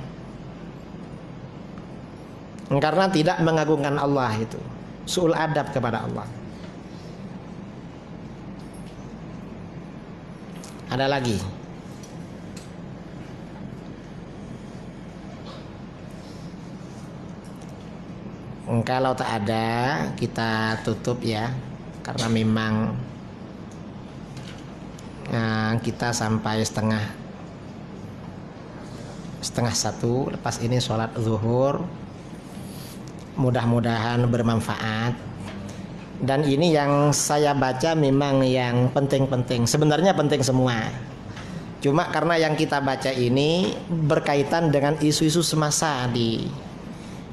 Karena tidak mengagungkan Allah itu. Su'ul adab kepada Allah. Ada lagi? Kalau tak ada, kita tutup ya. Karena memang kita sampai setengah 1. Lepas ini sholat zuhur. Mudah-mudahan bermanfaat. Dan ini yang saya baca memang yang penting-penting. Sebenarnya penting semua. Cuma karena yang kita baca ini berkaitan dengan isu-isu semasa di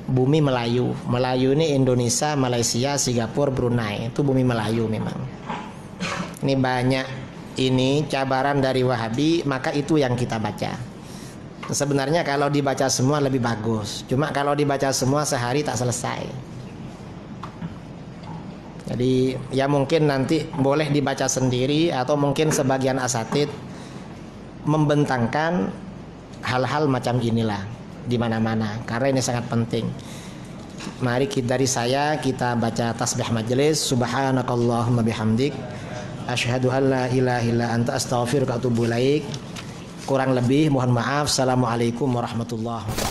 bumi Melayu. Melayu ini Indonesia, Malaysia, Singapura, Brunei. Itu bumi Melayu memang. Ini banyak ini cabaran dari Wahabi, maka itu yang kita baca. Sebenarnya kalau dibaca semua lebih bagus. Cuma kalau dibaca semua sehari tak selesai. Jadi ya mungkin nanti boleh dibaca sendiri, atau mungkin sebagian asatid membentangkan hal-hal macam inilah di mana-mana, karena ini sangat penting. Mari dari saya kita baca tasbih majelis. Subhanakallahumma bihamdik, asyhadu an la ilaha illa anta, astaghfiruka wa atubu ilaik. Kurang lebih mohon maaf. Assalamualaikum warahmatullahi wabarakatuh.